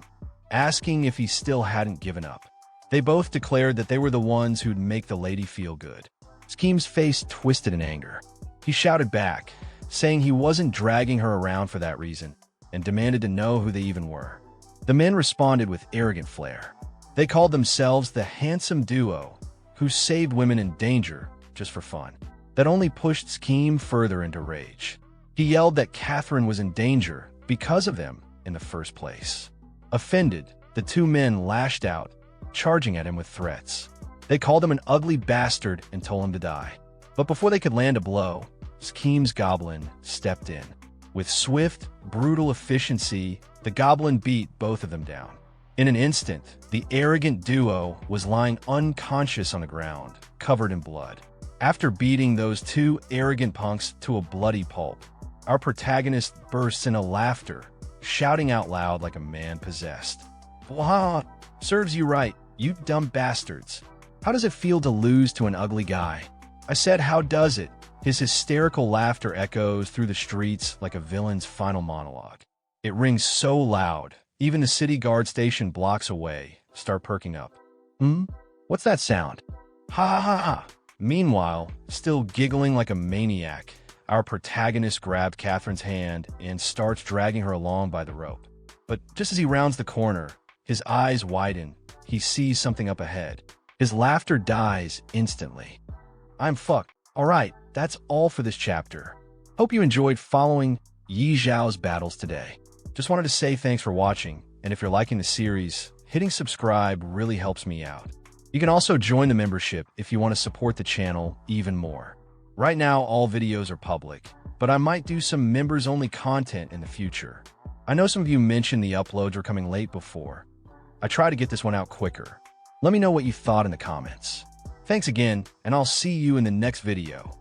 asking if he still hadn't given up. They both declared that they were the ones who'd make the lady feel good. Schem's face twisted in anger. He shouted back, saying he wasn't dragging her around for that reason, and demanded to know who they even were. The men responded with arrogant flair. They called themselves the handsome duo who saved women in danger just for fun. That only pushed Scheme further into rage. He yelled that Catherine was in danger because of them in the first place. Offended, the two men lashed out, charging at him with threats. They called him an ugly bastard and told him to die. But before they could land a blow, Scheme's Goblin stepped in. With swift, brutal efficiency, the Goblin beat both of them down. In an instant, the arrogant duo was lying unconscious on the ground, covered in blood. After beating those two arrogant punks to a bloody pulp, our protagonist bursts into laughter, shouting out loud like a man possessed. "Wah! Serves you right, you dumb bastards. How does it feel to lose to an ugly guy?" I said, "How does it?" His hysterical laughter echoes through the streets like a villain's final monologue. It rings so loud, even the city guard station blocks away start perking up. What's that sound? Ha ha ha ha. Meanwhile, still giggling like a maniac, our protagonist grabbed Catherine's hand and starts dragging her along by the rope. But just as he rounds the corner, his eyes widen. He sees something up ahead. His laughter dies instantly. I'm fucked. Alright, that's all for this chapter. Hope you enjoyed following Yi Zhao's battles today. Just wanted to say thanks for watching, and if you're liking the series, hitting subscribe really helps me out. You can also join the membership if you want to support the channel even more. Right now, all videos are public, but I might do some members-only content in the future. I know some of you mentioned the uploads were coming late before. I try to get this one out quicker. Let me know what you thought in the comments. Thanks again, and I'll see you in the next video.